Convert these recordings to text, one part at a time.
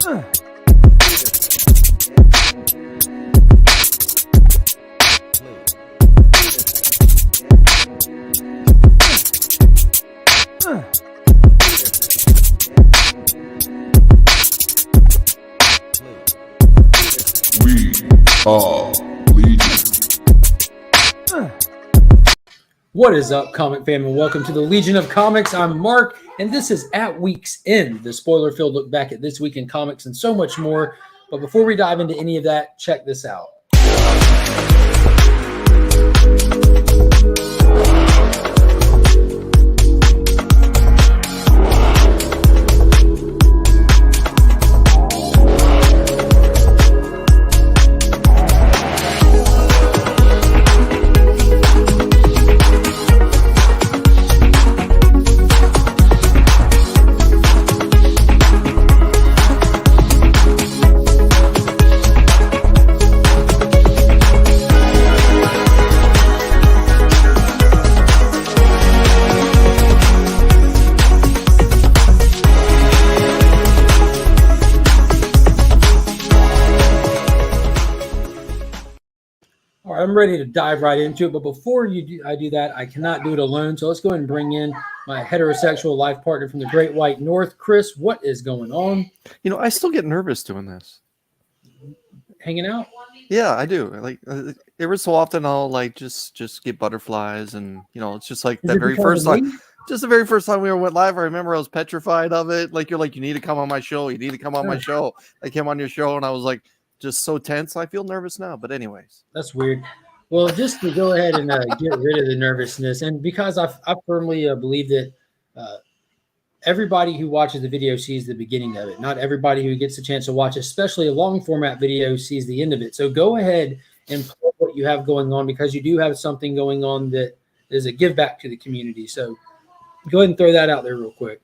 We are Legion. What is up, Comic Fandom? Welcome to the Legion of Comics. I'm Mark, and this is At Week's End, the spoiler-filled look back at this week in comics and so much more. But before we dive into any of that, check this out. I'm ready to dive right into it, but before I do that, I cannot do it alone. So let's go ahead and bring in my heterosexual life partner from the Great White North. Chris, what is going on? You know, I still get nervous doing this. Hanging out? Yeah, I do. Like every so often, I'll like just get butterflies, and you know, it's just like that very first time. Just the very first time we went live, I remember I was petrified of it. Like you're like, you need to come on my show. You need to come on my show. I came on your show, and I was like, just so tense. I feel nervous now, but anyways, that's weird. Well, just to go ahead and get rid of the nervousness, and because I firmly believe that everybody who watches the video sees the beginning of it. Not everybody who gets a chance to watch, especially a long format video, sees the end of it. So go ahead and plug what you have going on, because you do have something going on that is a give back to the community. So go ahead and throw that out there real quick.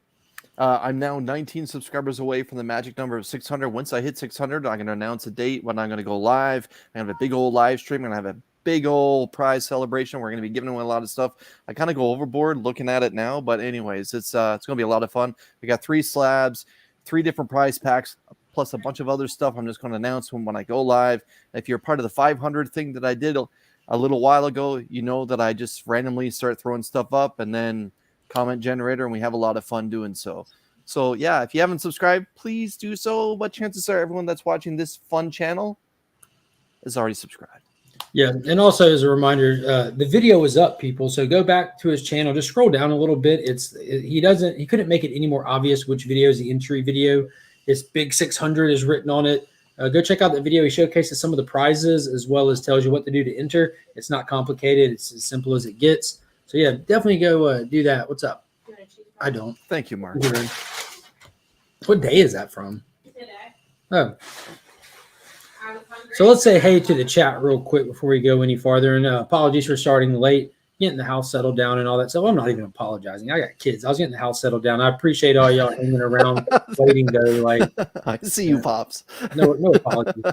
I'm now 19 subscribers away from the magic number of 600. Once I hit 600, I'm going to announce a date when I'm going to go live. I have a big old live stream, and I have a big old prize celebration. We're going to be giving away a lot of stuff. I kind of go overboard looking at it now, but anyways, it's going to be a lot of fun. We got 3 slabs, 3 different prize packs, plus a bunch of other stuff. I'm just going to announce when I go live. If you're part of the 500 thing that I did a little while ago, you know that I just randomly start throwing stuff up, and then comment generator, and we have a lot of fun doing so. So yeah, if you haven't subscribed, please do so. But chances are everyone that's watching this fun channel is already subscribed. Yeah, and also as a reminder, the video is up, people. So go back to his channel, just scroll down a little bit. He couldn't make it any more obvious which video is the entry video. His big 600 is written on it. Go check out the video. He showcases some of the prizes as well as tells you what to do to enter. It's not complicated. It's as simple as it gets. So yeah, definitely go do that. What's up? I don't. Thank you, Mark. What day is that from? Today. Oh. So let's say hey to the chat real quick before we go any farther. And apologies for starting late, getting the house settled down and all that stuff. I'm not even apologizing. I got kids. I was getting the house settled down. I appreciate all y'all hanging around waiting though. Like I see you, Pops. No apologies.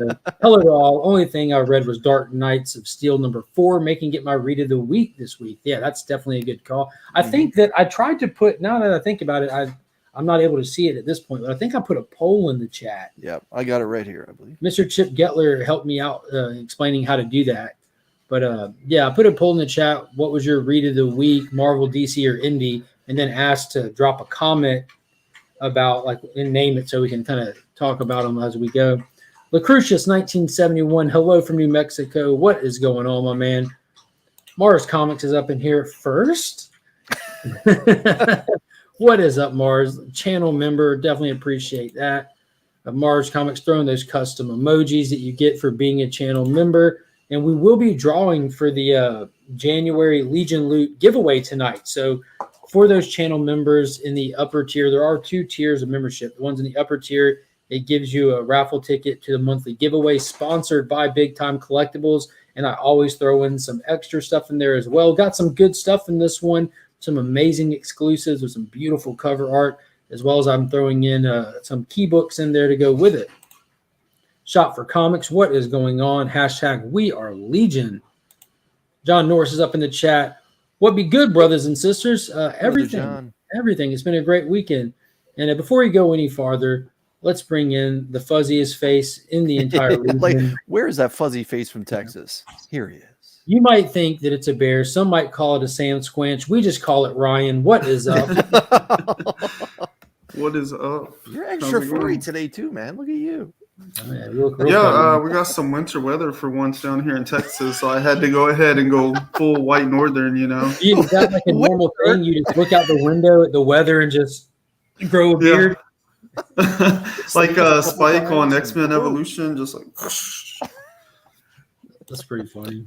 Hello to all. Only thing I read was Dark Knights of Steel #4, making it my read of the week this week. Yeah, that's definitely a good call. I think that I tried to put, now that I think about it, I'm not able to see it at this point, but I think I put a poll in the chat. Yeah, I got it right here, I believe. Mr. Chip Getler helped me out explaining how to do that. But yeah, I put a poll in the chat. What was your read of the week, Marvel, DC, or Indie? And then asked to drop a comment about, like, and name it so we can kind of talk about them as we go. Lucretius 1971, hello from New Mexico. What is going on, my man? Mars Comics is up in here first. What is up, Mars? Channel member, definitely appreciate that. Mars Comics throwing those custom emojis that you get for being a channel member. And we will be drawing for the January Legion Loot giveaway tonight. So for those channel members in the upper tier, there are 2 tiers of membership. The ones in the upper tier, it gives you a raffle ticket to the monthly giveaway sponsored by Big Time Collectibles. And I always throw in some extra stuff in there as well. Got some good stuff in this one. Some amazing exclusives with some beautiful cover art, as well as I'm throwing in some key books in there to go with it. Shop for Comics, what is going on? Hashtag We Are Legion. John Norris is up in the chat. What be good, brothers and sisters? Everything. It's been a great weekend. And before we go any farther, Let's bring in the fuzziest face in the entire Legion. Like, where is that fuzzy face from Texas? Here he is. You might think that it's a bear. Some might call it a Sam Squanch. We just call it Ryan. What is up? What is up? You're extra furry today too, man. Look at you. Oh, yeah, real we got some winter weather for once down here in Texas, so I had to go ahead and go full white northern, you know. Is that like a normal thing? You just look out the window at the weather and just grow a beard? Like Spike on X-Men Evolution, just like... That's pretty funny.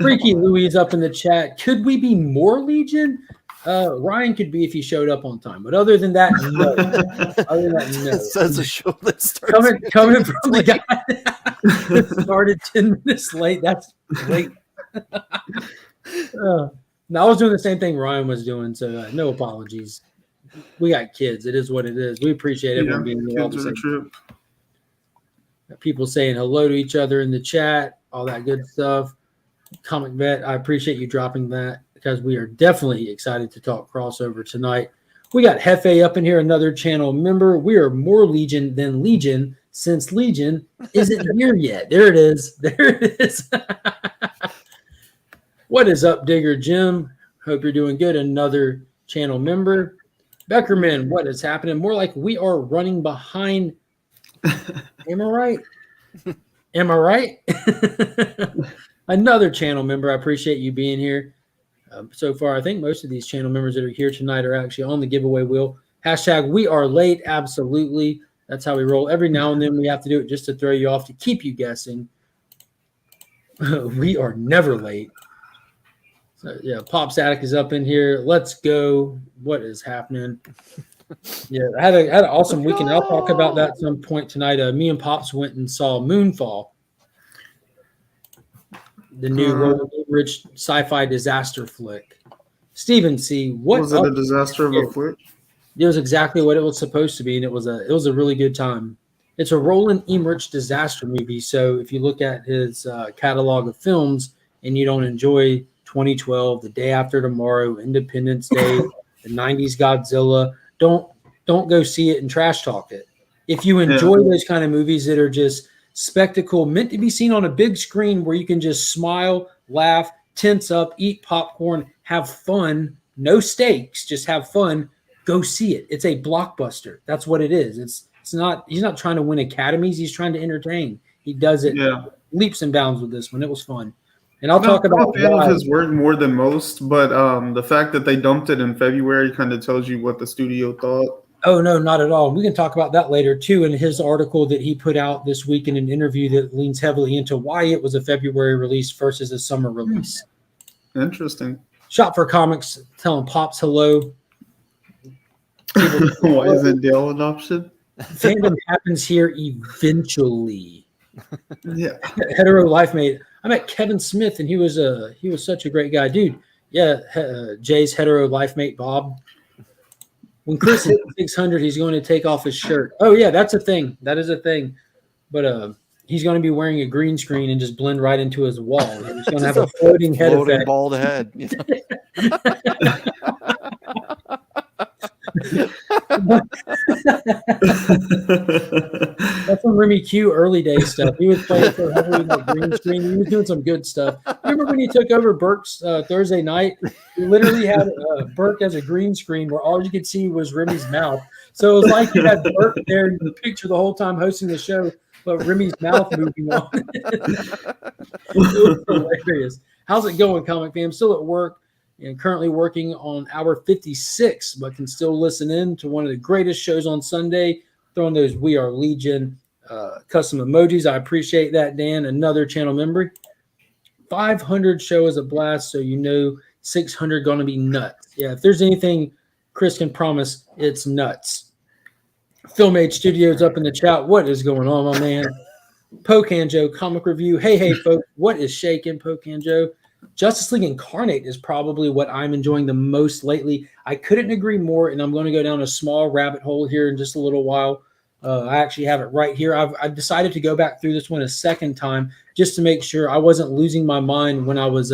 Freaky Louis up in the chat. Could we be more Legion? Ryan could be if he showed up on time, but other than that, no. Other than that, no. It says a show that starts coming from the guy that started 10 minutes late. That's late. No, I was doing the same thing Ryan was doing, so no apologies. We got kids. It is what it is. We appreciate everyone being here all the same. People saying hello to each other in the chat, all that good stuff. Comic Vet, I appreciate you dropping that because we are definitely excited to talk crossover tonight. We got Hefe up in here, another channel member. We are more Legion than Legion since Legion isn't here yet. There it is. There it is. What is up, Digger Jim? Hope you're doing good. Another channel member. Beckerman, what is happening? More like we are running behind. Am I right? Am I right? Another channel member. I appreciate you being here. So far, I think most of these channel members that are here tonight are actually on the giveaway wheel. Hashtag we are late. Absolutely. That's how we roll. Every now and then we have to do it just to throw you off, to keep you guessing. We are never late. So, yeah, Pop Static is up in here. Let's go. What is happening? Yeah, I had an awesome weekend. I'll talk about that at some point tonight. Me and Pops went and saw Moonfall, the new Roland Emmerich sci-fi disaster flick. Steven C., what was it? A disaster of a flick? It was exactly what it was supposed to be, and it was a really good time. It's a Roland Emmerich disaster movie. So if you look at his catalog of films and you don't enjoy 2012, The Day After Tomorrow, Independence Day, the 90s Godzilla, don't go see it and trash talk it. If you enjoy those kind of movies that are just spectacle, meant to be seen on a big screen where you can just smile, laugh, tense up, eat popcorn, have fun, no stakes, just have fun, go see it. It's a blockbuster. That's what it is. It's not, he's not trying to win academies, he's trying to entertain. He does it leaps and bounds with this one. It was fun. And I'll talk about I'm a fan of his work more than most, but the fact that they dumped it in February kind of tells you what the studio thought. Oh, no, not at all. We can talk about that later, too, in his article that he put out this week in an interview that leans heavily into why it was a February release versus a summer release. Interesting. Shop for Comics telling Pops hello. Why isn't Dale an option? Fandom happens here eventually. Yeah. Hetero Life Mate. I met Kevin Smith, and he was such a great guy, dude. Yeah, Jay's hetero life mate Bob. When Chris hits 600, he's going to take off his shirt. Oh yeah, that's a thing. That is a thing. But he's going to be wearing a green screen and just blend right into his wall. He's going to have a floating head effect. Bald head. That's some Remy Q early day stuff. He was playing so heavily with the green screen. He was doing some good stuff. Remember when he took over Burke's Thursday night? He literally had Burke as a green screen where all you could see was Remy's mouth. So it was like you had Burke there in the picture the whole time hosting the show, but Remy's mouth moving on. It was hilarious. How's it going, Comic Fam? Still at work and currently working on hour 56, but can still listen in to one of the greatest shows on Sunday, throwing those We Are Legion custom emojis. I appreciate that, Dan. Another channel member. 500 show is a blast, so you know 600 going to be nuts. Yeah, if there's anything Chris can promise, it's nuts. Film Age Studios up in the chat. What is going on, my man? Pocan Joe comic review. Hey, folks. What is shaking, Pocan Joe? Justice League Incarnate is probably what I'm enjoying the most lately. I couldn't agree more, and I'm going to go down a small rabbit hole here in just a little while. I actually have it right here. I've decided to go back through this one a second time just to make sure I wasn't losing my mind when I was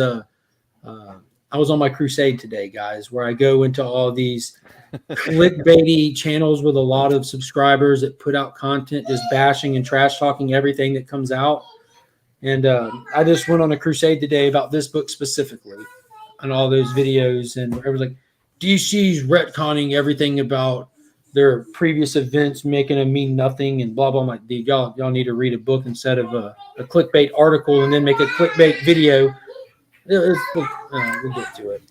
I was on my crusade today, guys, where I go into all these clickbaity channels with a lot of subscribers that put out content just bashing and trash talking everything that comes out. And I just went on a crusade today about this book specifically and all those videos. And I was like, DC's retconning everything about their previous events, making them mean nothing and blah, blah. I'm like, dude, y'all need to read a book instead of a clickbait article and then make a clickbait video. We'll get to it.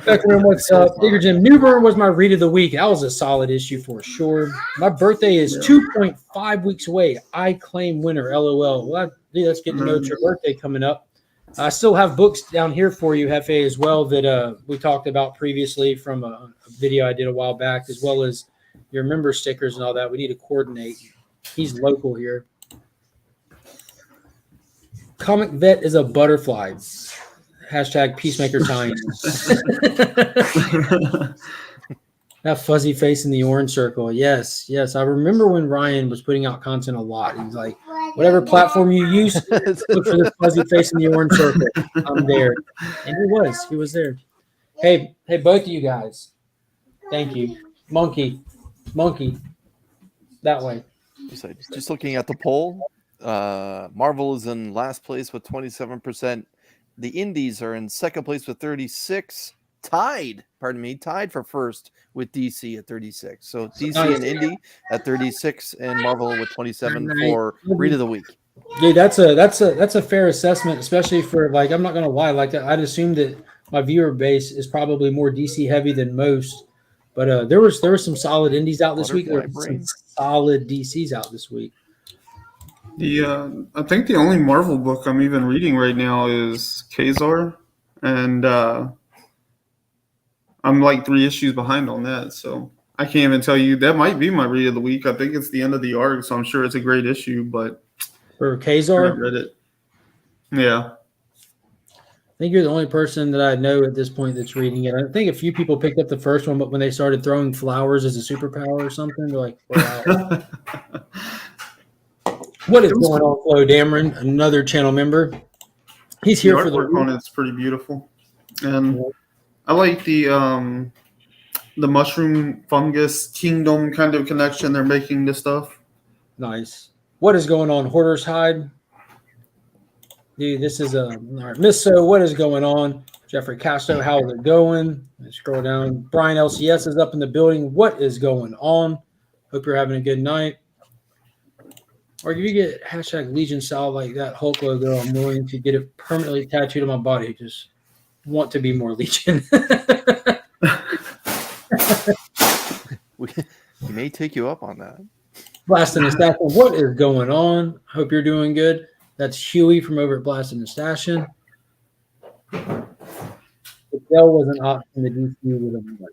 Beckman, what's up? Digger Jim, Newburn was my read of the week. That was a solid issue for sure. My birthday is 2.5 weeks away. I claim winner, LOL. Well, let's get to know your birthday coming up. I still have books down here for you, Hefe, as well, that we talked about previously from a video I did a while back, as well as your member stickers and all that. We need to coordinate. He's local here. Comic Vet is a butterfly. Hashtag Peacemaker time. That fuzzy face in the orange circle. Yes. I remember when Ryan was putting out content a lot. He's like, whatever platform you use, look for the fuzzy face in the orange circle. I'm there. And he was there. Hey, both of you guys. Thank you. Monkey. That way. Just looking at the poll, Marvel is in last place with 27%. The Indies are in second place with 36. Tied for first with DC at 36. So DC and Indy at 36 and Marvel with 27 for read of the week. Dude, that's a fair assessment, especially for, like, I'm not gonna lie, like, I'd assume that my viewer base is probably more DC heavy than most, but there was some solid Indies out this week. There were some solid DCs out this week. I think the only Marvel book I'm even reading right now is Kazar, and I'm like 3 issues behind on that, so I can't even tell you. That might be my read of the week. I think it's the end of the arc, so I'm sure it's a great issue, but for Kazar, I read it. Yeah. I think you're the only person that I know at this point that's reading it. I think a few people picked up the first one, but when they started throwing flowers as a superpower or something, they're like, wow. What is going on, Flo Dameron, another channel member? He's here for the artwork on it's pretty beautiful. And I like the mushroom fungus kingdom kind of connection they're making to stuff. Nice. What is going on, Hoarder's Hide? Dude, this is all right. Miss So, what is going on? Jeffrey Castro, how is it going? Let's scroll down. Brian LCS is up in the building. What is going on? Hope you're having a good night. Or if you get hashtag Legion style like that Hulk logo, I'm willing to get it permanently tattooed on my body. Just want to be more Legion. We may take you up on that. Blasting the Station, what is going on? Hope you're doing good. That's Huey from over at Blasting the Station. The Dell was an option. The DC would have won.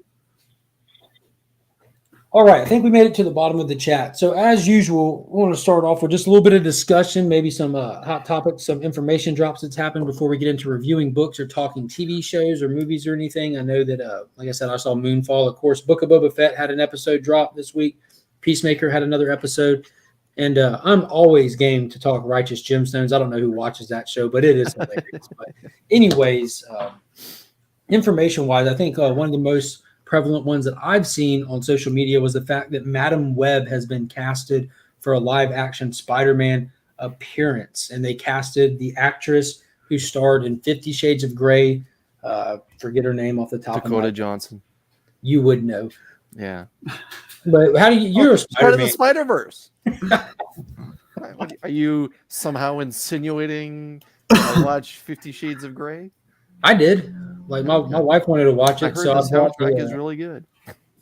All right, I think we made it to the bottom of the chat. So as usual, we want to start off with just a little bit of discussion, maybe some hot topics, some information drops that's happened before we get into reviewing books or talking TV shows or movies or anything. I know that, like I said, I saw Moonfall. Of course, Book of Boba Fett had an episode drop this week. Peacemaker had another episode. And I'm always game to talk Righteous Gemstones. I don't know who watches that show, but it is hilarious. But anyways, information-wise, I think one of the most prevalent ones that I've seen on social media was the fact that Madam Web has been casted for a live-action Spider-Man appearance, and they casted the actress who starred in 50 Shades of Grey. Forget her name off the top. Dakota Johnson. You would know. Yeah. But how do you're a Spider-Man. Part of the Spider-Verse. Are you somehow insinuating I watch 50 Shades of Grey? I did. Like my wife wanted to watch it, I heard so the soundtrack it. is really good.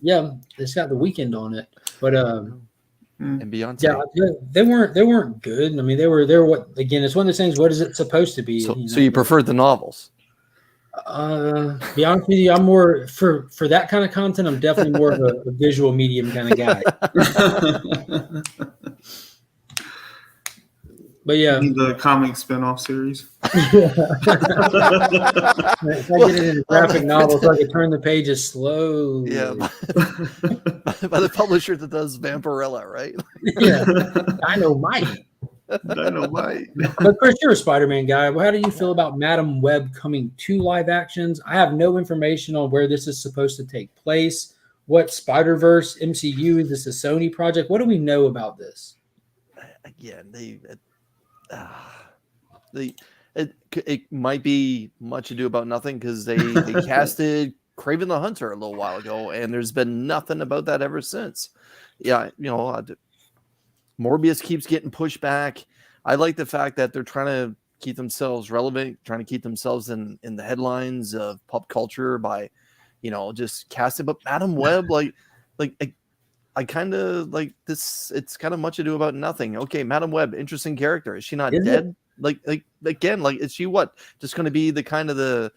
Yeah, it's got The Weeknd on it, but and Beyonce. Yeah, they weren't good. I mean, they were what again? It's one of those things. What is it supposed to be? So you preferred the novels? Be honest with you, I'm more for that kind of content. I'm definitely more of a visual medium kind of guy. But yeah, the comic spin-off series. If I get it in a graphic novel, so I can turn the pages slowly. Yeah, by the publisher that does Vampirella, right? Yeah, Dynamite. Dynamite. But Chris, you're a Spider-Man guy. How do you feel about Madam Web coming to live actions? I have no information on where this is supposed to take place. What Spider-Verse MCU is this a Sony project? What do we know about this? Again, it might be much ado about nothing because they casted Kraven the Hunter a little while ago, and there's been nothing about that ever since. Yeah, Morbius keeps getting pushed back. I like the fact that they're trying to keep themselves relevant, trying to keep themselves in the headlines of pop culture by, just casting. But Madam Web, I kind of like this. It's kind of much ado about nothing. Okay, Madam Web, interesting character. Is she not dead? Is she what? Just going to be the kind of the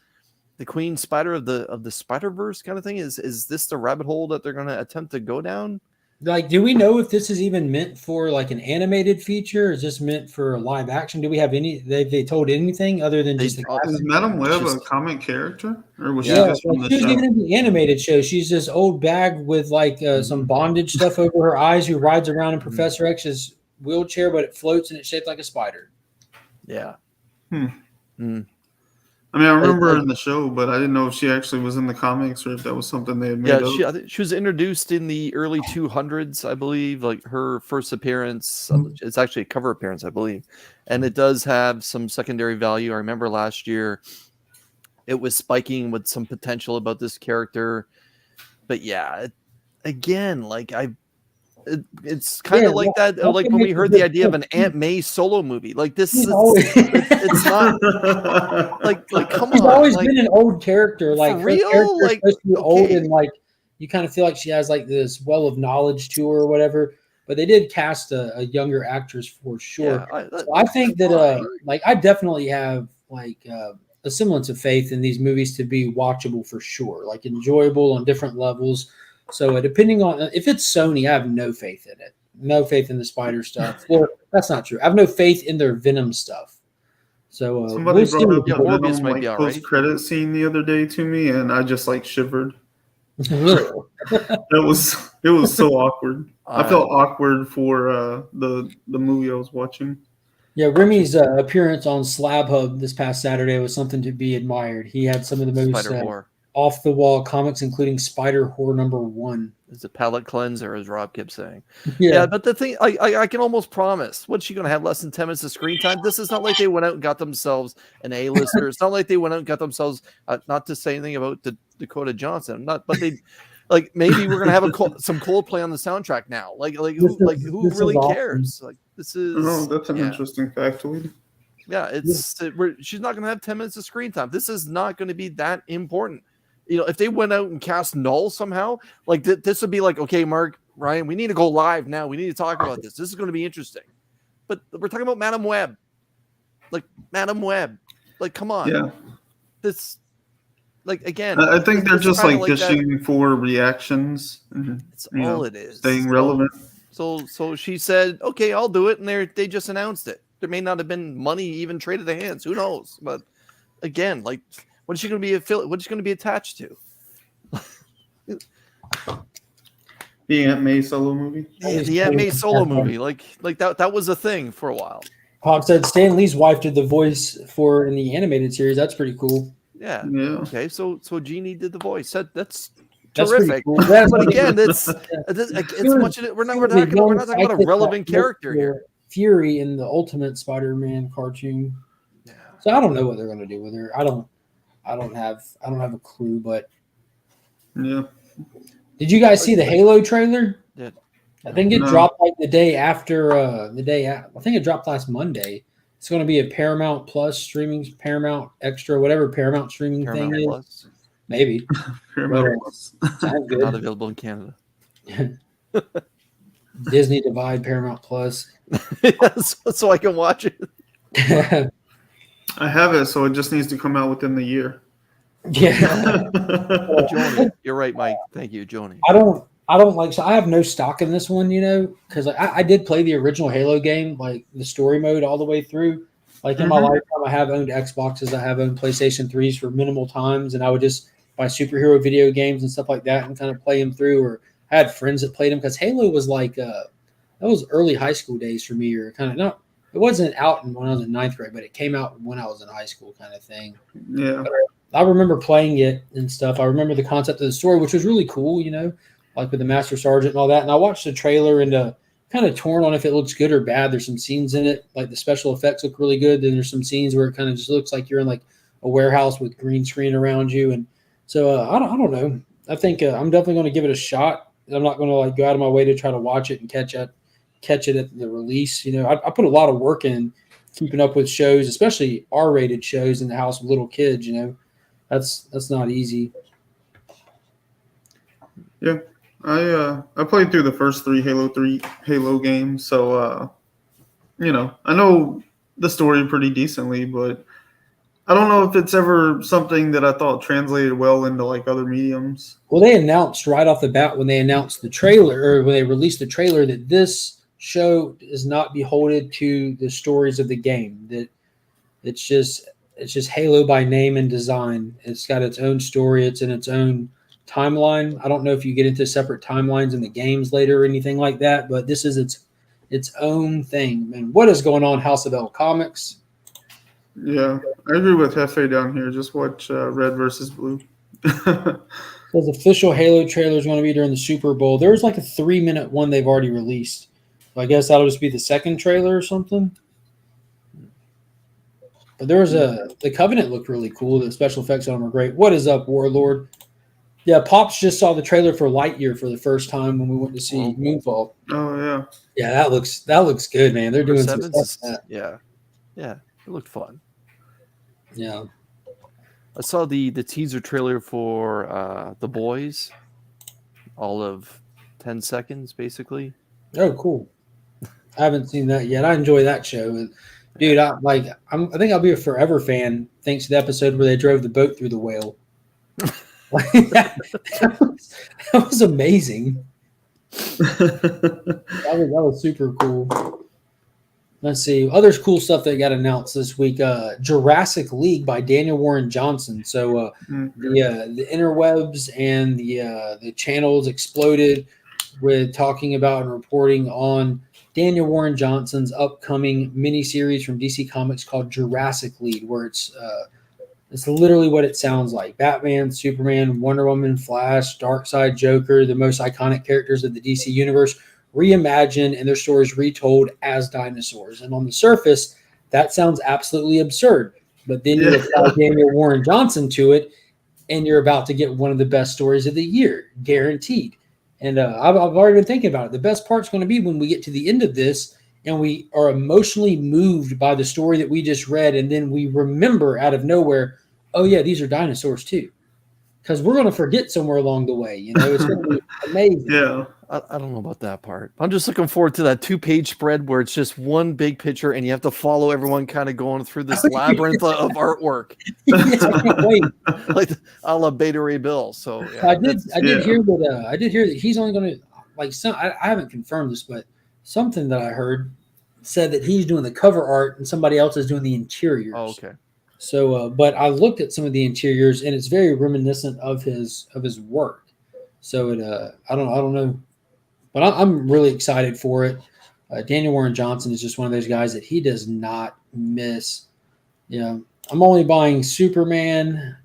Queen Spider of the Spider-Verse kind of thing? Is this the rabbit hole that they're going to attempt to go down? Do we know if this is even meant for like an animated feature? Or is this meant for a live action? Do we have any? They told anything other than just the is Madam Web a comic character, or was she she just from the was show? even in the animated show. She's this old bag with some bondage stuff over her eyes who rides around in Professor X's wheelchair, but it floats and it's shaped like a spider. Yeah. I mean, I remember her in the show, but I didn't know if she actually was in the comics or if that was something they had made up. I think she was introduced in the early 200s, I believe. Like her first appearance, it's actually a cover appearance, I believe, and it does have some secondary value. I remember last year it was spiking with some potential about this character, but it's kind of like that. Like when we heard the idea of an Aunt May solo movie, like this, it's not like come on. She's always been an old character, like for real. Supposed to be old, and you kind of feel like she has this well of knowledge to her or whatever. But they did cast a younger actress for sure. Yeah, I think that I definitely have a semblance of faith in these movies to be watchable for sure, like enjoyable on different levels. So depending on if it's Sony, I have no faith in it. No faith in the Spider stuff. Well, that's not true. I have no faith in their Venom stuff. So somebody brought up the Morbius might be all right. Post-credit scene the other day to me, and I just shivered. It was so awkward. I felt awkward for the movie I was watching. Yeah, Remy's appearance on Slab Hub this past Saturday was something to be admired. He had some of the most off-the-wall comics, including Spider Horror #1. It's a palate cleanser, as Rob kept saying. Yeah, but the thing, I can almost promise, what's she going to have, less than 10 minutes of screen time? This is not like they went out and got themselves an A-lister. It's not like they went out and got themselves, not to say anything about Dakota Johnson, but they, maybe we're going to have some Coldplay on the soundtrack now. Who really cares? This is. Oh, that's an interesting factoid. Yeah, she's not going to have 10 minutes of screen time. This is not going to be that important. If they went out and cast Null somehow, this would be okay, Mark, Ryan, we need to go live now. We need to talk about this. This is going to be interesting. But we're talking about Madam Web. Madam Web. Come on. Yeah. This, again. I think they're just dishing for reactions. It's all it is. Staying relevant. So she said, okay, I'll do it. And they just announced it. There may not have been money even traded hands. Who knows? But again, what is she going to be what is she going to be attached to? The Aunt May solo movie? Yeah, the Aunt May solo movie. That was a thing for a while. Pop said Stan Lee's wife did the voice for in the animated series. That's pretty cool. Yeah. Okay, so Jeannie did the voice. That's That's terrific. Cool. But again, it's much. We're not talking about a relevant character here. Fury in the Ultimate Spider-Man cartoon. Yeah. So I don't know what they're going to do with her. I don't have a clue. But yeah. Did you guys see the Halo trailer? Yeah. I think it dropped the day after I think it dropped last Monday. It's going to be a Paramount Plus streaming, Paramount Extra, whatever Paramount streaming Paramount thing Plus. is. Maybe. Paramount Plus. Not available in Canada. Disney Divide, Paramount Plus. so I can watch it. I have it, so it just needs to come out within the year. Yeah. Joni, you're right, Mike. Thank you, Joni. I don't so I have no stock in this one, because I did play the original Halo game, the story mode all the way through. In my lifetime, I have owned Xboxes, I have owned PlayStation 3s for minimal times, and I would just buy superhero video games and stuff like that and kind of play them through. Or I had friends that played them because Halo was that was early high school days for me, or kind of It wasn't out when I was in ninth grade, but it came out when I was in high school, kind of thing. Yeah. I remember playing it and stuff. I remember the concept of the story, which was really cool, like with the Master Sergeant and all that. And I watched the trailer and kind of torn on if it looks good or bad. There's some scenes in it, like the special effects look really good. Then there's some scenes where it kind of just looks like you're in like a warehouse with green screen around you. And so I don't know. I think I'm definitely going to give it a shot. I'm not going to like go out of my way to try to watch it and catch it at the release. I put a lot of work in keeping up with shows, especially R-rated shows in the house with little kids. That's not easy. Yeah. I played through the first 3 Halo games, so I know the story pretty decently, but I don't know if it's ever something that I thought translated well into like other mediums. Well, they announced right off the bat when they announced the trailer, or when they released the trailer, that this show is not beholden to the stories of the game. That it's just Halo by name and design. It's got its own story. It's in its own timeline. I don't know if you get into separate timelines in the games later or anything like that, but this is its own thing. And what is going on, House of L Comics? Yeah, I agree with Hefe down here. Just watch Red versus Blue. The official Halo trailer is going to be during the Super Bowl. There's like a 3-minute one they've already released. So I guess that'll just be the second trailer or something. But there was the Covenant looked really cool. The special effects on them are great. What is up, Warlord? Yeah, Pops just saw the trailer for Lightyear for the first time when we went to see Moonfall. Oh yeah. Yeah, that looks good, man. They're doing some stuff. Yeah, it looked fun. Yeah. I saw the teaser trailer for The Boys, all of 10 seconds, basically. Oh, cool. I haven't seen that yet. I enjoy that show. Dude, I think I'll be a forever fan thanks to the episode where they drove the boat through the whale. that was amazing. that was super cool. Let's see. Other cool stuff that got announced this week. Jurassic League by Daniel Warren Johnson. So the interwebs and the channels exploded with talking about and reporting on Daniel Warren Johnson's upcoming miniseries from DC Comics called Jurassic League, where it's literally what it sounds like. Batman, Superman, Wonder Woman, Flash, Darkseid, Joker, the most iconic characters of the DC universe, reimagined and their stories retold as dinosaurs. And on the surface, that sounds absolutely absurd. But then you apply Daniel Warren Johnson to it, and you're about to get one of the best stories of the year, guaranteed. And I've already been thinking about it. The best part's going to be when we get to the end of this and we are emotionally moved by the story that we just read, and then we remember out of nowhere, oh, yeah, these are dinosaurs too. Because we're going to forget somewhere along the way. It's going to be amazing. Yeah. I don't know about that part. I'm just looking forward to that 2-page spread where it's just one big picture and you have to follow everyone kind of going through this labyrinth of artworurt. Like a la Beta Ray Bill. So yeah, I did hear that he's only going to I haven't confirmed this, but something that I heard said that he's doing the cover art and somebody else is doing the interiors. Oh, okay. So, but I looked at some of the interiors and it's very reminiscent of his work. So I don't know. But I'm really excited for it. Daniel Warren Johnson is just one of those guys that he does not miss. I'm only buying Superman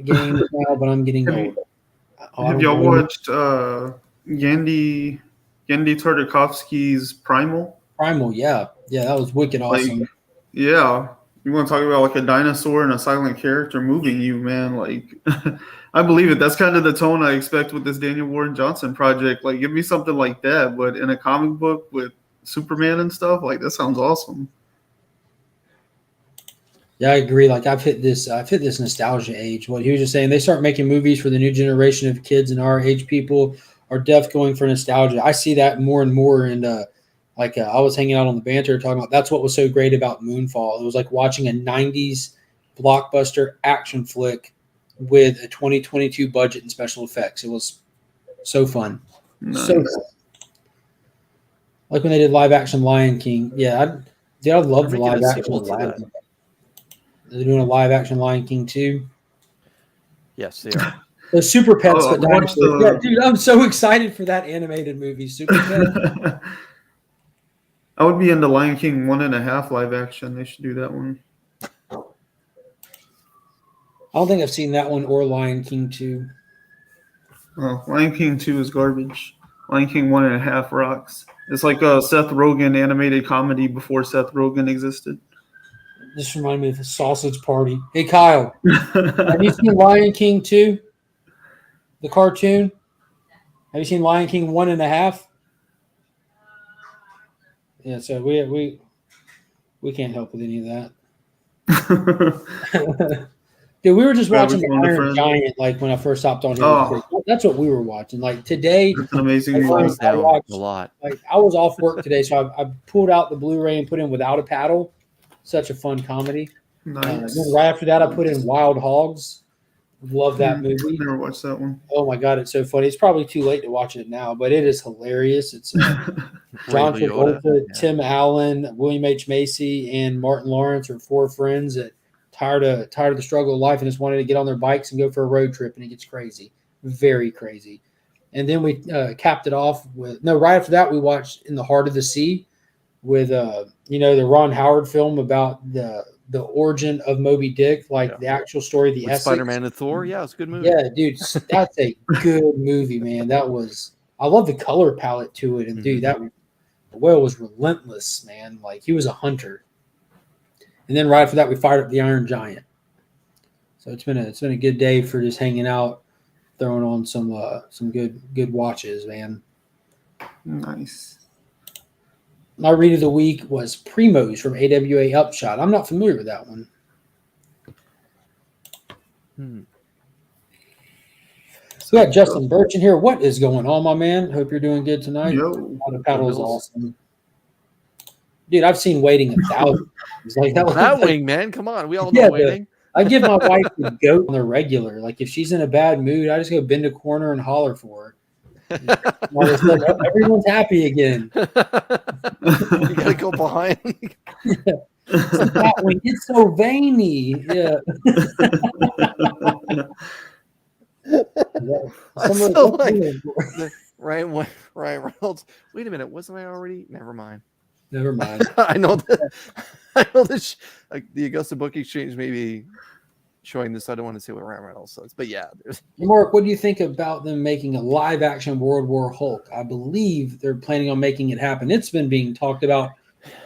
games now, but I'm getting old. Have y'all watched Yandy Tartakovsky's Primal? Primal, yeah, that was wicked awesome. You want to talk about like a dinosaur and a silent character moving you, man? Like, I believe it. That's kind of the tone I expect with this Daniel Warren Johnson project. Like, give me something like that, but in a comic book with Superman and stuff. Like, that sounds awesome. Yeah, I agree. Like, I've hit this nostalgia age. What he was just saying, they start making movies for the new generation of kids, and our age people are definitely going for nostalgia. I see that more and more. And I was hanging out on the banter talking about that's what was so great about Moonfall. It was like watching a 90s blockbuster action flick with a 2022 budget and special effects. It was so fun. Nice. So fun. Like when they did live action Lion King. Yeah, I love the live action Lion King. They're doing a live action Lion King too. Yes, they are. The Super Pets. Yeah, dude, I'm so excited for that animated movie, Super Pets. I would be into Lion King 1.5 live action. They should do that one. I don't think I've seen that one or Lion King 2. Oh, Lion King 2 is garbage. Lion King 1.5 rocks. It's like a Seth Rogen animated comedy before Seth Rogen existed. This reminded me of the Sausage Party. Hey, Kyle, have you seen Lion King 2? The cartoon? Have you seen Lion King 1.5? Yeah, so we can't help with any of that. Dude, we were just watching the Iron Giant like when I first hopped on here. Oh. That's what we were watching. Like today, That's an amazing I movie. watched a lot. Like I was off work today, so I pulled out the Blu-ray and put in Without a Paddle. Such a fun comedy. Nice. Then right after that, I put in Wild Hogs. Love that movie. Never watched that one. Oh my god, it's so funny. It's probably too late to watch it now, but it is hilarious. It's John Travolta, Tim Allen, William H. Macy, and Martin Lawrence are 4 friends that tired of the struggle of life and just wanted to get on their bikes and go for a road trip, and it gets crazy, very crazy. And then we capped it off with right after that we watched In the Heart of the Sea with the Ron Howard film about the origin of Moby Dick, the actual story, the Essex. Spider-Man and Thor. Yeah, it's a good movie. Yeah, dude, that's a good movie, man. I love the color palette to it, and dude, the whale was relentless, man. Like he was a hunter. And then right after that, we fired up the Iron Giant. So it's been a good day for just hanging out, throwing on some good watches, man. Nice. My read of the week was Primos from AWA Upshot. I'm not familiar with that one. So we got Justin Birch in here. What is going on, my man? Hope you're doing good tonight. The paddle is awesome. Dude, I've seen Waiting 1,000. Like that wing, man. Come on. We all know Waiting. I give my wife the goat on the regular. Like if she's in a bad mood, I just go bend a corner and holler for her. Everyone's happy again. You gotta go behind. It's so veiny. Yeah. Ryan Reynolds. Wait a minute, wasn't I already? Never mind. I know that. Like the Augusta Book Exchange maybe showing this. I don't want to say what Ryan Reynolds says, but yeah. Mark, what do you think about them making a live-action World War Hulk? I believe they're planning on making it happen. It's been being talked about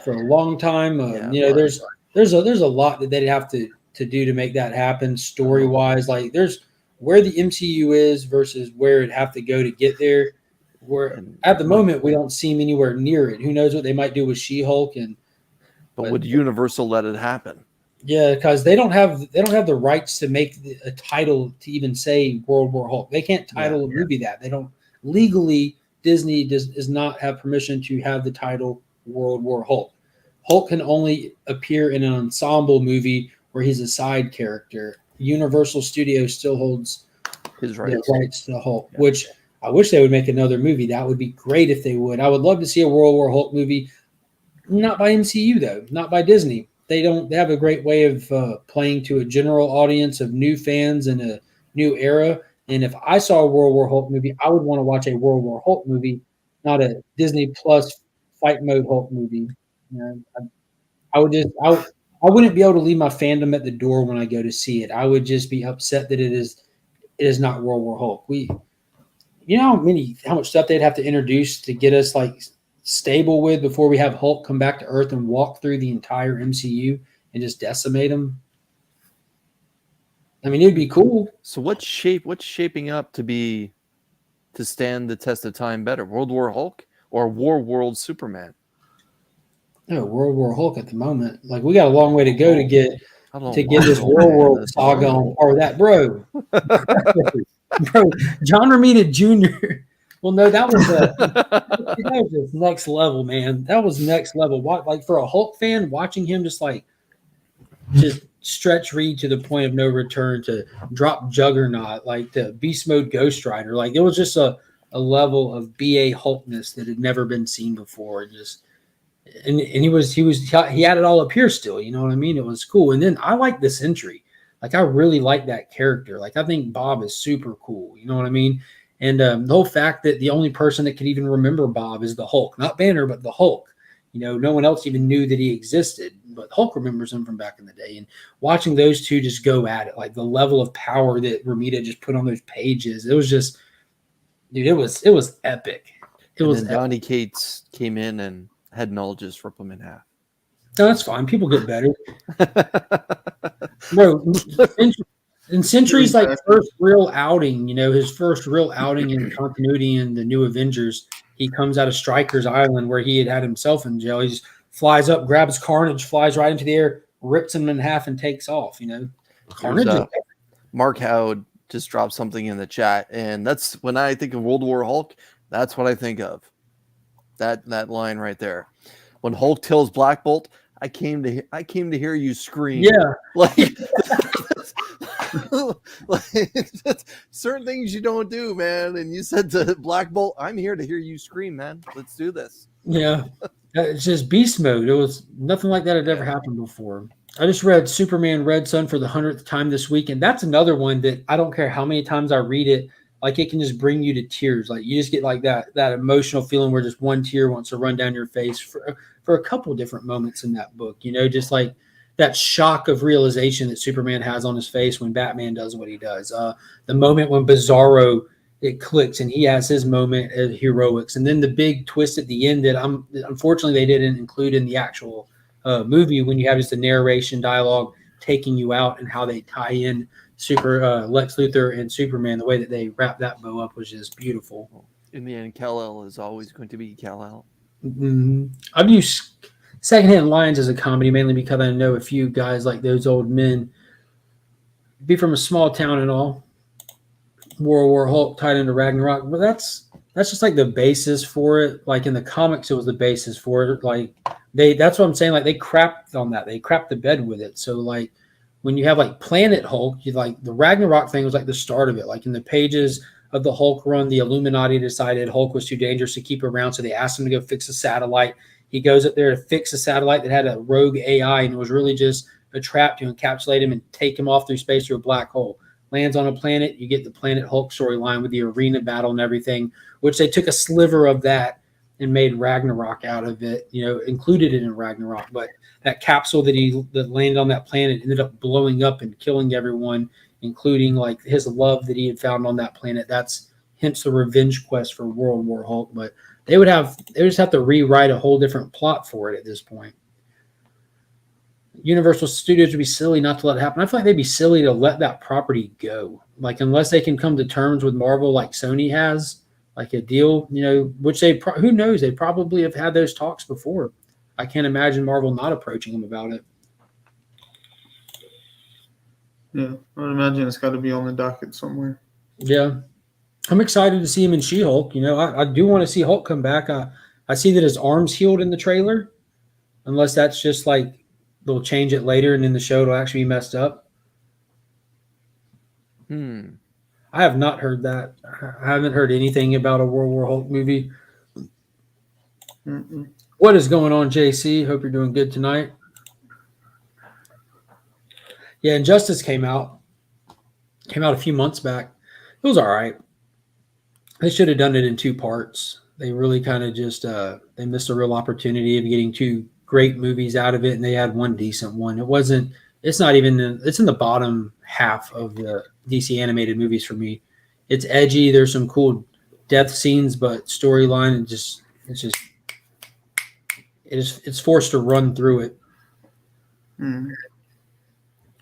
for a long time. There's a lot that they'd have to do to make that happen story-wise. Like there's where the MCU is versus where it'd have to go to get there. Where at the moment we don't seem anywhere near it. Who knows what they might do with She-Hulk but would Universal let it happen? Yeah, because they don't have the rights to make a title to even say World War Hulk. They can't title a movie that. They don't legally. Disney does not have permission to have the title World War Hulk. Hulk can only appear in an ensemble movie where he's a side character. Universal Studios still holds his rights to Hulk, which I wish they would make another movie. That would be great if they would. I would love to see a World War Hulk movie, not by MCU though, not by Disney. They have a great way of playing to a general audience of new fans in a new era. And if I saw a World War Hulk movie, I would want to watch a World War Hulk movie, not a Disney Plus fight mode Hulk movie. I wouldn't be able to leave my fandom at the door when I go to see it. I would just be upset that it is not World War Hulk. How much stuff they'd have to introduce to get us stable with before we have Hulk come back to Earth and walk through the entire MCU and just decimate them. I mean, it'd be cool. So what's shaping up to stand the test of time better? World War Hulk or War World Superman? No, World War Hulk at the moment. Like we got a long way to go to get this World War saga on par with that, bro. Bro, John Romita Jr. Well, no, that was just next level, man. That was next level. Like for a Hulk fan, watching him just stretch Reed to the point of no return, to drop Juggernaut, like to Beast Mode Ghost Rider. Like it was just a level of BA Hulkness that had never been seen before. And he had it all up here still. You know what I mean? It was cool. And then I like the Sentry. Like I really like that character. Like I think Bob is super cool. You know what I mean? And the whole fact that the only person that can even remember Bob is the Hulk, not Banner, but the Hulk. No one else even knew that he existed, but Hulk remembers him from back in the day. And watching those two just go at it, like the level of power that Romita just put on those pages, it was just, dude, it was epic. Then Donny Cates came in and had Null just rip him in half. No, that's fine. People get better. Bro, in Sentry's like first real outing, his first real outing in continuity in the New Avengers, he comes out of Stryker's Island where he had himself in jail. He just flies up, grabs Carnage, flies right into the air, rips him in half, and takes off. Carnage. Mark Howard just dropped something in the chat, and that's when I think of World War Hulk. That's what I think of. That line right there. When Hulk tells Black Bolt, I came to hear you scream. Yeah. Like certain things you don't do, man. And you said to Black Bolt, I'm here to hear you scream, man. Let's do this. Yeah. It's just beast mode. It was nothing like that had ever happened before. I just read Superman Red Sun for the 100th time this week, and that's another one that I don't care how many times I read it, like it can just bring you to tears. Like you just get like that emotional feeling where just one tear wants to run down your face for a couple different moments in that book. Just like that shock of realization that Superman has on his face when Batman does what he does. The moment when Bizarro, it clicks and he has his moment of heroics, and then the big twist at the end that unfortunately they didn't include in the actual movie, when you have just a narration dialogue taking you out, and how they tie in Lex Luthor and Superman. The way that they wrap that bow up was just beautiful. In the end, Kal-El is always going to be Kal-El. Mm-hmm. I've used Secondhand Lions as a comedy mainly because I know a few guys like those old men. Be from a small town and all. World War Hulk tied into Ragnarok, but that's just like the basis for it. Like in the comics, it was the basis for it. Like that's what I'm saying. Like they crapped on that. They crapped the bed with it. So like when you have like Planet Hulk, you like the Ragnarok thing was like the start of it. Like in the pages of the Hulk run, the Illuminati decided Hulk was too dangerous to keep around, so they asked him to go fix a satellite. He goes up there to fix a satellite that had a rogue AI, and it was really just a trap to encapsulate him and take him off through space through a black hole. Lands on a planet, you get the Planet Hulk storyline with the arena battle and everything, which they took a sliver of that and made Ragnarok out of it, included it in Ragnarok. But that capsule that landed on that planet ended up blowing up and killing everyone, including like his love that he had found on that planet. That's hence the revenge quest for World War Hulk. But they just have to rewrite a whole different plot for it at this point. Universal Studios would be silly not to let it happen. I feel like they'd be silly to let that property go. Like unless they can come to terms with Marvel like Sony has, like a deal, which who knows? They probably have had those talks before. I can't imagine Marvel not approaching them about it. Yeah, I would imagine it's got to be on the docket somewhere. Yeah. I'm excited to see him in She-Hulk. I do want to see Hulk come back. I see that his arm's healed in the trailer, unless that's just like they'll change it later and then the show will actually be messed up. I have not heard that. I haven't heard anything about a World War Hulk movie. Mm-mm. What is going on, JC? Hope you're doing good tonight. Yeah, Injustice came out a few months back. It was all right. They should have done it in 2 parts. They really kind of just they missed a real opportunity of getting 2 great movies out of it, and they had 1 decent one. It's not even it's in the bottom half of the DC animated movies for me. It's edgy. There's some cool death scenes, but storyline and it's forced to run through it.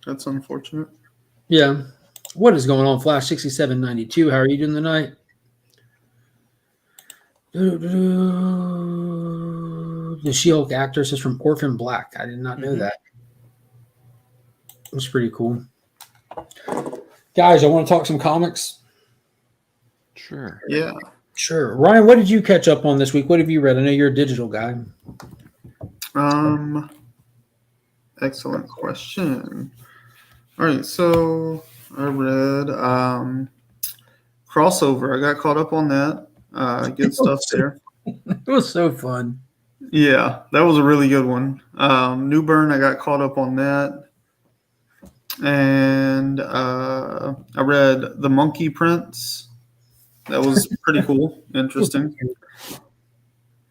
That's unfortunate. Yeah. What is going on, Flash 6792? How are you doing tonight? The She-Hulk actress is from Orphan Black. I did not know that. It's pretty cool. Guys, I want to talk some comics. Sure. Yeah. Sure. Ryan, what did you catch up on this week? What have you read? I know you're a digital guy. Excellent question. All right, so I read Crossover. I got caught up on that. Good stuff there. It was so fun. Yeah, that was a really good one. New Burn, I got caught up on that. And I read The Monkey Prince. That was pretty cool. Interesting.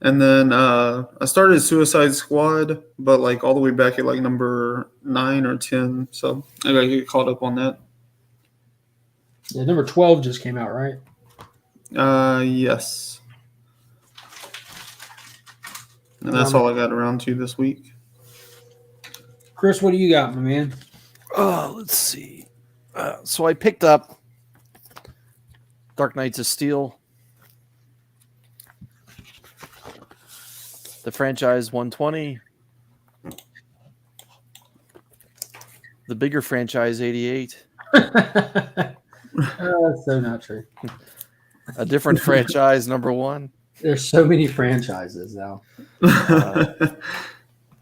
And then I started Suicide Squad, but like all the way back at like number 9 or 10. So I gotta get caught up on that. Yeah, number 12 just came out, right? Yes. And that's all I got around to this week. Chris, what do you got, my man? Let's see. So I picked up Dark Knights of Steel, the franchise 120, the bigger franchise 88, That's so not true. a different franchise number 1, There's so many franchises now.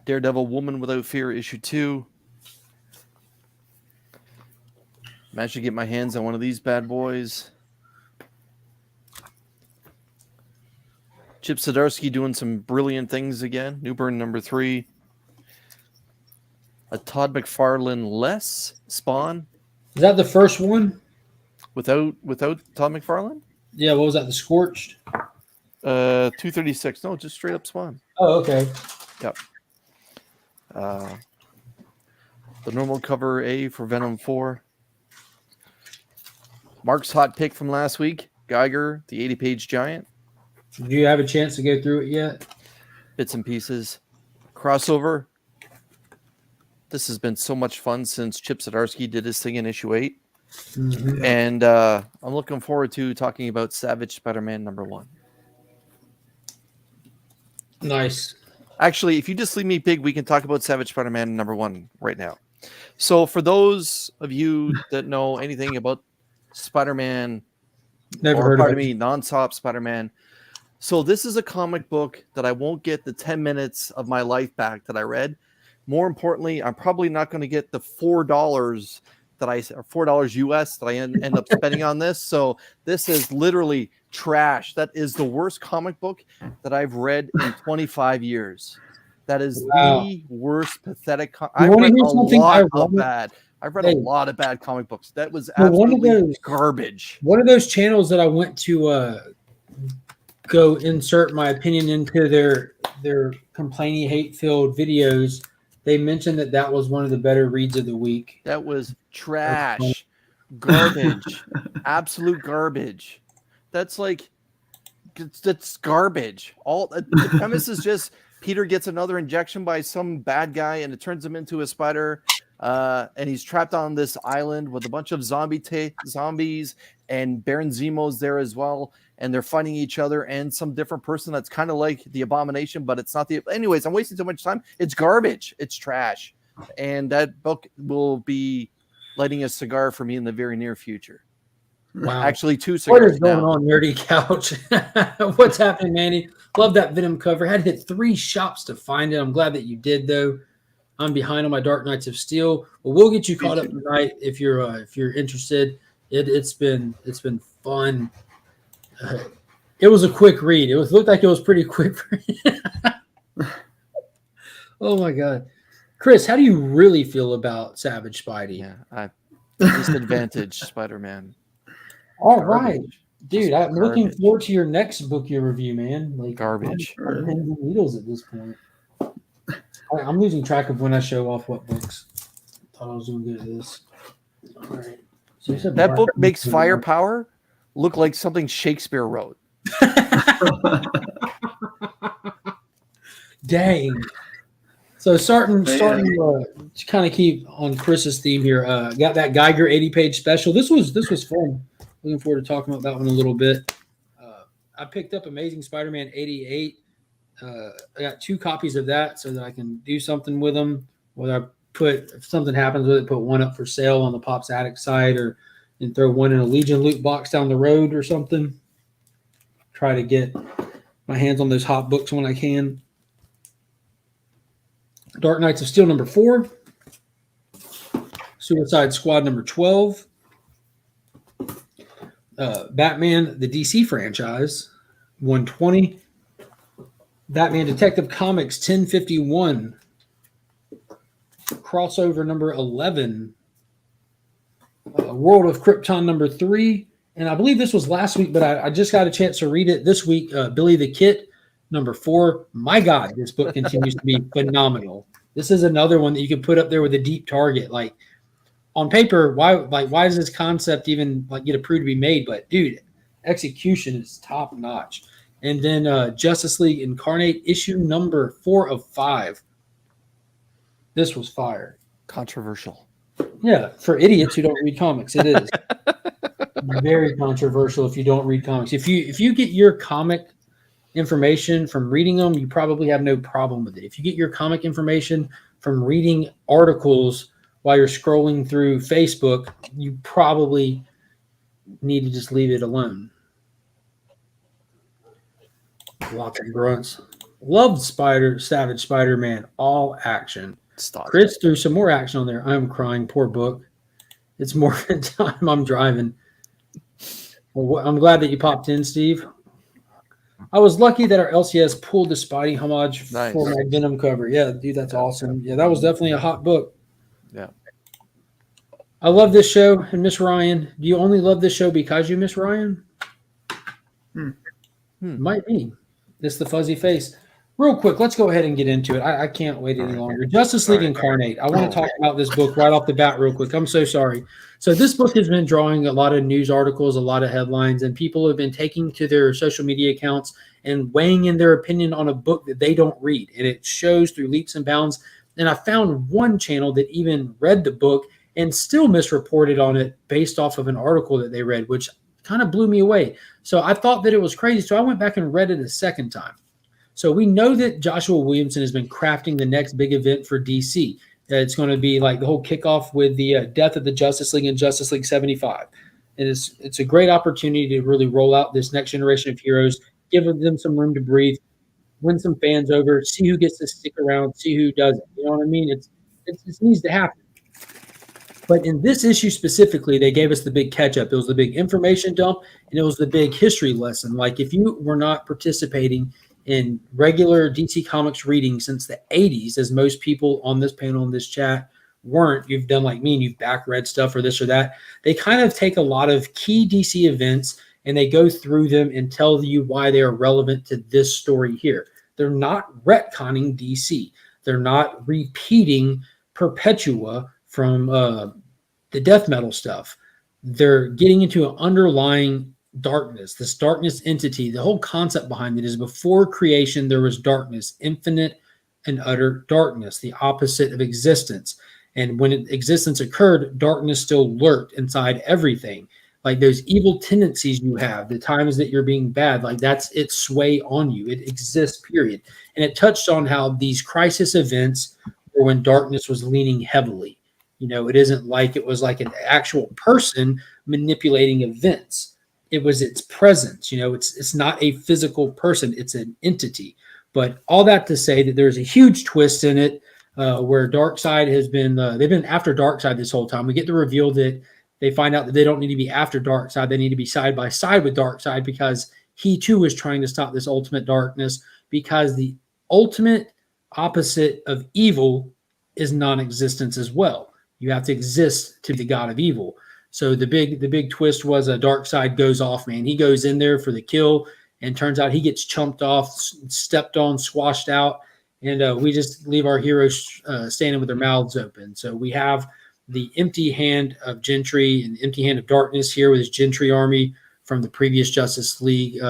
Daredevil Woman Without Fear issue 2. Managed to get my hands on one of these bad boys. Chip Zdarsky doing some brilliant things again. Newburn number 3. A Todd McFarlane less Spawn Is that the first one? without Todd McFarlane. Yeah, what was that? The Scorched? 236. No, just straight up Spawn. Oh, okay. Yep. The normal cover A for Venom 4. Mark's hot pick from last week, Geiger, the 80-page giant. Do you have a chance to go through it yet? Bits and pieces. Crossover. This has been so much fun since Chip Zdarsky did his thing in issue 8. Mm-hmm. And I'm looking forward to talking about Savage Spider-Man number 1. Nice. Actually, if you just leave me big, we can talk about Savage Spider-Man number 1 right now. So for those of you that know anything about Spider-Man, Never heard of it. non-stop Spider-Man. So this is a comic book that I won't get the 10 minutes of my life back that I read. More importantly, I'm probably not going to get the $4 that $4 US that I end up spending on this. So this is literally trash. That is the worst comic book that I've read in 25 years. That is the worst pathetic. I've read a lot of bad. I've read a lot of bad comic books. That was absolutely garbage. One of those channels that I went to go insert my opinion into their complaining, hate-filled videos, they mentioned that was one of the better reads of the week. That was trash, garbage, absolute garbage. That's garbage. All the premise is just Peter gets another injection by some bad guy, and it turns him into a spider. And he's trapped on this island with a bunch of zombies, and Baron Zemo's there as well, and they're fighting each other and some different person that's kind of like the Abomination, but it's not the. Anyways, I'm wasting too much time. It's garbage. It's trash, and that book will be lighting a cigar for me in the very near future. Wow. Actually, 2 cigars. What is going on, Nerdy Couch? What's happening, Manny? Love that Venom cover. Had to hit 3 shops to find it. I'm glad that you did, though. I'm behind on my Dark Knights of Steel. But we'll get you caught up tonight if you're interested. It's been fun. It was a quick read. Looked like it was pretty quick. Oh my God, Chris, how do you really feel about Savage Spidey? Yeah, disadvantage Spider-Man. All right, dude. I'm looking forward to your next book you review, man. Like garbage. I'm pins and needles at this point. I'm losing track of when I show off what books. Thought I was doing good at this. All right. So you said that book makes Firepower look like something Shakespeare wrote. Dang. So starting to kind of keep on Chris's theme here. Got that Geiger 80-page special. This was fun. Looking forward to talking about that one a little bit. I picked up Amazing Spider-Man 88. I got 2 copies of that so that I can do something with them. Whether if something happens with it, put one up for sale on the Pops Attic site, and throw one in a Legion loot box down the road or something. Try to get my hands on those hot books when I can. Dark Knights of Steel number 4. Suicide Squad number 12. Batman, the DC franchise, 120. Batman Detective Comics 1051. Crossover number 11. World of Krypton number 3. And I believe this was last week, but I just got a chance to read it this week. Billy the Kid Number 4, my God, this book continues to be phenomenal. This is another one that you could put up there with a deep target. Like on paper, why does this concept even like get approved to be made? But dude, execution is top notch. And then Justice League Incarnate issue number 4 of 5. This was fire. Controversial. Yeah, for idiots who don't read comics, it is very controversial if you don't read comics. If you get your comic information from reading them, you probably have no problem with it. If you get your comic information from reading articles while you're scrolling through Facebook, you probably need to just leave it alone. Lots of grunts. Loved Savage Spider-Man, all action. Stop. Chris threw some more action on there. I'm crying. Poor book. It's more time I'm driving. Well, I'm glad that you popped in, Steve. I was lucky that our LCS pulled the Spidey homage for my Venom cover. Yeah, dude, that's awesome. Yeah, that was definitely a hot book. Yeah. I love this show. And Miss Ryan, do you only love this show because you miss Ryan? Might be. It's the fuzzy face. Real quick, let's go ahead and get into it. I can't wait any longer. Justice League Incarnate. I want to talk about this book right off the bat real quick. I'm so sorry. So this book has been drawing a lot of news articles, a lot of headlines, and people have been taking to their social media accounts and weighing in their opinion on a book that they don't read. And it shows through leaps and bounds. And I found one channel that even read the book and still misreported on it based off of an article that they read, which kind of blew me away. So I thought that it was crazy. So I went back and read it a second time. So we know that Joshua Williamson has been crafting the next big event for DC. It's going to be like the whole kickoff with the death of the Justice League and Justice League 75. And it's a great opportunity to really roll out this next generation of heroes, give them some room to breathe, win some fans over, see who gets to stick around, see who doesn't. You know what I mean? It needs to happen. But in this issue specifically, they gave us the big catch-up. It was the big information dump, and it was the big history lesson. Like if you were not participating in regular DC Comics reading since the 80s, as most people on this panel in this chat weren't, you've done like me and you've back read stuff or this or that. They kind of take a lot of key DC events and they go through them and tell you why they are relevant to this story here. They're not retconning DC. They're not repeating Perpetua from the death metal stuff. They're getting into an underlying darkness, this darkness entity. The whole concept behind it is before creation, there was darkness, infinite and utter darkness, the opposite of existence. And when existence occurred, darkness still lurked inside everything. Like those evil tendencies you have, the times that you're being bad, like that's its sway on you. It exists, period. And it touched on how these crisis events were when darkness was leaning heavily. You know, it isn't like it was like an actual person manipulating events. It was its presence. You know, it's not a physical person. It's an entity. But all that to say that there's a huge twist in it where Darkseid has been, they've been after Darkseid this whole time. We get the reveal that they find out that they don't need to be after Darkseid. They need to be side by side with Darkseid because he too is trying to stop this ultimate darkness, because the ultimate opposite of evil is non-existence as well. You have to exist to be the god of evil. So the big twist was Darkseid goes off, man. He goes in there for the kill, and turns out he gets chumped off, stepped on, squashed out, and we just leave our heroes standing with their mouths open. So we have the empty hand of Gentry and the empty hand of darkness here with his Gentry army from the previous Justice League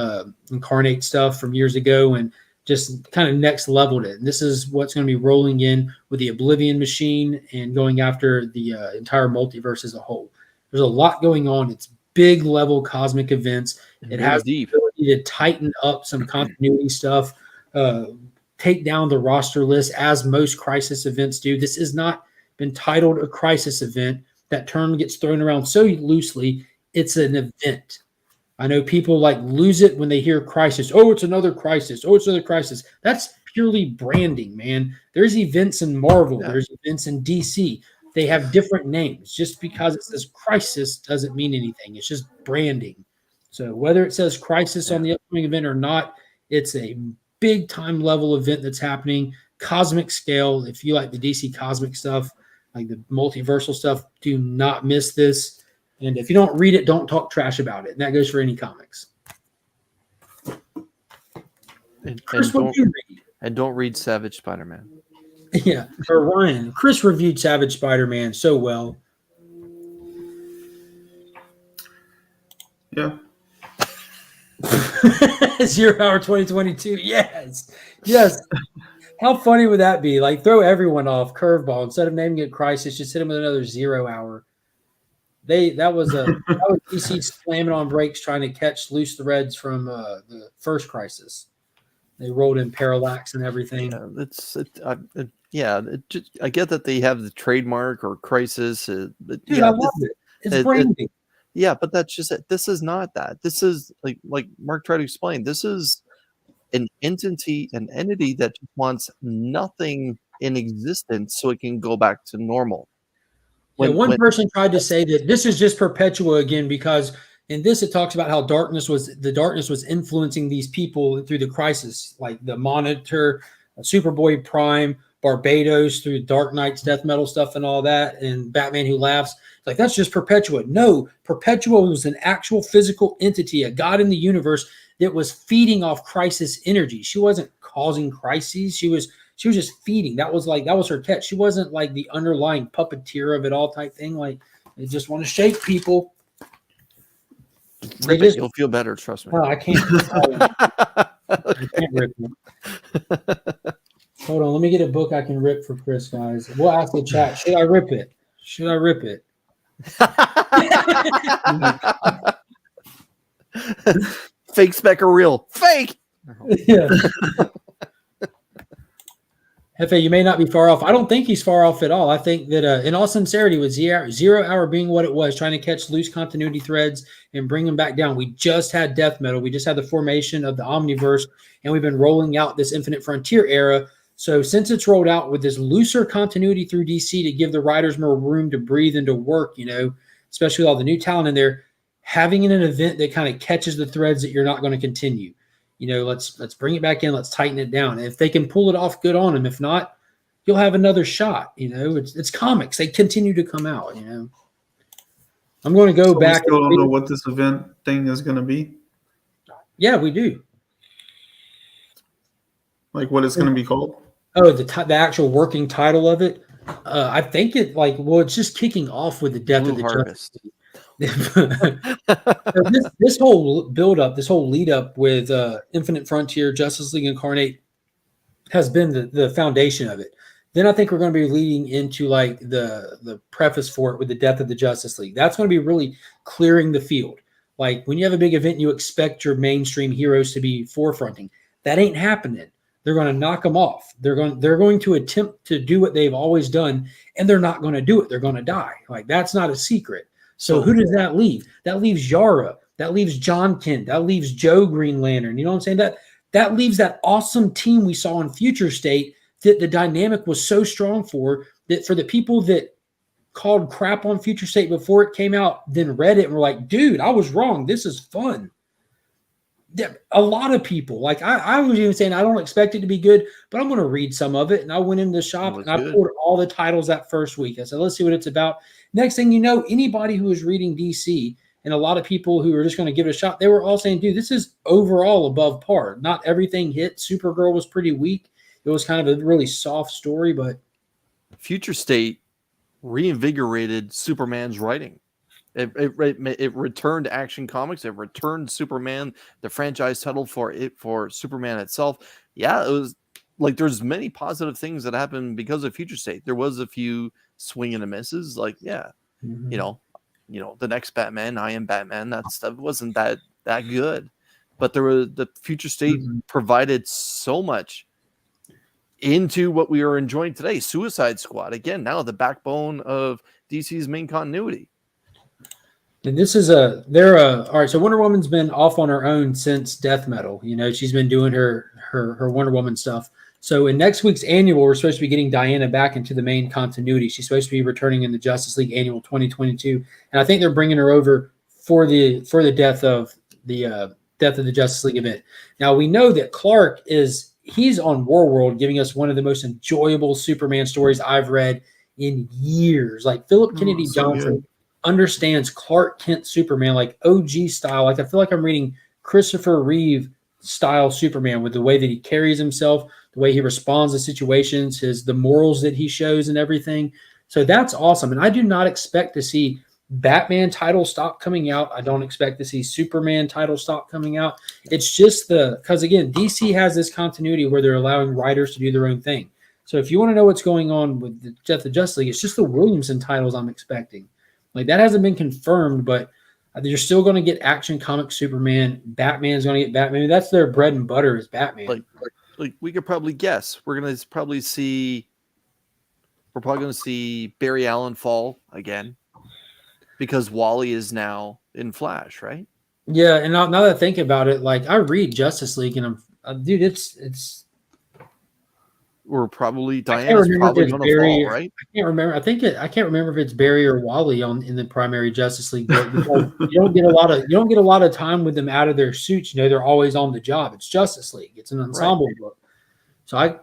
Incarnate stuff from years ago, and just kind of next leveled it. And this is what's going to be rolling in with the Oblivion Machine and going after the entire multiverse as a whole. There's a lot going on. It's big level cosmic events. It has the ability to tighten up some continuity stuff, take down the roster list as most crisis events do. This has not been titled a crisis event. That term gets thrown around so loosely. It's an event. I know people like lose it when they hear crisis. Oh, it's another crisis. Oh, it's another crisis. That's purely branding, man. There's events in Marvel. Yeah. There's events in DC. They have different names. Just because it says crisis doesn't mean anything. It's just branding. So whether it says crisis on the upcoming event or not, it's a big time level event that's happening. Cosmic scale. If you like the DC cosmic stuff, like the multiversal stuff, do not miss this. And if you don't read it, don't talk trash about it. And that goes for any comics. Chris, what do you read? And don't read Savage Spider-Man. Yeah, or Ryan. Chris reviewed Savage Spider-Man so well. Yeah. 0 Hour 2022. Yes. How funny would that be? Like, throw everyone off curveball. Instead of naming it Crisis, just hit them with another 0 hour. That was DC slamming on brakes trying to catch loose threads from the first Crisis. They rolled in Parallax and everything. I get that they have the trademark or Crisis. Dude, I love it. It's branding. Yeah, but that's just it. This is not that. This is like Mark tried to explain. This is an entity that just wants nothing in existence so it can go back to normal. One person tried to say that this is just Perpetua again, because in this it talks about how the darkness was influencing these people through the Crisis, like the Monitor, Superboy Prime, Barbados through Dark Knight's death metal stuff and all that, and Batman Who Laughs. Like, that's just Perpetua. No, Perpetua was an actual physical entity, a god in the universe that was feeding off Crisis energy. She wasn't causing crises. She was just feeding. That was her catch. She wasn't like the underlying puppeteer of it all type thing. Like, they just want to shake people. You'll feel better, trust me. Oh, I can't. I can't rip them. Hold on, let me get a book I can rip for Chris, guys. We'll ask the chat. Should I rip it? Fake spec or real? Fake. Yeah. Hefe, you may not be far off. I don't think he's far off at all. I think that, in all sincerity, with 0 Hour being what it was, trying to catch loose continuity threads and bring them back down. We just had death metal. We just had the formation of the Omniverse, and we've been rolling out this Infinite Frontier era. So since it's rolled out with this looser continuity through DC to give the writers more room to breathe and to work, especially with all the new talent in there, having an event that kind of catches the threads that you're not going to continue. Let's bring it back in. Let's tighten it down. And if they can pull it off, good on them. If not, you'll have another shot. It's comics. They continue to come out. I'm going to go back. We still don't know what this event thing is going to be. Yeah, we do. Like what it's going to be called? Oh, the actual working title of it. I think it's just kicking off with the death Blue of the Harvest. this whole build up, this whole lead up with Infinite Frontier, Justice League Incarnate has been the foundation of it. Then I think we're going to be leading into like the preface for it with the death of the Justice League. That's going to be really clearing the field. Like when you have a big event, you expect your mainstream heroes to be forefronting. That ain't happening. They're going to knock them off. They're going to attempt to do what they've always done, and they're not going to do it. They're going to die. Like that's not a secret. So who does that leave? That leaves Yara. That leaves John Kent. That leaves Joe Green Lantern. You know what I'm saying? That leaves that awesome team we saw in Future State that the dynamic was so strong for the people that called crap on Future State before it came out, then read it and were like, dude, I was wrong. This is fun. A lot of people, like I was even saying, I don't expect it to be good, but I'm going to read some of it. And I went into the shop and I pulled all the titles that first week. I said, let's see what it's about. Next thing you know, anybody who was reading DC and a lot of people who were just going to give it a shot, they were all saying, dude, this is overall above par. Not everything hit. Supergirl was pretty weak. It was kind of a really soft story, but Future State reinvigorated Superman's writing. It returned Action Comics. It returned Superman, the franchise title for Superman itself. Yeah, it was like there's many positive things that happened because of Future State. There was a few swing and a misses, like you know, the next Batman, I Am Batman. That stuff wasn't that good, but the Future State provided so much into what we are enjoying today. Suicide Squad again, now the backbone of DC's main continuity. And this is all right. So Wonder Woman's been off on her own since Death Metal. She's been doing her Wonder Woman stuff. So in next week's annual, we're supposed to be getting Diana back into the main continuity. She's supposed to be returning in the Justice League Annual 2022, and I think they're bringing her over for the death of the Justice League event. Now we know that Clark he's on Warworld, giving us one of the most enjoyable Superman stories I've read in years. Like Philip Kennedy Johnson understands Clark Kent Superman like OG style. Like I feel like I'm reading Christopher Reeve style Superman with the way that he carries himself, the way he responds to situations, the morals that he shows and everything. So that's awesome. And I do not expect to see Batman title stop coming out. I don't expect to see Superman title stop coming out. It's just because again, DC has this continuity where they're allowing writers to do their own thing. So if you want to know what's going on with the Justice League, it's just the Williamson titles I'm expecting. Like that hasn't been confirmed, but you're still going to get Action Comics Superman. Batman's going to get Batman. That's their bread and butter is Batman. Like we could probably guess. We're probably going to see Barry Allen fall again because Wally is now in Flash, right? Yeah, and now that I think about it, like I read Justice League and dude, it's. We're probably Diana's probably going to fall, right? I can't remember. I can't remember if it's Barry or Wally in the primary Justice League book because you don't get a lot of time with them out of their suits. You know, they're always on the job. It's Justice League. It's an ensemble book. So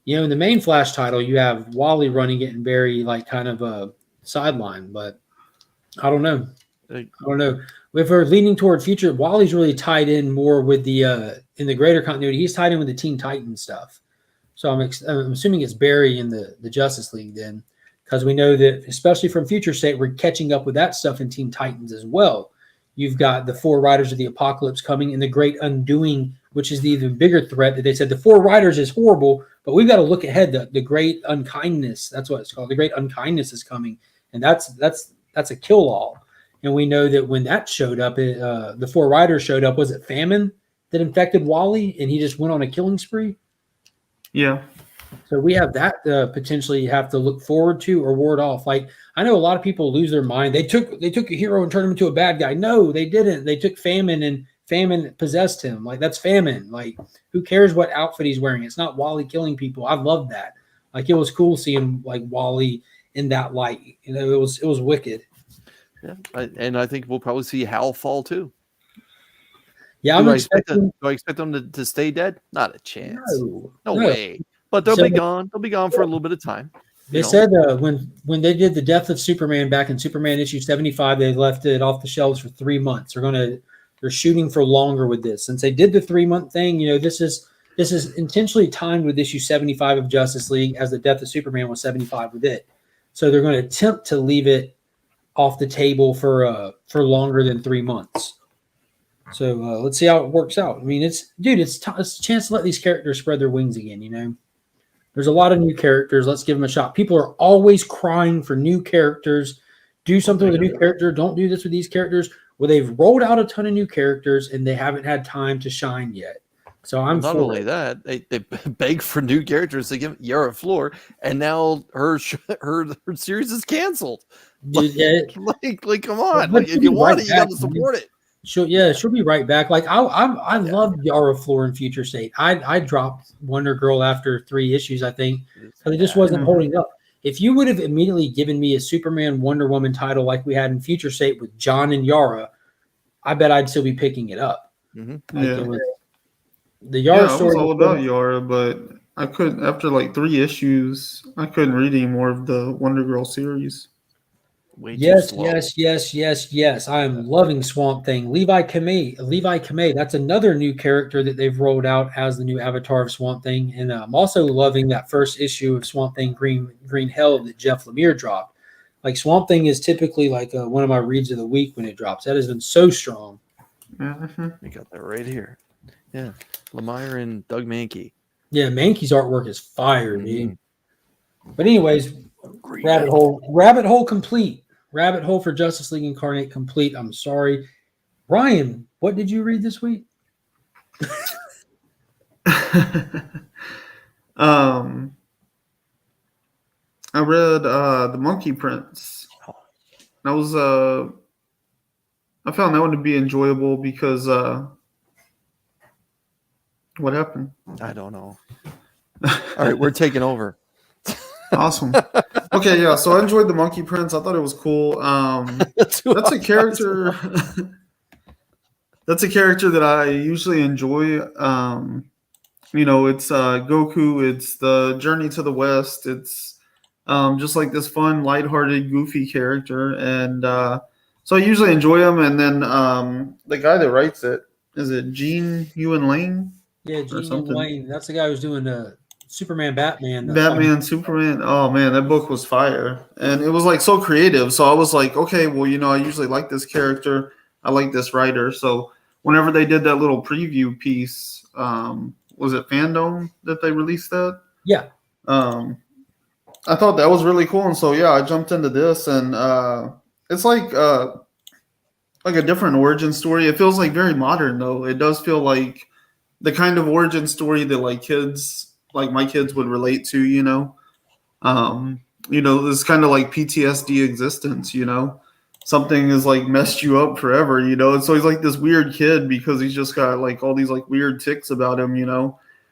in the main Flash title, you have Wally running it and Barry like kind of a sideline, but I don't know. I don't know. If we're leaning toward future, Wally's really tied in more with the in the greater continuity. He's tied in with the Teen Titans stuff. So I'm assuming it's Barry in the Justice League then, because we know that, especially from Future State, we're catching up with that stuff in Teen Titans as well. You've got the 4 Riders of the Apocalypse coming in the Great Undoing, which is the even bigger threat that they said the 4 Riders is horrible, but we've got to look ahead. The Great Unkindness, that's what it's called. The Great Unkindness is coming, and that's a kill-all. And we know that when that showed up, the 4 Riders showed up, was it famine that infected Wally, and he just went on a killing spree? Yeah. So we have that potentially have to look forward to or ward off. Like I know a lot of people lose their mind. They took a hero and turned him into a bad guy. No, they didn't. They took famine and famine possessed him. Like that's famine. Like who cares what outfit he's wearing? It's not Wally killing people. I love that. Like it was cool seeing like Wally in that light. You know, it was wicked. Yeah, and I think we'll probably see Hal fall too. Yeah, do I expect them to stay dead? Not a chance. No way. But they'll be gone. They'll be gone for a little bit of time. They said when they did the Death of Superman back in Superman issue 75, they left it off the shelves for 3 months. They're shooting for longer with this. Since they did the 3-month thing, you know, this is intentionally timed with issue 75 of Justice League as the Death of Superman was 75 with it. So they're going to attempt to leave it off the table for longer than 3 months. So let's see how it works out. I mean, it's a chance to let these characters spread their wings again, you know. There's a lot of new characters. Let's give them a shot. People are always crying for new characters. Do something with a new character. Don't do this with these characters. Well, they've rolled out a ton of new characters, and they haven't had time to shine yet. So I'm not only that, they beg for new characters to give Yara Floor, and now her series is canceled. Like come on. Like, if you want it, you got to support it. She'll be right back. Like I love Yara Floor in Future State. I dropped Wonder Girl after 3 issues, I think, because it just wasn't holding up. If you would have immediately given me a Superman Wonder Woman title like we had in Future State with John and Yara, I bet I'd still be picking it up. Mm-hmm. The Yara story was all about Yara, but I couldn't. After like 3 issues, I couldn't read any more of the Wonder Girl series. Yes. I am loving Swamp Thing. Levi Kamei. That's another new character that they've rolled out as the new avatar of Swamp Thing. And I'm also loving that first issue of Swamp Thing Green Hell that Jeff Lemire dropped. Like Swamp Thing is typically like one of my reads of the week when it drops. That has been so strong. Mm-hmm. You got that right here. Yeah, Lemire and Doug Mankey. Yeah, Mankey's artwork is fire, dude. But anyways, rabbit hole complete. Rabbit hole for Justice League Incarnate complete. I'm sorry. Ryan, what did you read this week? I read The Monkey Prince. That was I found that one to be enjoyable because what happened? I don't know. All right, we're taking over. Awesome. Okay, yeah. So I enjoyed The Monkey Prince. I thought it was cool. That's a character. That's a character that I usually enjoy. You know, it's Goku. It's the Journey to the West. It's just like this fun, lighthearted, goofy character, and so I usually enjoy him. And then the guy that writes it, is it Gene Ewan Lane Yeah, or Gene something? Lane. That's the guy who's doing Superman, Batman. Batman, Superman. Oh man, that book was fire, and it was like so creative. So I was like, okay, well, I usually like this character. I like this writer. So whenever they did that little preview piece, was it Fandom that they released that? Yeah. I thought that was really cool, and so yeah, I jumped into this, and it's like a different origin story. It feels like very modern though. It does feel like the kind of origin story that like my kids would relate to, this kind of like PTSD existence, something is like messed you up forever, and so he's like this weird kid because he's just got like all these like weird ticks about him,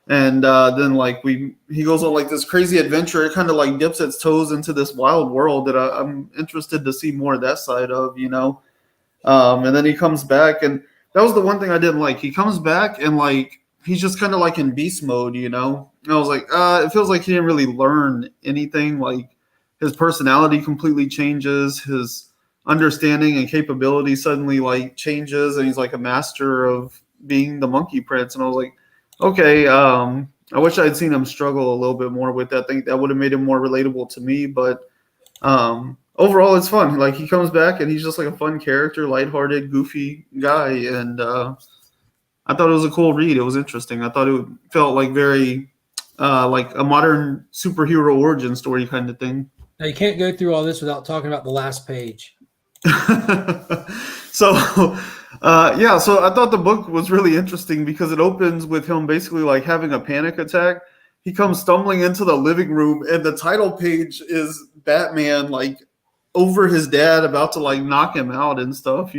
and then like he goes on like this crazy adventure. It kind of like dips its toes into this wild world that I'm interested to see more of that side of, and then he comes back, and that was the one thing I didn't like. He comes back and like he's just kind of like in beast mode, And I was like, it feels like he didn't really learn anything. Like his personality completely changes, his understanding and capability suddenly like changes, and he's like a master of being the Monkey Prince. And I was like, okay, I wish I'd seen him struggle a little bit more with that. I think that would have made him more relatable to me, but overall it's fun. Like he comes back and he's just like a fun character, lighthearted, goofy guy, and I thought it was a cool read. It was interesting. I thought it felt like very like a modern superhero origin story kind of thing. Now you can't go through all this without talking about the last page. So I thought the book was really interesting because it opens with him basically like having a panic attack. He comes stumbling into the living room, and the title page is Batman like over his dad, about to like knock him out and stuff,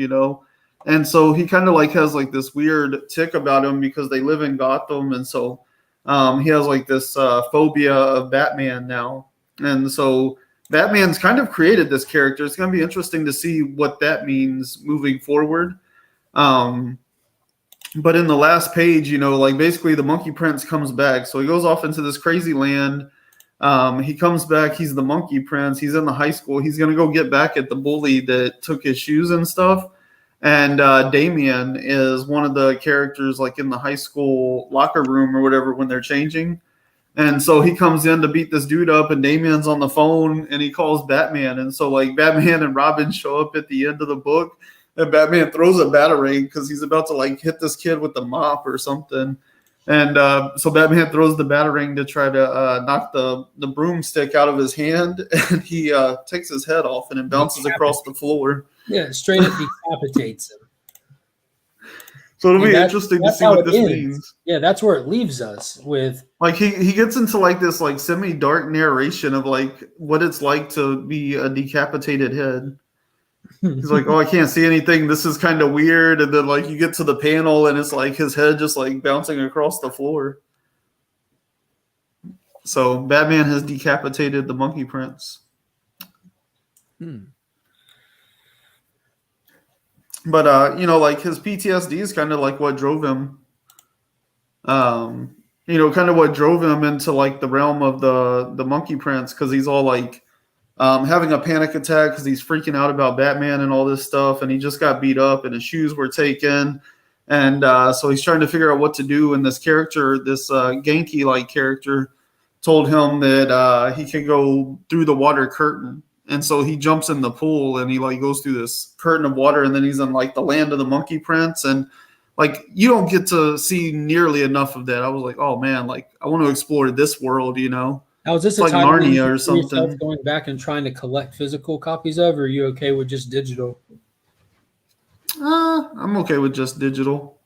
And so he kind of like has like this weird tick about him because they live in Gotham, and so he has like this phobia of Batman now, and so Batman's kind of created this character. It's going to be interesting to see what that means moving forward. But in the last page, like basically the Monkey Prince comes back. So he goes off into this crazy land. He comes back. He's the Monkey Prince. He's in the high school. He's going to go get back at the bully that took his shoes and stuff. And Damien is one of the characters like in the high school locker room or whatever when they're changing. And so he comes in to beat this dude up, and Damien's on the phone, and he calls Batman. And so like Batman and Robin show up at the end of the book, and Batman throws a batarang because he's about to like hit this kid with the mop or something. And so Batman throws the batarang to try to knock the broomstick out of his hand, and he takes his head off, and it bounces across the floor. Yeah, straight up decapitates him. So it'll be interesting to see what this means. Yeah, that's where it leaves us with. Like he gets into like this like semi-dark narration of like what it's like to be a decapitated head. He's like, oh, I can't see anything. This is kind of weird. And then like you get to the panel and it's like his head just like bouncing across the floor. So Batman has decapitated the Monkey Prince. But like his PTSD is kind of like what drove him. Kind of what drove him into like the realm of the Monkey Prince, because he's all like having a panic attack because he's freaking out about Batman and all this stuff, and he just got beat up and his shoes were taken, and so he's trying to figure out what to do. And this character, this Genki like character, told him that he can go through the water curtain. And so he jumps in the pool and he like goes through this curtain of water, and then he's in like the land of the Monkey Prince. And like you don't get to see nearly enough of that. I was like, oh man, like I want to explore this world, Now, is this like Narnia or something? Going back and trying to collect physical copies of, or are you okay with just digital? I'm okay with just digital.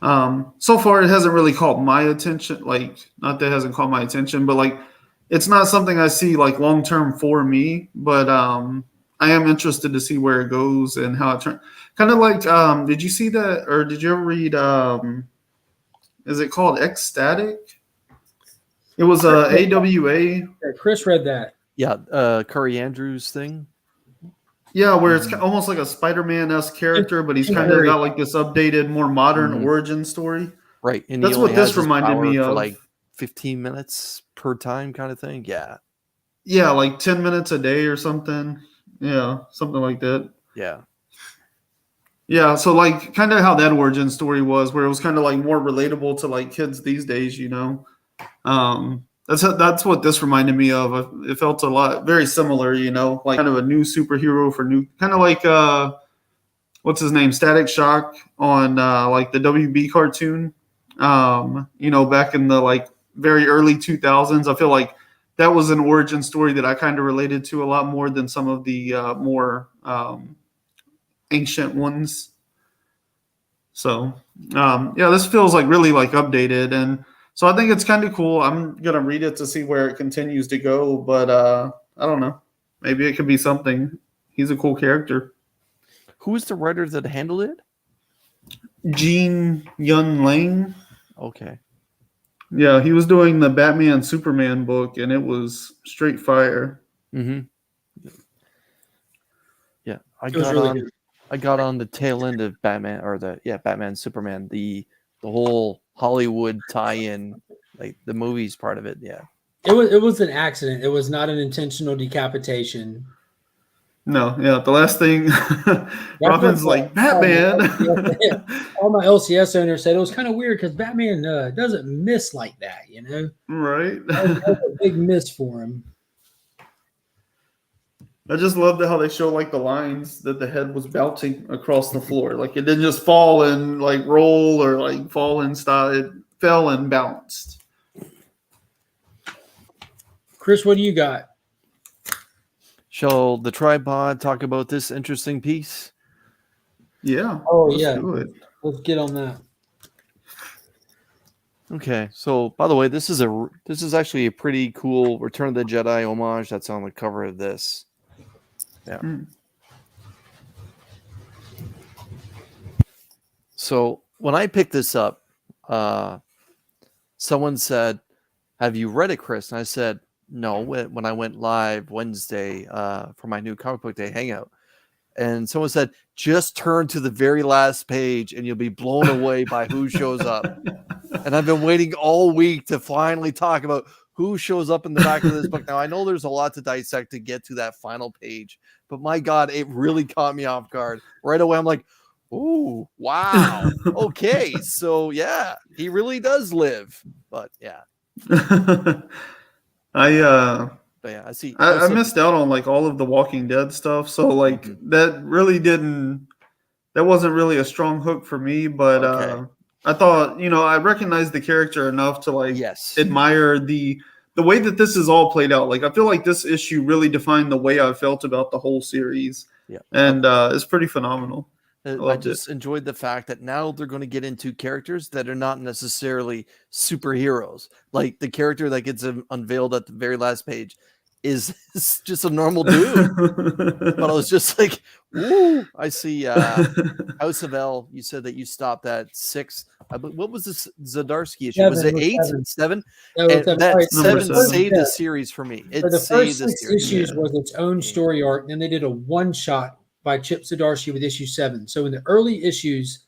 So far, it hasn't really caught my attention. Like, not that it hasn't caught my attention, but like, it's not something I see like long term for me. But I am interested to see where it goes and how it turns. Kind of like, did you see that, or did you ever read? Is it called Ecstatic? It was AWA. Chris read that. Yeah, Curry Andrews thing. Yeah, where it's almost like a Spider-Man-esque character, but he's kind of got like this updated, more modern origin story. Right, and that's what this reminded me of. For like 15 minutes per time, kind of thing. Yeah, like 10 minutes a day or something. Yeah, something like that. Yeah. Yeah, so like kind of how that origin story was, where it was kind of like more relatable to like kids these days, you know. That's what this reminded me of. It felt a lot very similar, you know, like kind of a new superhero for new, kind of like what's his name, Static Shock on like the WB cartoon. You know, back in the like very early 2000s. I feel like that was an origin story that I kind of related to a lot more than some of the more ancient ones. So yeah, this feels like really like updated, and so I think it's kind of cool. I'm gonna read it to see where it continues to go, but I don't know. Maybe it could be something. He's a cool character. Who is the writer that handled it? Gene Yun Lang. Okay. Yeah, he was doing the Batman Superman book, and it was straight fire. Mm-hmm. Yeah, I got on the tail end of Batman, or Batman Superman, the whole Hollywood tie-in, like the movies part of it. Yeah, it was an accident. It was not an intentional decapitation. No, yeah, the last thing Robin's like, Batman. All my LCS owners said it was kind of weird because Batman doesn't miss like that, you know? Right. That was a big miss for him. I just loved how they show like the lines that the head was bouncing across the floor. Like it didn't just fall and like roll or like fall and style. It fell and bounced. Chris, what do you got? Shall the tripod talk about this interesting piece? Yeah. Let's do it. Let's get on that. Okay. So, by the way, this is actually a pretty cool Return of the Jedi homage that's on the cover of this. Yeah. So when I picked this up, someone said, "Have you read it, Chris?" And I said, "No." When I went live Wednesday for my new comic book day hangout, and someone said, "Just turn to the very last page, and you'll be blown away by who shows up." And I've been waiting all week to finally talk about who shows up in the back of this book. Now I know there's a lot to dissect to get to that final page, but my God, it really caught me off guard right away. I'm like, "Oh, wow, okay, so yeah, he really does live." But yeah. I see. I missed out on like all of the Walking Dead stuff, so like that wasn't really a strong hook for me. But I thought, I recognized the character enough to like admire the way that this is all played out. Like I feel like this issue really defined the way I felt about the whole series. Yeah, and it's pretty phenomenal. I just enjoyed the fact that now they're going to get into characters that are not necessarily superheroes. Like the character that gets unveiled at the very last page is just a normal dude. But I was just like, "Ooh!" I see. House of L. You said that you stopped at 6. What was this Zdarsky issue? Was it 8, 7? That 7 saved the series for me. The first 6 issues was its own story arc. Then they did a one-shot by Chip Zdarsky with issue 7. So in the early issues,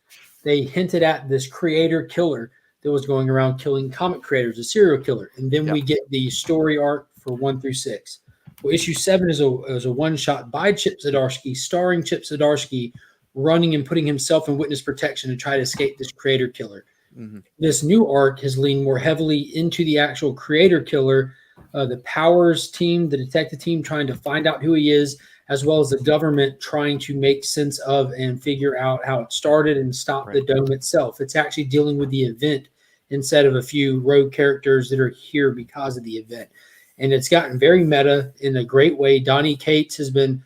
they hinted at this creator killer that was going around killing comic creators, a serial killer. And then we get the story arc for 1 through 6. Well, issue 7 is a one-shot by Chip Zdarsky, starring Chip Zdarsky running and putting himself in witness protection to try to escape this creator killer. Mm-hmm. This new arc has leaned more heavily into the actual creator killer, the Powers team, the detective team trying to find out who he is, as well as the government trying to make sense of and figure out how it started and stop the dome itself. It's actually dealing with the event instead of a few rogue characters that are here because of the event. And it's gotten very meta in a great way. Donny Cates has been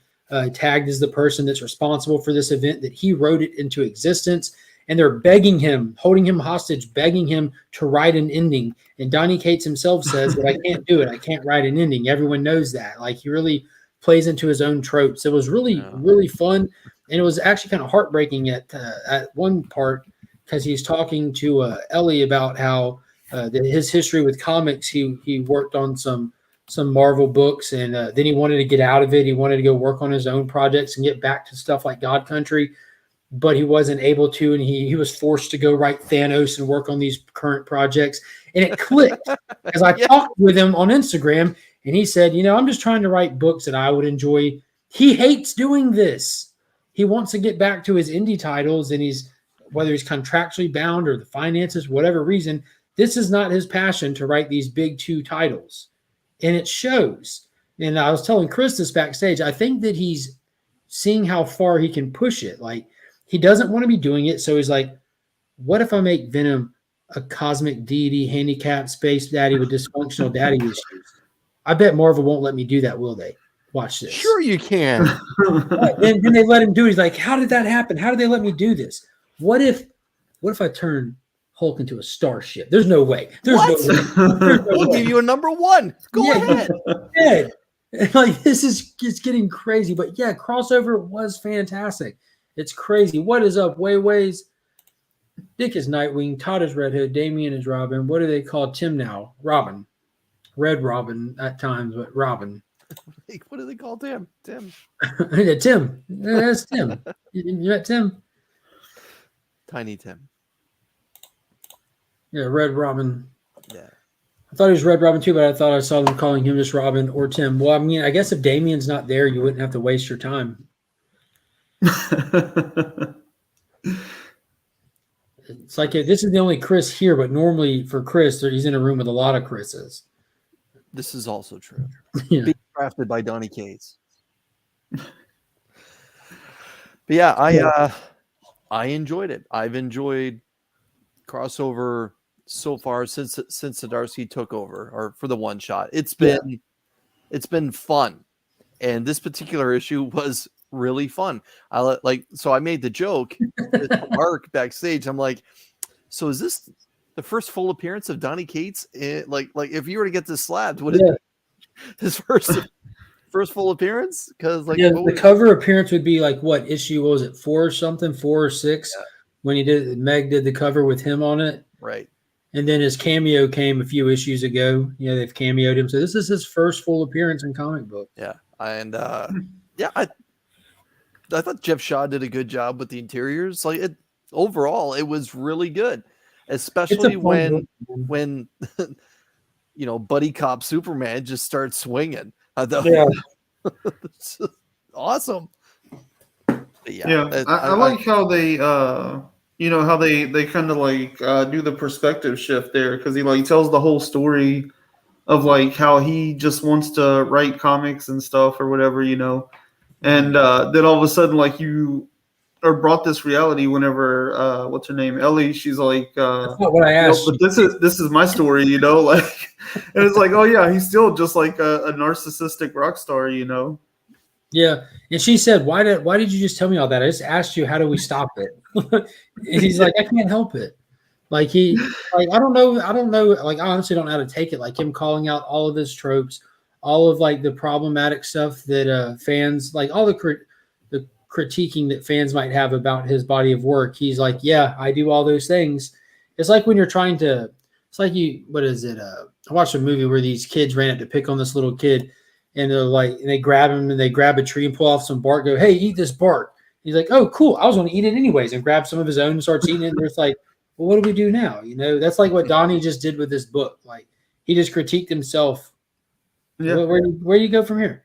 tagged as the person that's responsible for this event, that he wrote it into existence. And they're begging him, holding him hostage, begging him to write an ending. And Donny Cates himself says that I can't do it. I can't write an ending. Everyone knows that. Like he really plays into his own tropes. It was really, really fun. And it was actually kind of heartbreaking at one part because he's talking to Ellie about how his history with comics, he worked on some Marvel books, and then he wanted to get out of it. He wanted to go work on his own projects and get back to stuff like God Country, but he wasn't able to, and he was forced to go write Thanos and work on these current projects. And it clicked because I talked with him on Instagram, and he said, I'm just trying to write books that I would enjoy. He hates doing this. he wants to get back to his indie titles, and whether he's contractually bound or the finances, whatever reason, this is not his passion to write these big 2 titles. And it shows. And I was telling Chris this backstage, I think that he's seeing how far he can push it. Like, he doesn't want to be doing it. So he's like, what if I make Venom a cosmic deity, handicapped space daddy with dysfunctional daddy issues? I bet Marvel won't let me do that, will they? Watch this. Sure you can. Then they let him do it. He's like, how did that happen? How did they let me do this? What if I turn Hulk into a starship? There's no way. There's no way. We'll give you a number 1. Go ahead. Yeah. Like, this is it's getting crazy. But yeah, crossover was fantastic. It's crazy. What is up, Wayways? Dick is Nightwing. Todd is Red Hood. Damian is Robin. What do they call Tim now? Robin. Red Robin at times, but Robin. What do they call Tim? Tim. Yeah, Tim. That's Tim. You met Tim? Tiny Tim. Yeah, Red Robin. Yeah. I thought he was Red Robin too, but I thought I saw them calling him just Robin or Tim. Well, I mean, I guess if Damien's not there, you wouldn't have to waste your time. It's like this is the only Chris here, but normally for Chris, he's in a room with a lot of Chris's. This is also true. Yeah. Being crafted by Donny Cates. But yeah, I enjoyed it. I've enjoyed crossover so far since Zdarsky took over, or for the one shot. It's been fun, and this particular issue was really fun. So I made the joke with Mark backstage. I'm like, so is this the first full appearance of Donny Cates? Like if you were to get this slabbed, would it his first full appearance? Because the cover appearance would be like what issue was it? 4 or something, 4 or 6 when Meg did the cover with him on it, right? And then his cameo came a few issues ago. They've cameoed him, so this is his first full appearance in comic book. Yeah, and I thought Jeff Shaw did a good job with the interiors. Overall, it was really good, especially when buddy cop Superman just starts swinging. I thought, awesome. I like how they how they kind of do the perspective shift there, because he tells the whole story of how he just wants to write comics and stuff or whatever, and then all of a sudden you are brought this reality whenever what's her name, Ellie, she's like that's not what I asked, but this is my story, and it's like, oh yeah, he's still just a narcissistic rock star, Yeah, and she said, "Why did you just tell me all that? I just asked you, how do we stop it?" And he's like, "I can't help it." I don't know. I honestly don't know how to take it. Him calling out all of his tropes, all of the problematic stuff that fans all the critiquing that fans might have about his body of work. He's like, "Yeah, I do all those things." It's like when you're trying to. It's like what is it? I watched a movie where these kids ran up to pick on this little kid. And they're and they grab him and they grab a tree and pull off some bark, go, "Hey, eat this bark." He's like, "Oh, cool. I was going to eat it anyways," and grab some of his own and starts eating it. And it's like, well, what do we do now? That's like what Donnie just did with this book. He just critiqued himself. Yeah. Where do you go from here?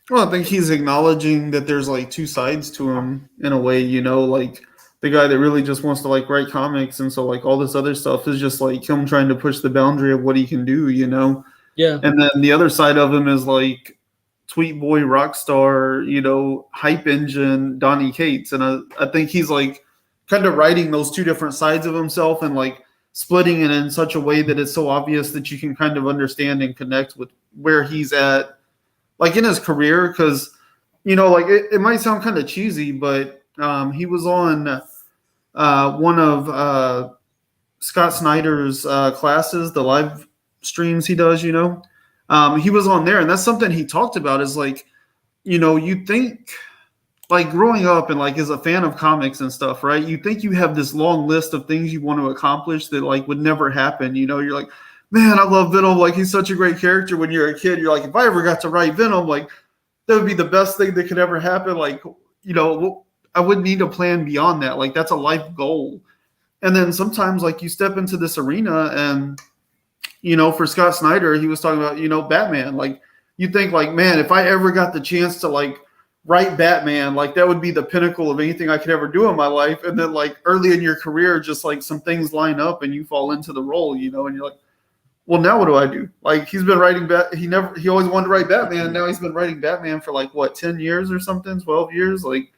Well, I think he's acknowledging that there's 2 sides to him in a way, the guy that really just wants to write comics. And so all this other stuff is just him trying to push the boundary of what he can do, Yeah. And then the other side of him is tweet boy, rock star, hype engine, Donny Cates. And I think he's kind of writing those 2 different sides of himself and splitting it in such a way that it's so obvious that you can kind of understand and connect with where he's at, in his career. Because, it might sound kind of cheesy, but he was on one of Scott Snyder's classes, the live streams he does, he was on there, and that's something he talked about is you think growing up and as a fan of comics and stuff, right, you think you have this long list of things you want to accomplish that would never happen. You're like, man, I love Venom, he's such a great character. When you're a kid, you're like, if I ever got to write Venom, that would be the best thing that could ever happen. I wouldn't need a plan beyond that. That's a life goal. And then sometimes you step into this arena and for Scott Snyder, he was talking about, Batman. You think man, if I ever got the chance to write Batman, like that would be the pinnacle of anything I could ever do in my life. And then like early in your career, just like some things line up and you fall into the role, you know, and you're like, well, now what do I do? Like he's been writing he always wanted to write Batman. Now he's been writing Batman for like what, 10 years or something, 12 years. Like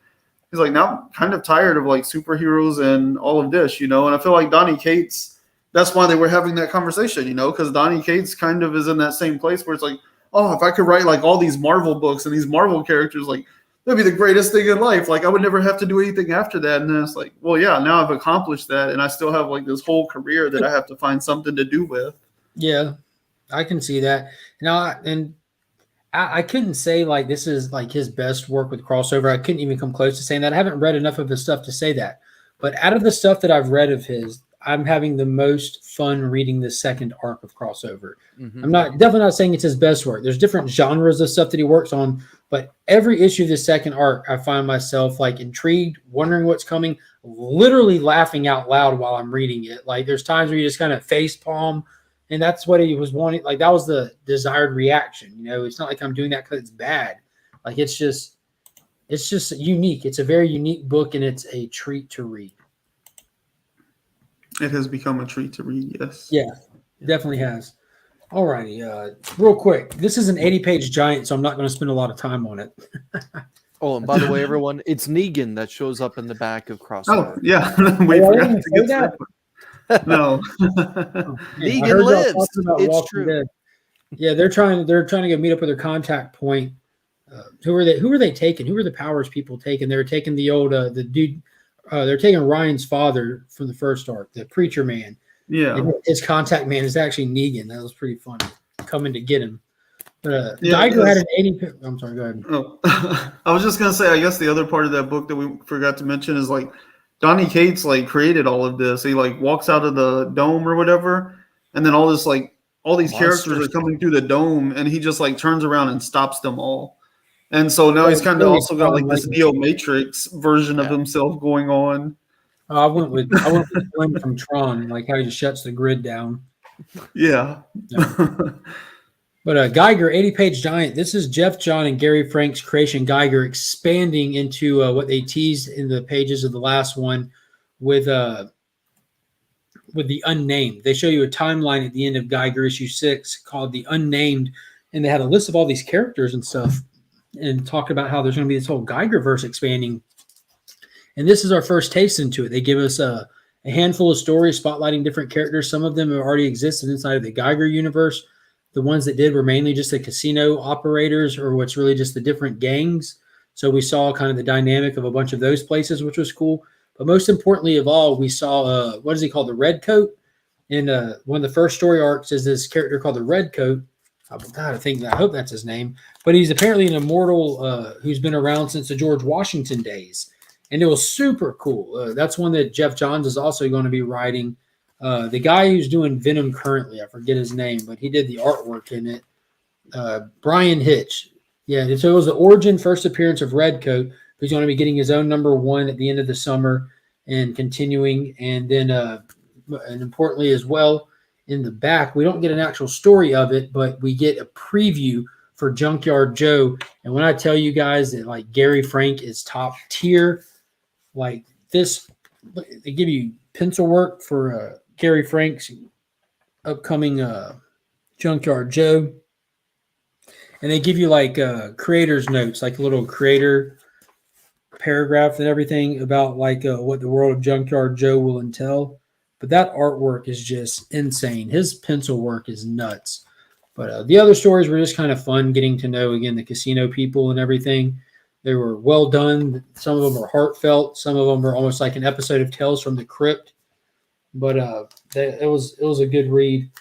he's like, now I'm kind of tired of like superheroes and all of this, you know? And I feel like Donny Cates, that's why they were having that conversation, you know, because Donny Cates kind of is in that same place where it's like, oh, if I could write like all these Marvel books and these Marvel characters, like that'd be the greatest thing in life. Like I would never have to do anything after that. And then it's like, well, yeah, now I've accomplished that. And I still have like this whole career that I have to find something to do with. Yeah, I can see that. I couldn't say like this is like his best work with crossover. I couldn't even come close to saying that. I haven't read enough of his stuff to say that. But out of the stuff that I've read of his, I'm having the most fun reading the second arc of crossover. Mhm. I'm definitely not saying it's his best work. There's different genres of stuff that he works on, but every issue of the second arc, I find myself like intrigued, wondering what's coming, literally laughing out loud while I'm reading it. Like there's times where you just kind of face palm, and that's what he was wanting. Like that was the desired reaction. You know, it's not like I'm doing that because it's bad. Like it's just unique. It's a very unique book, and it's a treat to read. It has become a treat to read. Yes. Yeah, it definitely has. All righty. Real quick. This is an 80-page giant, so I'm not going to spend a lot of time on it. Oh, and by the way, everyone, it's Negan that shows up in the back of crossover. Oh, yeah. We Oh, I forgot didn't to say get that. that. No. Negan I heard y'all lives. talking about It's Walking true. Dead. Yeah, they're trying to go meet up with their contact point. Who are they taking? Who are the powers people taking? They're taking the old the dude. They're taking Ryan's father from the first arc, the preacher man. Yeah. And his contact man is actually Negan. That was pretty funny. Coming to get him. But Yeah, Geiger yes. had an 80. I'm sorry. Go ahead. Oh. I was just gonna say, I guess the other part of that book that we forgot to mention is like Donny Cates like created all of this. He like walks out of the dome or whatever, and then all these characters Monsters. are coming through the dome, and he just like turns around and stops them all. And so now he's kind of Really also got like this fun, Neo Matrix version of Yeah. himself going on. I went with Glenn from Tron, like how he just shuts the grid down. Yeah. But Geiger, 80-page giant. This is Jeff John and Gary Frank's creation. Geiger expanding into what they teased in the pages of the last one with the Unnamed. They show you a timeline at the end of Geiger issue 6 called the Unnamed, and they had a list of all these characters and stuff, and talked about how there's going to be this whole Geigerverse expanding. And this is our first taste into it. They give us a handful of stories spotlighting different characters. Some of them have already existed inside of the Geiger universe. The ones that did were mainly just the casino operators, or what's really just the different gangs. So we saw kind of the dynamic of a bunch of those places, which was cool. But most importantly of all, we saw, what is he called? The Red Coat. And one of the first story arcs is this character called the Red Coat. I hope that's his name. But he's apparently an immortal who's been around since the George Washington days. And it was super cool. That's one that Jeff Johns is also going to be writing. The guy who's doing Venom currently, I forget his name, but he did the artwork in it. Brian Hitch. Yeah, so it was the origin, first appearance of Redcoat, who's going to be getting his own #1 at the end of the summer and continuing. And then, and importantly as well, in the back, we don't get an actual story of it, but we get a preview for Junkyard Joe. And when I tell you guys that like Gary Frank is top tier, like this, they give you pencil work for Gary Frank's upcoming Junkyard Joe. And they give you like creator's notes, like a little creator paragraph and everything about like what the world of Junkyard Joe will entail. But that artwork is just insane. His pencil work is nuts. But the other stories were just kind of fun, getting to know, again, the casino people and everything. They were well done. Some of them are heartfelt. Some of them are almost like an episode of Tales from the Crypt. But it was a good read.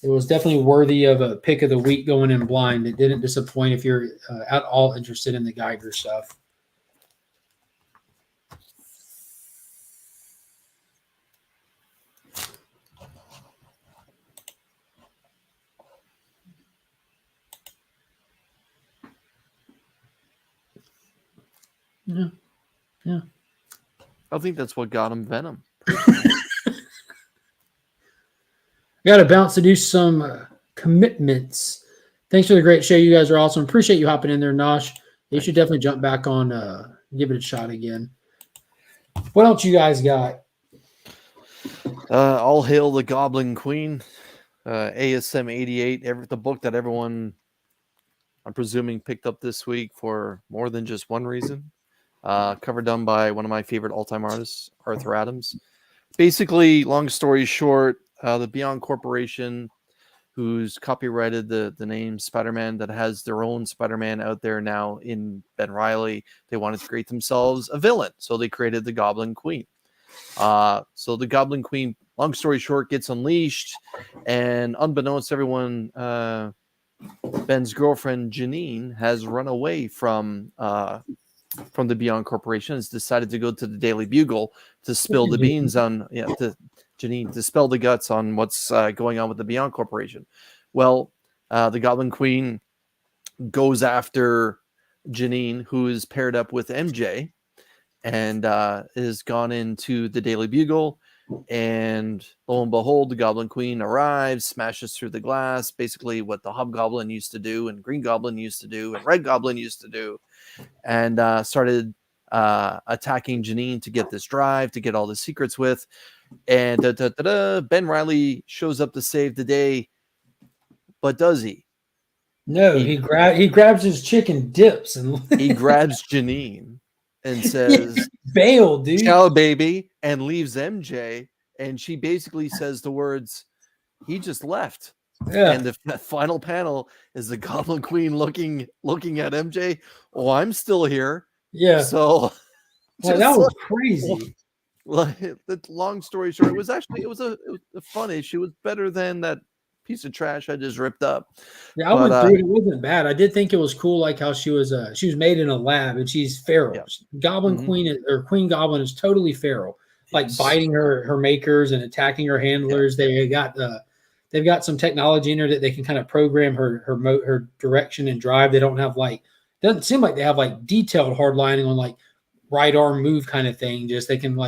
It was definitely worthy of a pick of the week going in blind. It didn't disappoint if you're at all interested in the Geiger stuff. Yeah. I think that's what got him Venom. Got to bounce to do some commitments. Thanks for the great show. You guys are awesome. Appreciate you hopping in there, Nosh. You should definitely jump back on, give it a shot again. What else you guys got? All hail the Goblin Queen, ASM 88, the book that everyone, I'm presuming, picked up this week for more than just one reason. Cover done by one of my favorite all-time artists, Arthur Adams. Basically, long story short, the Beyond Corporation, who's copyrighted the name Spider-Man, that has their own Spider-Man out there now in Ben Reilly, they wanted to create themselves a villain, so they created the Goblin Queen. So the Goblin Queen, long story short, gets unleashed, and unbeknownst to everyone, Ben's girlfriend Janine has run away from the Beyond Corporation, has decided to go to the Daily Bugle to spill the beans on, Janine, to spill the guts on what's going on with the Beyond Corporation. Well, the Goblin Queen goes after Janine, who is paired up with MJ, and is gone into the Daily Bugle. And lo and behold, the Goblin Queen arrives, smashes through the glass, basically what the Hobgoblin used to do, and Green Goblin used to do, and Red Goblin used to do, and started attacking Janine to get this drive, to get all the secrets with. And Ben Reilly shows up to save the day, but does he? No, he grabs his chicken dips and he grabs Janine and says, "Bail, dude, ciao, baby," and leaves MJ. And she basically says the words, "He just left." Yeah. And the final panel is the Goblin Queen looking at MJ. Oh, I'm still here. Yeah. So that was crazy. Like, the long story short, it was a fun issue. It was better than that piece of trash I just ripped up. Yeah, I went through it. It wasn't bad. I did think it was cool, like how she was made in a lab and she's feral. Yeah. Goblin Queen or Queen Goblin is totally feral, like biting her makers and attacking her handlers. Yeah. They've got some technology in her that they can kind of program her direction and drive. They don't have doesn't seem like they have detailed hard lining on right arm move kind of thing. Just they can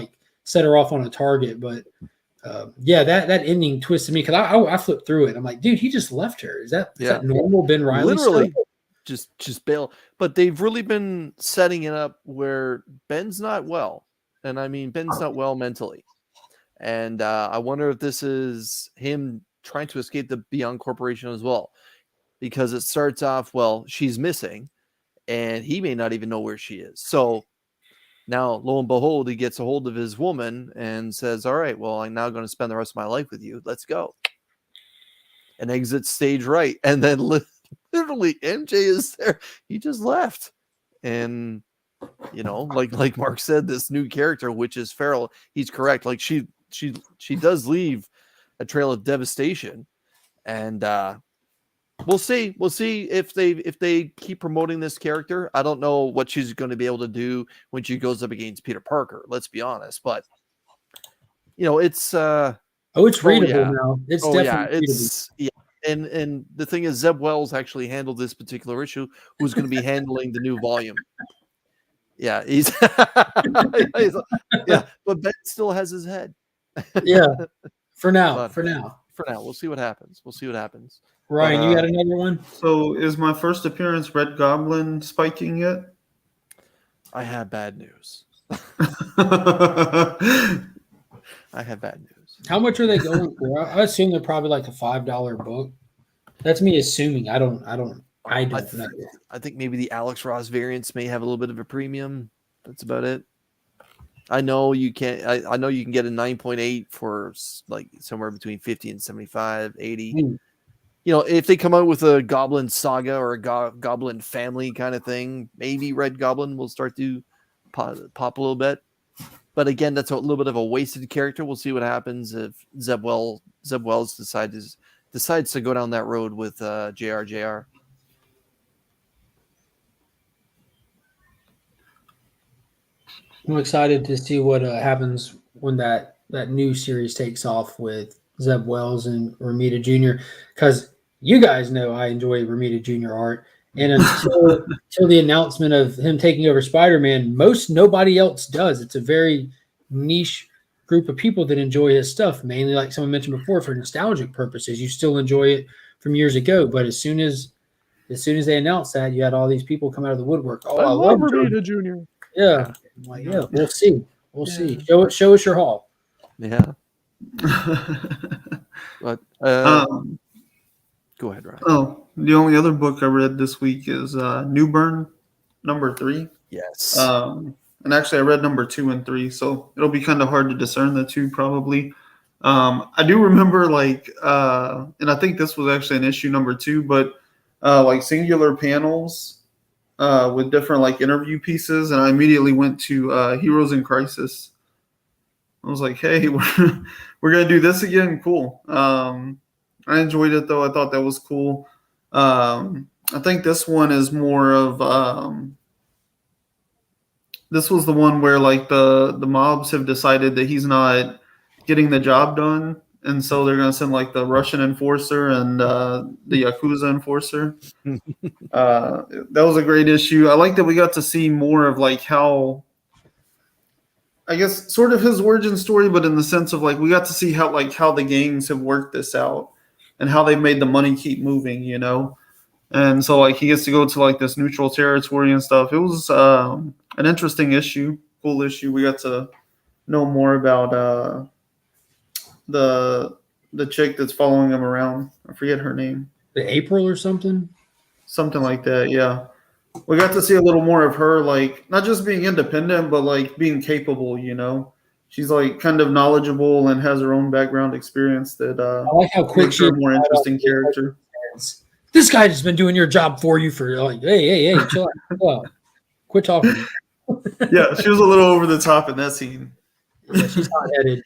set her off on a target. But that ending twisted me because I flipped through it. I'm like, dude, he just left her. Is that normal Ben Reilly? Literally stuff? just bail. But they've really been setting it up where Ben's not well. And I mean, Ben's not well mentally. And I wonder if this is him trying to escape the Beyond Corporation as well. Because it starts off, well, she's missing. And he may not even know where she is. So now, lo and behold, he gets a hold of his woman and says, all right, well, I'm now going to spend the rest of my life with you. Let's go. And exits stage right. And then literally MJ is there. He just left. And, like Mark said, this new character, which is feral, he's correct. Like she does leave a trail of devastation. And we'll see if they keep promoting this character. I don't know what she's going to be able to do when she goes up against Peter Parker. Let's be honest, but it's it's readable now. It's definitely readable. And the thing is, Zeb Wells actually handled this particular issue. Who's going to be handling the new volume? Yeah, he's but Ben still has his head. Yeah, for now. For now, we'll see what happens. Ryan, you got another one? So is my first appearance Red Goblin spiking yet? I have bad news. How much are they going for? I assume they're probably like a $5 book. That's me assuming. I don't know. I think maybe the Alex Ross variants may have a little bit of a premium. That's about it. I know you can get a 9.8 for somewhere between 50 and 75, 80. If they come out with a Goblin saga or a Goblin family kind of thing, maybe Red Goblin will start to pop a little bit. But again, that's a little bit of a wasted character. We'll see what happens if Zeb Wells decides to go down that road with JR. I'm excited to see what happens when that new series takes off with Zeb Wells and Romita Jr. Because you guys know I enjoy Romita Jr. art. And until the announcement of him taking over Spider-Man, nobody else does. It's a very niche group of people that enjoy his stuff, mainly like someone mentioned before, for nostalgic purposes. You still enjoy it from years ago, but as soon as as soon as they announced that, you had all these people come out of the woodwork. Oh, I love Jordan. Romita Jr. Yeah. I'm like, yeah, we'll see. We'll Yeah. see. Show us your haul. Yeah. But go ahead, Ryan. Oh, the only other book I read this week is New Burn #3. Yes. And actually, I read #2 and 3, so it'll be kind of hard to discern the two probably. I do remember and I think this was actually an issue #2, but like singular panels with different like interview pieces, and I immediately went to Heroes in Crisis. I was like, hey, we're gonna do this again. Cool. I enjoyed it though. I thought that was cool. I think this one is more of this was the one where like the mobs have decided that he's not getting the job done, and so they're gonna send like the Russian enforcer and the Yakuza enforcer. That was a great issue. I like that we got to see more of like how, I guess, sort of his origin story, but in the sense of like we got to see how the gangs have worked this out and how they've made the money keep moving, you know. And so like he gets to go to like this neutral territory and stuff. It was an interesting issue, cool issue. We got to know more about the chick that's following him around. I forget her name. The April or something? Something like that, yeah. We got to see a little more of her, like not just being independent, but like being capable, you know. She's like kind of knowledgeable and has her own background experience that I like how quick makes her a more interesting character. This guy has been doing your job for you for like, hey, chill out. Quit talking. Yeah, she was a little over the top in that scene. Yeah, she's hot-headed.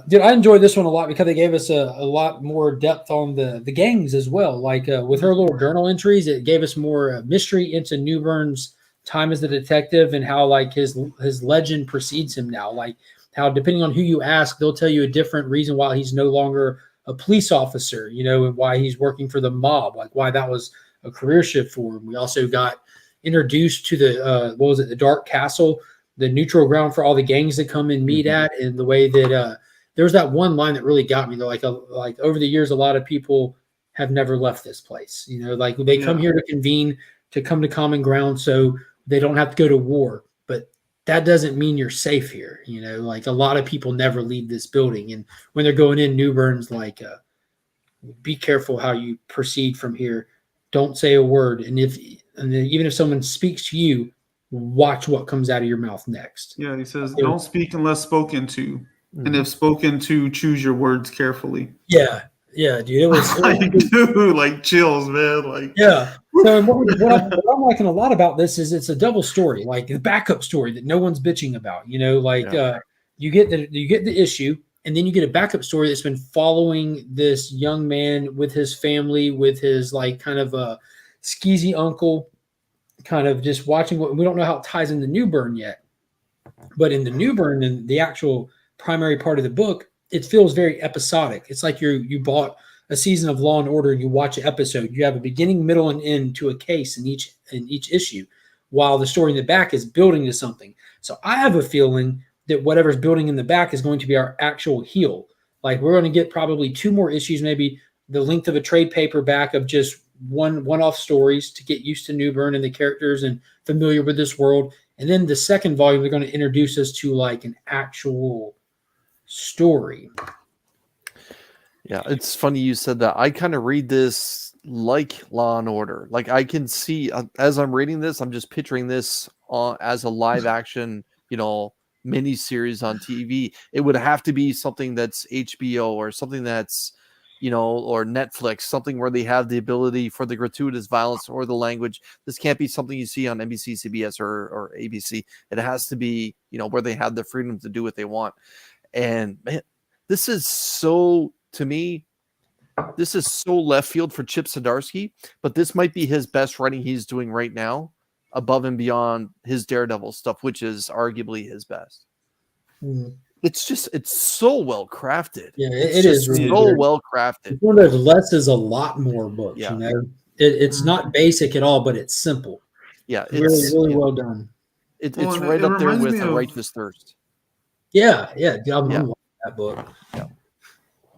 Dude, I enjoyed this one a lot because they gave us a lot more depth on the gangs as well. Like with her little journal entries, it gave us more mystery into Newburn's time as the detective and how like his legend precedes him now. Like how depending on who you ask, they'll tell you a different reason why he's no longer a police officer, you know, and why he's working for the mob, like why that was a career shift for him. We also got introduced to the the Dark Castle, the neutral ground for all the gangs that come and meet at, and the way that there was that one line that really got me. Though, like over the years, a lot of people have never left this place. You know, like they come here to convene, to come to common ground, so they don't have to go to war. But that doesn't mean you're safe here. You know, like a lot of people never leave this building, and when they're going in, Newburn's like, be careful how you proceed from here. Don't say a word, and even if someone speaks to you, watch what comes out of your mouth next. Yeah, he says, don't speak unless spoken to. And if spoken to, choose your words carefully. Yeah, dude. It was like chills, man. Like, yeah. So what I'm liking a lot about this is it's a double story, like the backup story that no one's bitching about. You know, like you get the issue, and then you get a backup story that's been following this young man with his family, with his like kind of a skeezy uncle, kind of just watching what we don't know how it ties into Newburn yet. But in the Newburn and the actual primary part of the book, it feels very episodic. It's like you bought a season of Law and Order and you watch an episode. You have a beginning, middle, and end to a case in each issue, while the story in the back is building to something. So I have a feeling that whatever's building in the back is going to be our actual heel. Like we're going to get probably 2 more issues, maybe the length of a trade paperback of just one-off stories to get used to Newburn and the characters and familiar with this world. And then the second volume, they're going to introduce us to like an actual story. Yeah, it's funny you said that. I kind of read this like Law and Order. Like I can see as I'm reading this, I'm just picturing this as a live action, mini series on TV. It would have to be something that's HBO or something that's, or Netflix, something where they have the ability for the gratuitous violence or the language. This can't be something you see on NBC, CBS, or ABC. It has to be, where they have the freedom to do what they want. And man, this is so, to me, this is so left field for Chip Zdarsky, but this might be his best writing he's doing right now, above and beyond his Daredevil stuff, which is arguably his best. Mm. It's so well crafted. Yeah, it is really so well crafted. It's one of those less is a lot more books. Yeah. It's not basic at all, but it's simple. Yeah, it's really well done. It's right up there with A Righteous Thirst. Yeah. I'm loving that book. Yeah.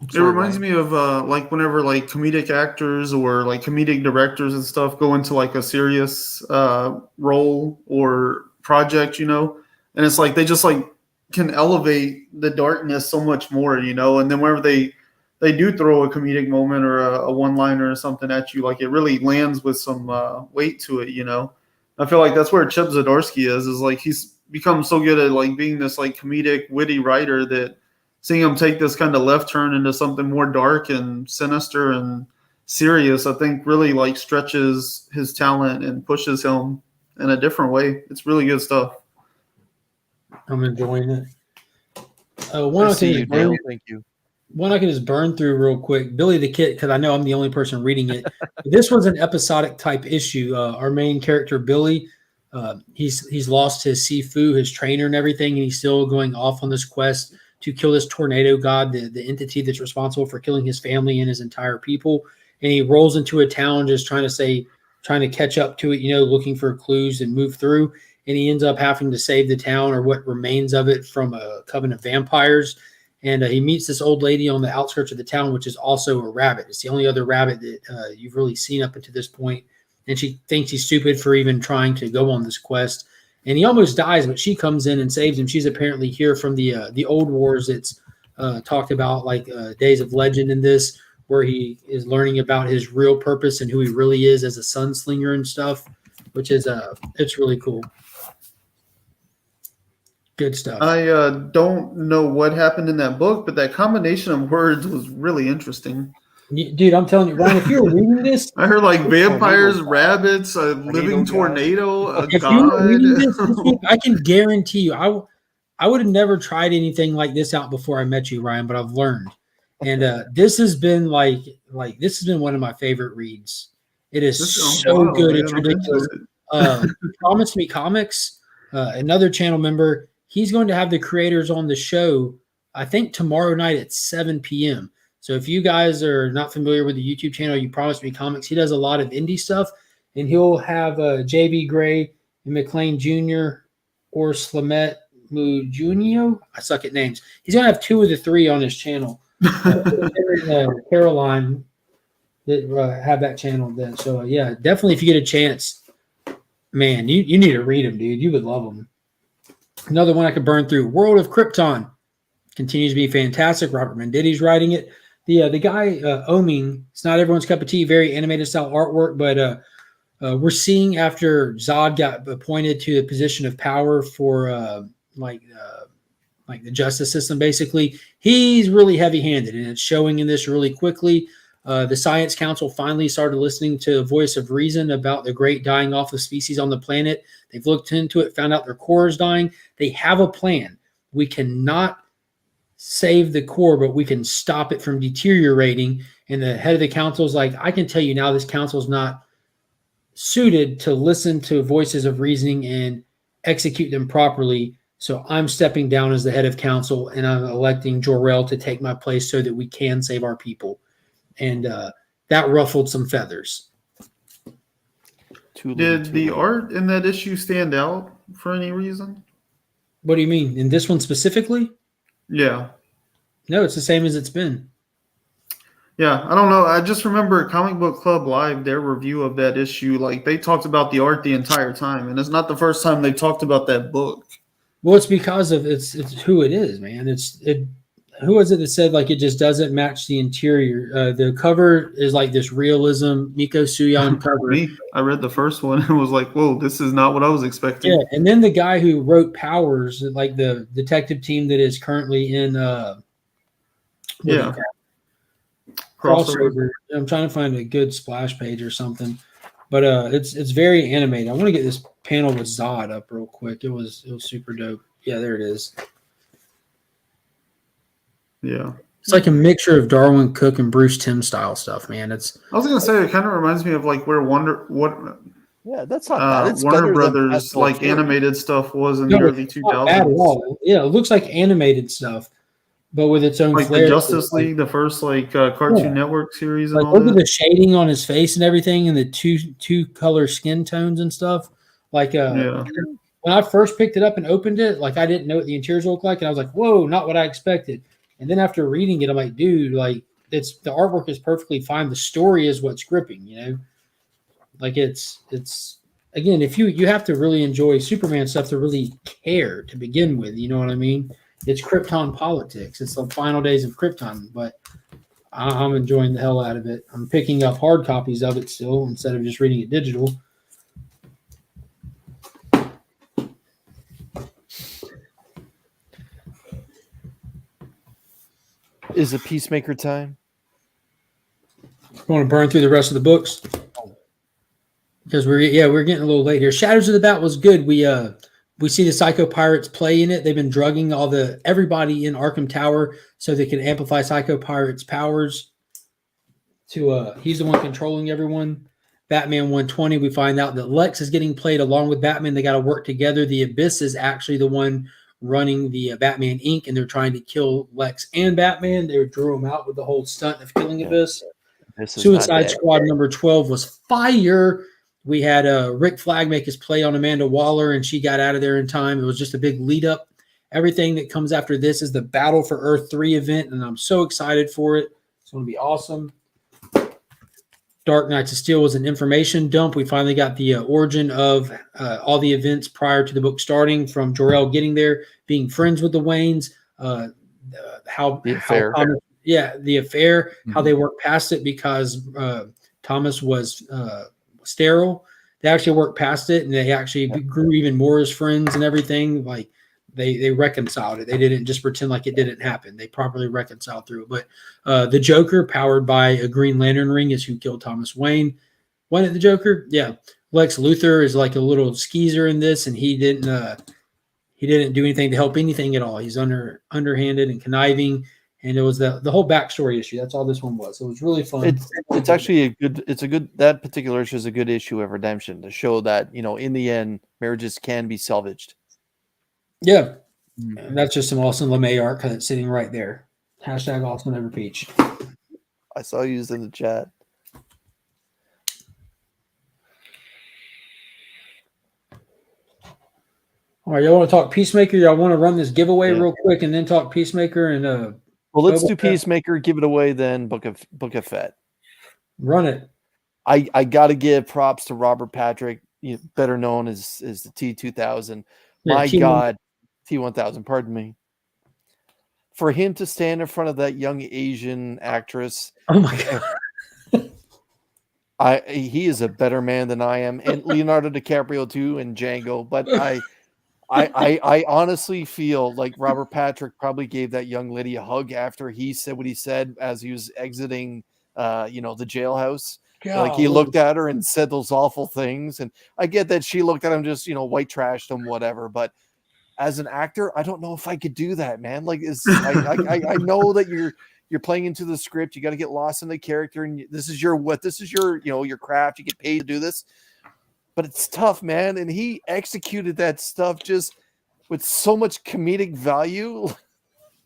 It reminds me of like whenever like comedic actors or like comedic directors and stuff go into like a serious role or project, you know, and it's like they just like can elevate the darkness so much more, you know, and then whenever they do throw a comedic moment or a one-liner or something at you, like it really lands with some weight to it, you know. I feel like that's where Chip Zdarsky is like he's become so good at like being this like comedic, witty writer that seeing him take this kind of left turn into something more dark and sinister and serious, I think really like stretches his talent and pushes him in a different way. It's really good stuff. I'm enjoying it. Thank you. One I can just burn through real quick. Billy the Kid, because I know I'm the only person reading it. This was an episodic type issue. Our main character, Billy, he's lost his Sifu, his trainer and everything, and he's still going off on this quest to kill this tornado god, the entity that's responsible for killing his family and his entire people. And he rolls into a town just trying to catch up to it, you know, looking for clues and move through. And he ends up having to save the town or what remains of it from a coven of vampires. And he meets this old lady on the outskirts of the town, which is also a rabbit. It's the only other rabbit that you've really seen up until this point. And she thinks he's stupid for even trying to go on this quest. And he almost dies, but she comes in and saves him. She's apparently here from the old wars that's talked about, like Days of Legend in this, where he is learning about his real purpose and who he really is as a sunslinger and stuff, which is it's really cool. Good stuff. I don't know what happened in that book, but that combination of words was really interesting. Dude, I'm telling you, Ryan, if you're reading this, I heard like vampires, rabbits, a living tornado, a god. I can guarantee you, I would have never tried anything like this out before I met you, Ryan, but I've learned. And this has been this has been one of my favorite reads. It is so good. It's ridiculous. Promise Me Comics, another channel member, he's going to have the creators on the show, I think tomorrow night at 7 p.m. So if you guys are not familiar with the YouTube channel, You Promise Me Comics, he does a lot of indie stuff, and he'll have J.B. Gray and McLean Jr. or Slamet Mujunio. I suck at names. He's going to have 2 of the 3 on his channel. Caroline that have that channel then. So, yeah, definitely if you get a chance, man, you need to read them, dude. You would love them. Another one I could burn through, World of Krypton. Continues to be fantastic. Robert Menditti's writing it. The guy, Oming, it's not everyone's cup of tea, very animated style artwork, but we're seeing after Zod got appointed to the position of power for like the justice system, basically, he's really heavy-handed, and it's showing in this really quickly. The Science Council finally started listening to the voice of reason about the great dying off of species on the planet. They've looked into it, found out their core is dying. They have a plan. We cannot save the core, but we can stop it from deteriorating. And the head of the council is like, I can tell you now this council is not suited to listen to voices of reasoning and execute them properly. So I'm stepping down as the head of council, and I'm electing Jor-El to take my place so that we can save our people. And that ruffled some feathers. Did the art in that issue stand out for any reason? What do you mean? In this one specifically? Yeah. No, it's the same as it's been. Yeah, I don't know. I just remember Comic Book Club Live, their review of that issue. Like, they talked about the art the entire time, and it's not the first time they talked about that book. Well, it's because of it's who it is, man. Who was it that said like it just doesn't match the interior? The cover is like this realism Miko Suyon cover. I read the first one and was like, "Whoa, this is not what I was expecting." Yeah, and then the guy who wrote Powers, like the detective team that is currently in crossover. I'm trying to find a good splash page or something, but it's very animated. I want to get this panel with Zod up real quick. It was super dope. Yeah, there it is. Yeah. It's like a mixture of Darwin Cook and Bruce Timm style stuff, man. I was gonna say it kind of reminds me of like where that's not bad. It's Warner Brothers like animated stuff was in the early 2000s. Bad at all. Yeah, it looks like animated stuff, but with its own like flair. The Justice League, the first like Cartoon Network series. And like, look at the shading on his face and everything, and the two color skin tones and stuff. Like when I first picked it up and opened it, like I didn't know what the interiors looked like, and I was like, "Whoa, not what I expected." And then after reading it, I'm like, dude, like the artwork is perfectly fine. The story is what's gripping, you know. Like it's again, if you have to really enjoy Superman stuff to really care to begin with, you know what I mean? It's Krypton politics. It's the final days of Krypton, but I'm enjoying the hell out of it. I'm picking up hard copies of it still instead of just reading it digital. Is it Peacemaker time? I want to burn through the rest of the books because we're getting a little late here. Shadows of the Bat was good. We see the Psycho Pirates play in it. They've been drugging everybody in Arkham Tower so they can amplify Psycho Pirates' powers. He's the one controlling everyone. Batman 120. We find out that Lex is getting played along with Batman. They got to work together. The Abyss is actually the one running the Batman Inc., and they're trying to kill Lex and Batman. They drew him out with the whole stunt of killing Abyss. Suicide Squad number 12 was fire. We had Rick Flag make his play on Amanda Waller, and she got out of there in time. It was just a big lead up. Everything that comes after this is the Battle for Earth 3 event, and I'm so excited for it. It's going to be awesome. Dark Knights of Steel was an information dump. We finally got the origin of all the events prior to the book starting, from Jor-El getting there, being friends with the Waynes, the affair, how they worked past it because Thomas was sterile. They actually worked past it, and they actually grew even more as friends and everything. Like they reconciled it. They didn't just pretend like it didn't happen. They properly reconciled through it. But the Joker, powered by a Green Lantern ring, is who killed Thomas Wayne. Wasn't it the Joker? Yeah. Lex Luthor is like a little skeezer in this, and he didn't do anything to help anything at all. He's underhanded and conniving. And it was the whole backstory issue. That's all this one was. It was really fun. It's actually that particular issue is a good issue of redemption to show that, you know, in the end, marriages can be salvaged. Yeah. And that's just some awesome Lemay art that's sitting right there. Hashtag awesome over peach. I saw you in the chat. All right, y'all want to talk Peacemaker? Y'all want to run this giveaway real quick and then talk Peacemaker and well, let's do Peacemaker, give it away, then Book of Fett. Run it. I gotta give props to Robert Patrick, better known as the T2000. My God, T1000, pardon me. For him to stand in front of that young Asian actress. Oh my God. He is a better man than I am, and Leonardo DiCaprio too, and Django. But I honestly feel like Robert Patrick probably gave that young lady a hug after he said what he said as he was exiting, the jailhouse. God. Like he looked at her and said those awful things, and I get that she looked at him just white trashed him, whatever. But as an actor, I don't know if I could do that, man. Like, I know that you're playing into the script. You got to get lost in the character, and this is your your craft. You get paid to do this. But it's tough, man. And he executed that stuff just with so much comedic value.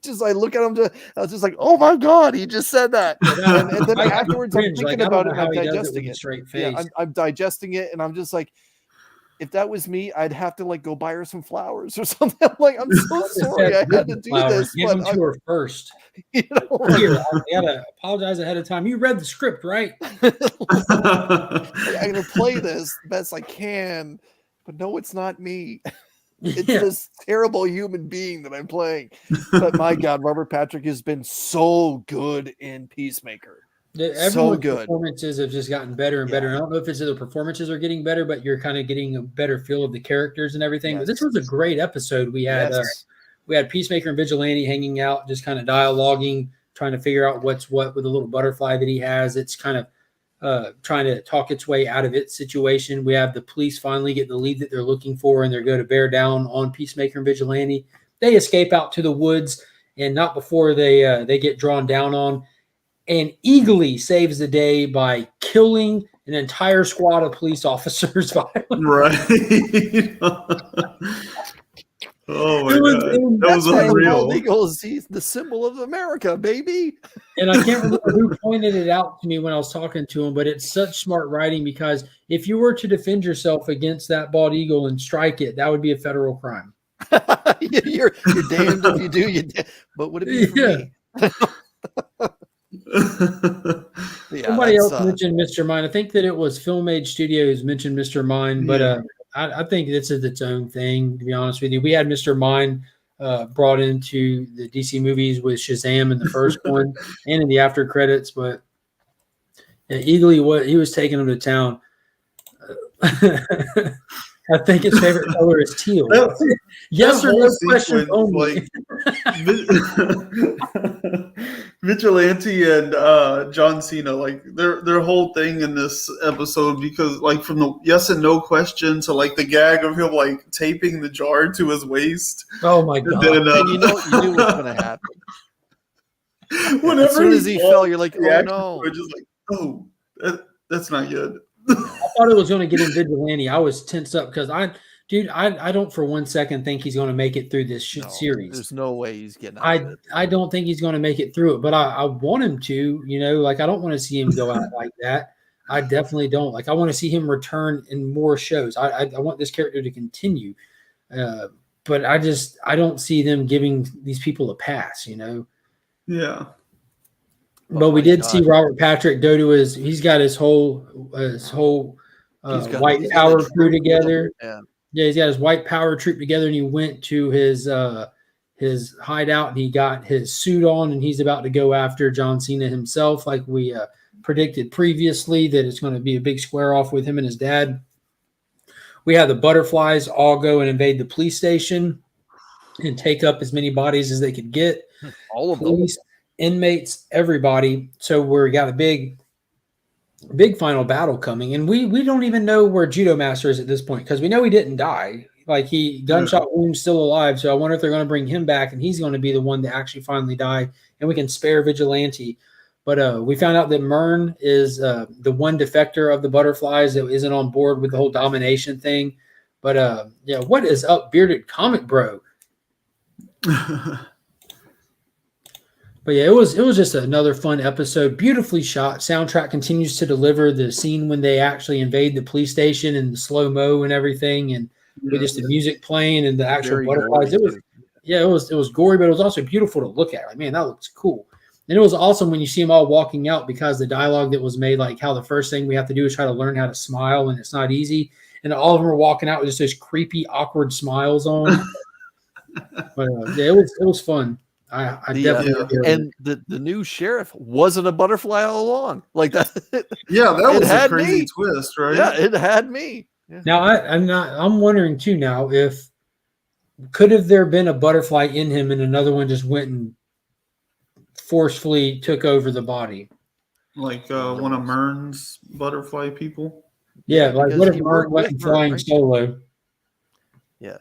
Just I look at him, I was just like, oh my God, he just said that. And then afterwards, I'm thinking about it, and I'm digesting it. Straight face. Yeah, I'm digesting it, and I'm just like, if that was me, I'd have to go buy her some flowers or something. I'm so sorry I had to do this. Give them to her first. Here, I gotta apologize ahead of time. You read the script, right? I'm gonna play this the best I can, but no, it's not me. It's this terrible human being that I'm playing. But my God, Robert Patrick has been so good in Peacemaker. Everyone's performances have just gotten better and better. I don't know if it's the performances are getting better, but you're kind of getting a better feel of the characters and everything. But this was a great episode. We had Peacemaker and Vigilante hanging out, just kind of dialoguing, trying to figure out what's what with the little butterfly that he has. It's kind of trying to talk its way out of its situation. We have the police finally get the lead that they're looking for, and they're going to bear down on Peacemaker and Vigilante. They escape out to the woods, and not before they get drawn down on. And eagerly saves the day by killing an entire squad of police officers. Right. Oh my God. That was unreal. Eagles, he's the symbol of America, baby. And I can't remember who pointed it out to me when I was talking to him, but it's such smart writing, because if you were to defend yourself against that bald eagle and strike it, that would be a federal crime. you're damned if you do. But would it be for me? Somebody else mentioned Mr. Mind. I think that it was Film Age Studios mentioned Mr. Mind, but I think this is its own thing, to be honest with you. We had Mr. Mind brought into the DC movies with Shazam in the first one and in the after credits, but Eagly, he was taking him to town. I think his favorite color is teal. Yes or no question only. Vigilante and John Cena, like their whole thing in this episode, because like from the yes and no question to like the gag of him like taping the jar to his waist. Oh my god! And you knew what's going to happen. Whenever as soon as he fell, you're like, oh no! We're just like, oh, that's not good. I thought it was going to get in Vigilante. I was tensed up because I don't for one second think he's going to make it through this series. There's no way he's getting out of it. I don't think he's going to make it through it, but I want him to, like I don't want to see him go out like that. I definitely don't. Like I want to see him return in more shows. I want this character to continue. But I don't see them giving these people a pass, Yeah. But we did see Robert Patrick go to he's got his whole white power crew together. Yeah, he's got his white power troop together, and he went to his hideout, and he got his suit on, and he's about to go after John Cena himself, like we predicted previously, that it's going to be a big square off with him and his dad. We have the butterflies all go and invade the police station and take up as many bodies as they could get. All of police, inmates, everybody. So we got a big final battle coming, and we don't even know where Judo Master is at this point, because we know he didn't die. Like gunshot wound, still alive. So I wonder if they're going to bring him back, and he's going to be the one to actually finally die, and we can spare Vigilante. But we found out that Myrn is the one defector of the butterflies that isn't on board with the whole domination thing. But what is up, bearded comic bro? But yeah, it was just another fun episode. Beautifully shot. Soundtrack continues to deliver. The scene when they actually invade the police station and the slow-mo and everything, and with just the music playing and the actual butterflies. It was gory, but it was also beautiful to look at. Like, man, that looks cool. And it was awesome when you see them all walking out, because the dialogue that was made, like how the first thing we have to do is try to learn how to smile, and it's not easy. And all of them are walking out with just those creepy, awkward smiles on. But it was fun. I definitely and the new sheriff wasn't a butterfly all along, like that. Yeah, that was a crazy twist, right? Yeah, it had me. Yeah. Now I'm wondering too now, if could have there been a butterfly in him and another one just went and forcefully took over the body, like one of Myrn's butterfly people. Yeah, like what if Myrn went flying solo? Yeah,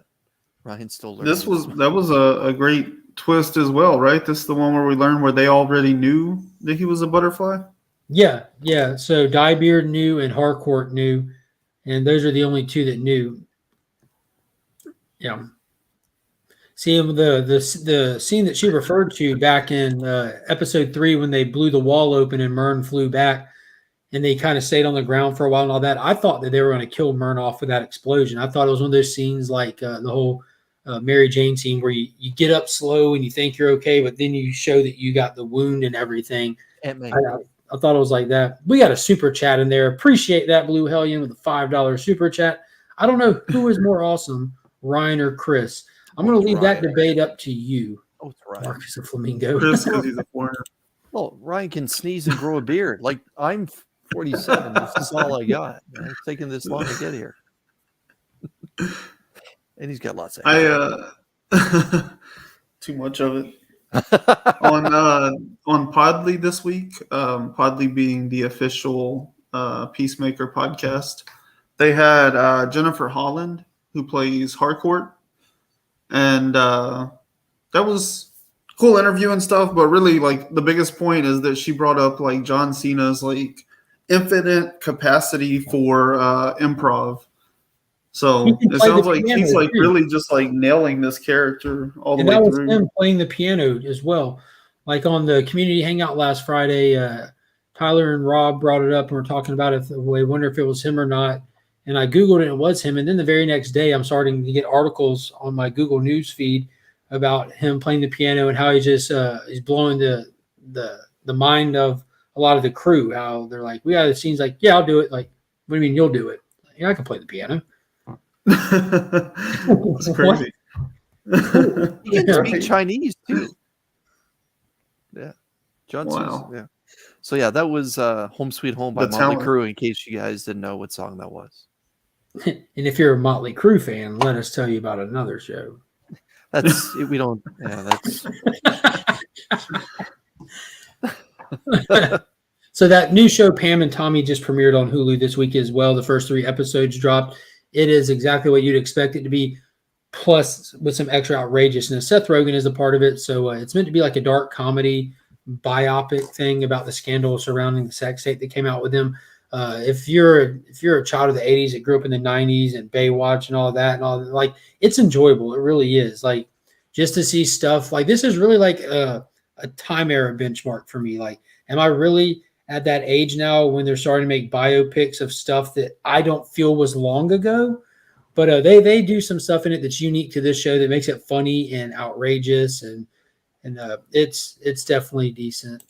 Ryan stole. That was a great twist as well, right? This is the one where we learned where they already knew that he was a butterfly. Yeah. So Diebeard knew and Harcourt knew, and those are the only two that knew. Yeah. See, the scene that she referred to back in episode 3 when they blew the wall open and Myrn flew back, and they kind of stayed on the ground for a while and all that. I thought that they were going to kill Myrn off with that explosion. I thought it was one of those scenes like the whole Mary Jane scene where you get up slow and you think you're okay, but then you show that you got the wound and everything. I thought it was like that. We got a super chat in there. Appreciate that, Blue Hellion, with a $5 super chat. I don't know who is more awesome, Ryan or Chris. I'm going to leave that debate up to you. Oh, it's Ryan. Marcus of Flamingo. Chris, because he's a foreigner. Well, Ryan can sneeze and grow a beard. Like, I'm 47. This is all I got. It's taking this long to get here. And he's got lots of too much of it. On Podly this week, Podly being the official Peacemaker podcast, they had Jennifer Holland, who plays Harcourt, and that was cool interview and stuff. But really, like, the biggest point is that she brought up like John Cena's like infinite capacity for improv. So it sounds like he's like really just like nailing this character all the way through. And that was him playing the piano as well. Like on the community hangout last Friday, Tyler and Rob brought it up and we're talking about it. I wonder if it was him or not. And I Googled it and it was him. And then the very next day, I'm starting to get articles on my Google News feed about him playing the piano and how he just is blowing the mind of a lot of the crew. How they're like, we got the scenes like, yeah, I'll do it. Like, what do you mean you'll do it? Like, yeah, I can play the piano. That's crazy. He can speak Chinese too. Yeah, Johnson's. Wow. Yeah. So yeah, that was "Home Sweet Home" by The Motley talent. Crue. In case you guys didn't know what song that was. And if you're a Motley Crue fan, let us tell you about another show. That's we don't. Yeah, that's. So that new show, Pam and Tommy, just premiered on Hulu this week as well. The first 3 episodes dropped. It is exactly what you'd expect it to be, plus with some extra outrageousness. Seth Rogen is a part of it, so it's meant to be like a dark comedy biopic thing about the scandal surrounding the sex tape that came out with him. If you're a child of the 80s that grew up in the 90s and Baywatch and all that, like, it's enjoyable. It really is. Like, just to see stuff like this is really like a time era benchmark for me. Like, am I really at that age now when they're starting to make biopics of stuff that I don't feel was long ago? But they do some stuff in it that's unique to this show that makes it funny and outrageous, and it's definitely decent.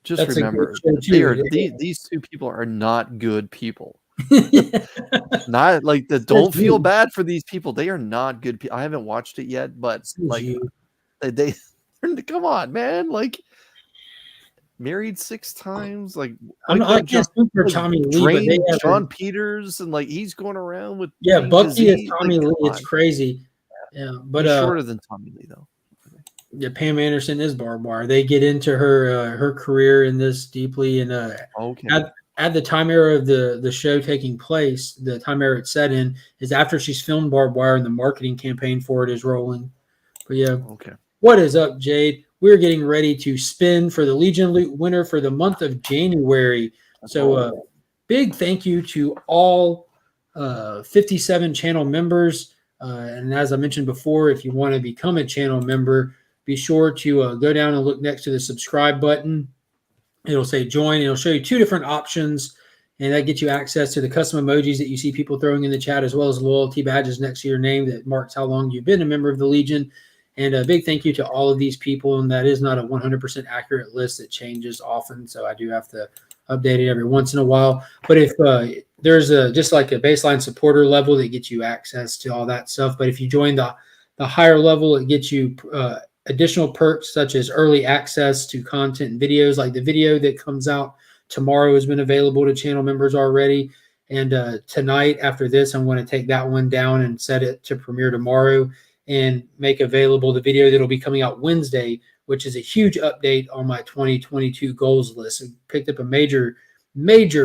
Just That's a remember, good show, too. these 2 people are not good people. Not like don't feel bad for these people. They are not good people. I haven't watched it yet, but like they come on, man. Like, married 6 times. Like, I can't speak for Tommy Lee, but they Sean Peters, and like he's going around with Bucky is Tommy Lee. It's crazy. Yeah, but he's shorter than Tommy Lee though. Yeah, Pam Anderson is barbed wire. They get into her career in this deeply, and at the time era of the show taking place, the time era it's set in is after she's filmed barbed wire, and the marketing campaign for it is rolling. But yeah, what is up, Jade? We're getting ready to spin for the Legion Loot winner for the month of January. So big thank you to all 57 channel members. And as I mentioned before, if you want to become a channel member, be sure to go down and look next to the subscribe button. It'll say join. It'll show you 2 different options, and that gets you access to the custom emojis that you see people throwing in the chat, as well as loyalty badges next to your name that marks how long you've been a member of the Legion. And a big thank you to all of these people. And that is not a 100% accurate list. It changes often, so I do have to update it every once in a while. But if there's just like a baseline supporter level that gets you access to all that stuff. But if you join the higher level, it gets you additional perks such as early access to content and videos. Like the video that comes out tomorrow has been available to channel members already. And tonight after this, I'm going to take that one down and set it to premiere tomorrow and make available the video that'll be coming out Wednesday, which is a huge update on my 2022 goals list. I picked up a major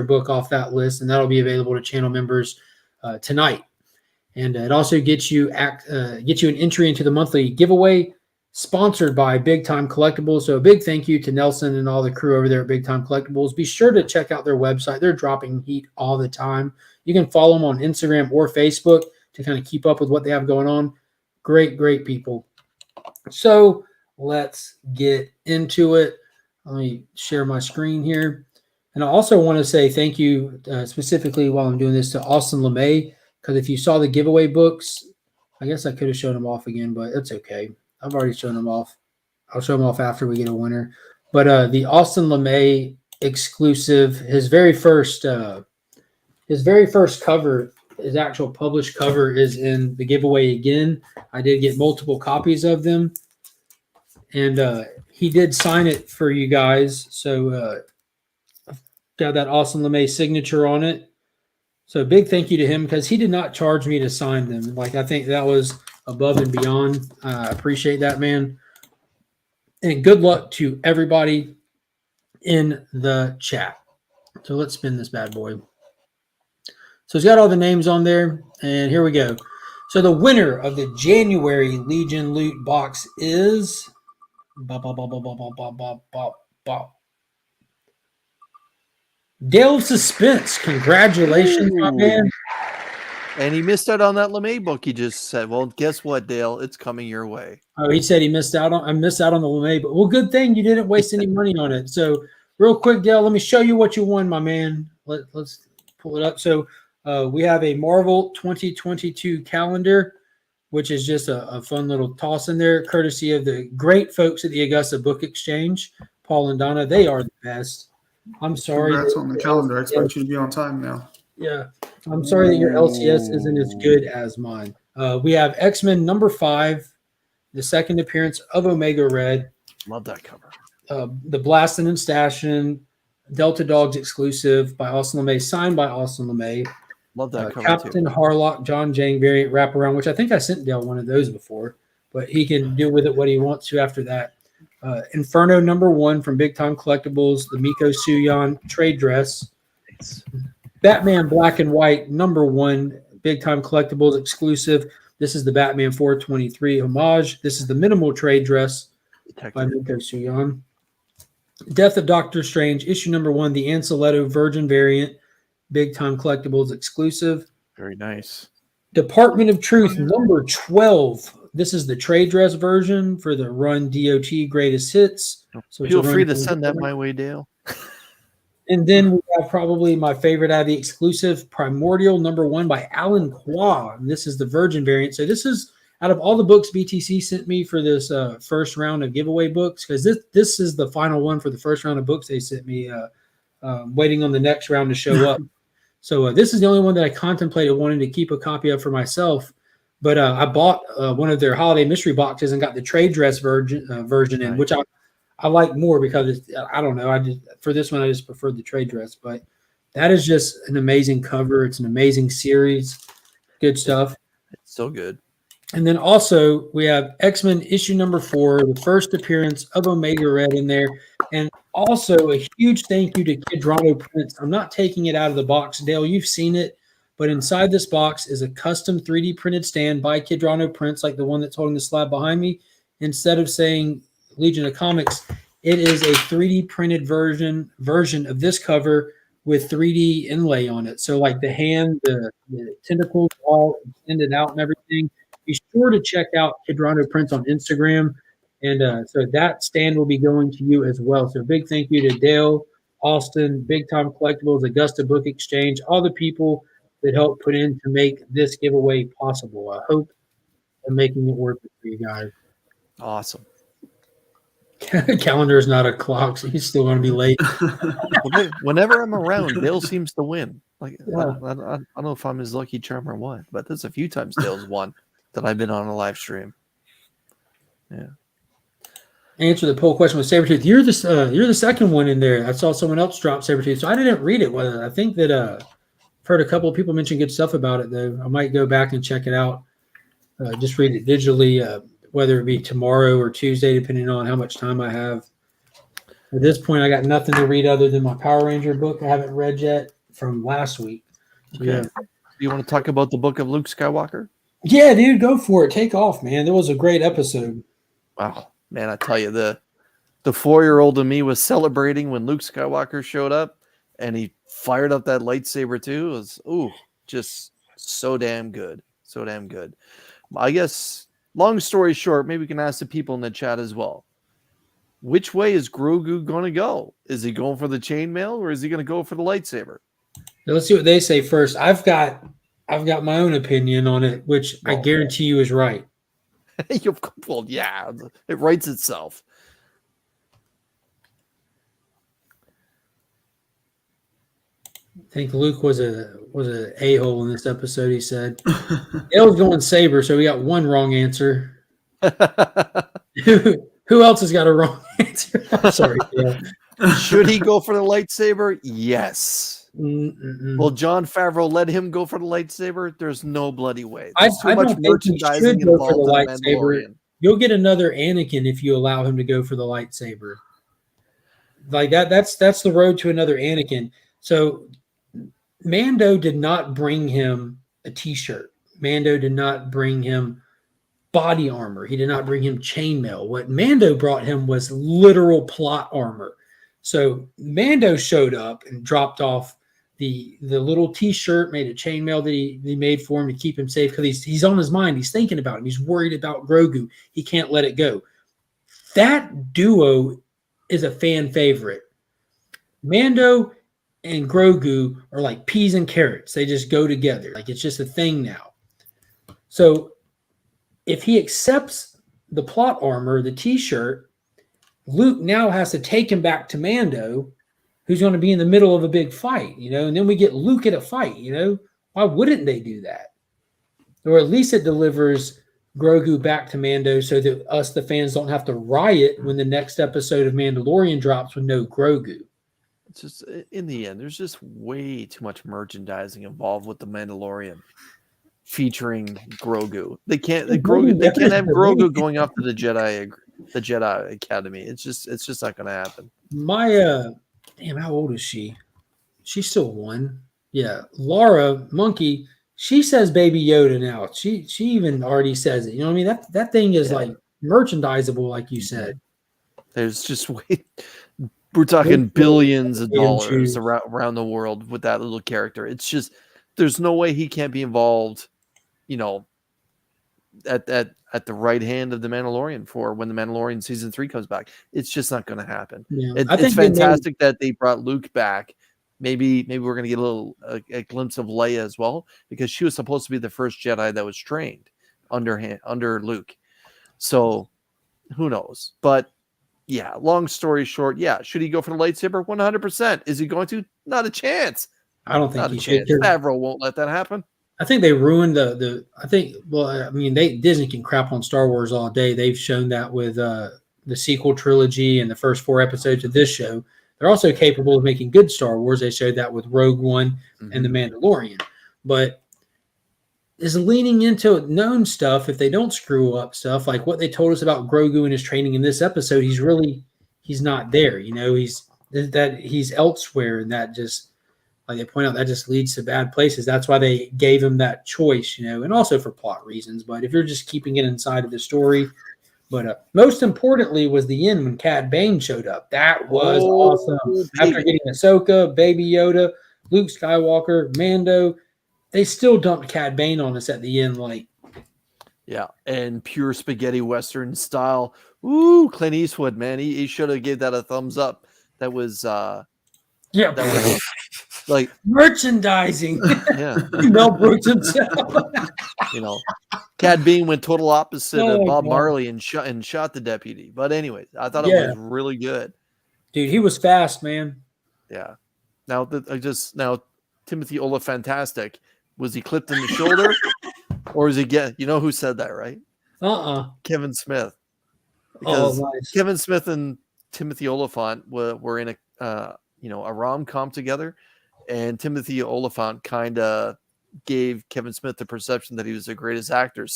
book off that list, and that'll be available to channel members tonight. And it also gets you an entry into the monthly giveaway sponsored by Big Time Collectibles. So a big thank you to Nelson and all the crew over there at Big Time Collectibles. Be sure to check out their website. They're dropping heat all the time. You can follow them on Instagram or Facebook to kind of keep up with what they have going on. Great people. So let's get into it. Let me share my screen here. And I also want to say thank you specifically while I'm doing this to Austin Lemay, because if you saw the giveaway books, I guess I could have shown them off again, but it's okay. I've already shown them off. I'll show them off after we get a winner. But the Austin Lemay exclusive, his very first cover, his actual published cover is in the giveaway again. I did get multiple copies of them, and he did sign it for you guys. So got that Austin Lemay signature on it. So big thank you to him, because he did not charge me to sign them. Like, I think that was above and beyond. I appreciate that, man. And good luck to everybody in the chat. So let's spin this bad boy. So it's got all the names on there, and here we go. So the winner of the January Legion Loot box is Dale Suspense. Congratulations, my man. And he missed out on that Lemay book. He just said, "Well, guess what, Dale? It's coming your way." Oh, he said I missed out on the Lemay book. Well, good thing you didn't waste any money on it. So real quick, Dale, let me show you what you won, my man. Let's pull it up. So we have a Marvel 2022 calendar. which is just a fun little toss in there, courtesy of the great folks at the Augusta Book Exchange, Paul and Donna. They are the best. I'm sorry. Congrats on the calendar. I expect you to be on time now. Yeah. I'm sorry that your LCS isn't as good as mine. We have X-Men number 5, the second appearance of Omega Red. Love that cover. The Blastin' and Stashin', Delta Dogs exclusive by Austin Lemay, signed by Austin Lemay. Love that cover Captain too. Harlock, John Jang variant wraparound, which I think I sent Dale one of those before, but he can do with it what he wants to after that. Inferno number 1 from Big Time Collectibles, the Miko Suyon trade dress. Batman Black and White number 1, Big Time Collectibles exclusive. This is the Batman 423 homage. This is the minimal trade dress by Miko Suyon. Death of Doctor Strange, issue number 1, the Anceletto Virgin variant, Big Time Collectibles exclusive. Very nice. Department of Truth number 12. This is the trade dress version for the Run DOT Greatest Hits. So Feel free to send that my way, Dale. And then we have probably my favorite out of the exclusive, Primordial number 1 by Alan Qua. And this is the Virgin variant. So this is out of all the books BTC sent me for this first round of giveaway books, because this is the final one for the first round of books they sent me, waiting on the next round to show up. So this is the only one that I contemplated wanting to keep a copy of for myself. But I bought one of their holiday mystery boxes and got the trade dress version in, which I like more because I don't know. For this one, I just preferred the trade dress. But that is just an amazing cover. It's an amazing series. Good stuff. It's so good. And then also we have X-Men issue number 4, the first appearance of Omega Red in there. And also a huge thank you to Kid Rondo Prints. I'm not taking it out of the box. Dale, you've seen it. But inside this box is a custom 3D printed stand by Kid Rondo Prints, like the one that's holding the slab behind me. Instead of saying Legion of Comics, it is a 3D printed version of this cover with 3D inlay on it. So like the hand, the tentacles all extended out and everything. Be sure to check out Kid Rondo Prints on Instagram. And so that stand will be going to you as well. So big thank you to Dale, Austin, Big Time Collectibles, Augusta Book Exchange, all the people that helped put in to make this giveaway possible. I hope I'm making it worth it for you guys. Awesome. Calendar is not a clock, so he's still going to be late. Whenever I'm around, Dale seems to win. Like Yeah. I don't know if I'm his lucky charm or what, but there's a few times Dale's won that I've been on a live stream. Yeah. Answer the poll question with Sabretooth. You're the second one in there. I saw someone else drop Sabretooth, so I didn't read it. Well, I think that I've heard a couple of people mention good stuff about it, though. I might go back and check it out. Just read it digitally, whether it be tomorrow or Tuesday, depending on how much time I have. At this point, I got nothing to read other than my Power Ranger book I haven't read yet from last week. So, Okay. yeah. Do you want to talk about the book of Luke Skywalker? Yeah, dude, go for it. Take off, man. That was a great episode. Wow, man, I tell you, the 4-year-old in me was celebrating when Luke Skywalker showed up and he fired up that lightsaber too. It was just so damn good. So damn good. I guess, long story short, maybe we can ask the people in the chat as well. Which way is Grogu going to go? Is he going for the chainmail or is he going to go for the lightsaber? Now, let's see what they say first. I've got my own opinion on it, which I guarantee you is right. Well, yeah, it writes itself. I think Luke was a a-hole in this episode, he said. Dale's going saber, so we got one wrong answer. Who else has got a wrong answer? I'm sorry, Dale. Should he go for the lightsaber? Yes. Mm-mm. Will Jon Favreau let him go for the lightsaber? There's no bloody way. I There's too much don't think he merchandising should go for the involved in lightsaber. Mandalorian. You'll get another Anakin if you allow him to go for the lightsaber. Like that's the road to another Anakin. So Mando did not bring him a t-shirt. Mando did not bring him body armor. He did not bring him chainmail. What Mando brought him was literal plot armor. So Mando showed up and dropped off the little t-shirt, made a chainmail that he made for him to keep him safe because he's on his mind. He's thinking about him. He's worried about Grogu. He can't let it go. That duo is a fan favorite. Mando and Grogu are like peas and carrots. They just go together. Like it's just a thing now. So if he accepts the plot armor, the T-shirt, Luke now has to take him back to Mando, who's going to be in the middle of a big fight, and then we get Luke at a fight, Why wouldn't they do that? Or at least it delivers Grogu back to Mando so that us, the fans, don't have to riot when the next episode of Mandalorian drops with no Grogu. It's just, in the end, there's just way too much merchandising involved with the Mandalorian featuring Grogu. They can't have Grogu going off to the Jedi Academy. It's just not going to happen. Damn, how old is she? She's still 1. Yeah, Laura Monkey. She says Baby Yoda now. She even already says it. You know what I mean? That thing is like merchandisable, like you said. There's just we're talking billions of dollars around the world with that little character. It's just there's no way he can't be involved, at the right hand of the Mandalorian for when the Mandalorian season 3 comes back. It's just not going to happen. Yeah. It's fantastic that they brought Luke back. Maybe we're going to get a glimpse of Leia as well, because she was supposed to be the first Jedi that was trained under Luke. So who knows? But yeah, long story short, should he go for the lightsaber? 100%. Is he going to? Not a chance. I don't think he should. Favreau won't let that happen. I think they ruined Disney can crap on Star Wars all day. They've shown that with the sequel trilogy and the first 4 episodes of this show. They're also capable of making good Star Wars. They showed that with Rogue One and The Mandalorian. But is leaning into known stuff, if they don't screw up stuff, like what they told us about Grogu and his training in this episode, he's not there. He's elsewhere, and that just, like they point out, that just leads to bad places. That's why they gave him that choice, and also for plot reasons. But if you're just keeping it inside of the story. But most importantly was the end when Cad Bane showed up. That was awesome. After getting Ahsoka, Baby Yoda, Luke Skywalker, Mando, they still dumped Cad Bane on us at the end. And pure spaghetti Western style. Ooh, Clint Eastwood, man. He should have gave that a thumbs up. That was like merchandising. Yeah. Mel Brooks himself. Cad Bane went total opposite of Bob Marley and shot the deputy. But anyways, I thought it was really good. Dude, he was fast, man. Yeah. Now Timothy Olyphantastic, was he clipped in the shoulder, or was he who said that, right? Kevin Smith. Because nice. Kevin Smith and Timothy Olyphant were in a rom-com together, and Timothy Olyphant kind of gave Kevin Smith the perception that he was the greatest actor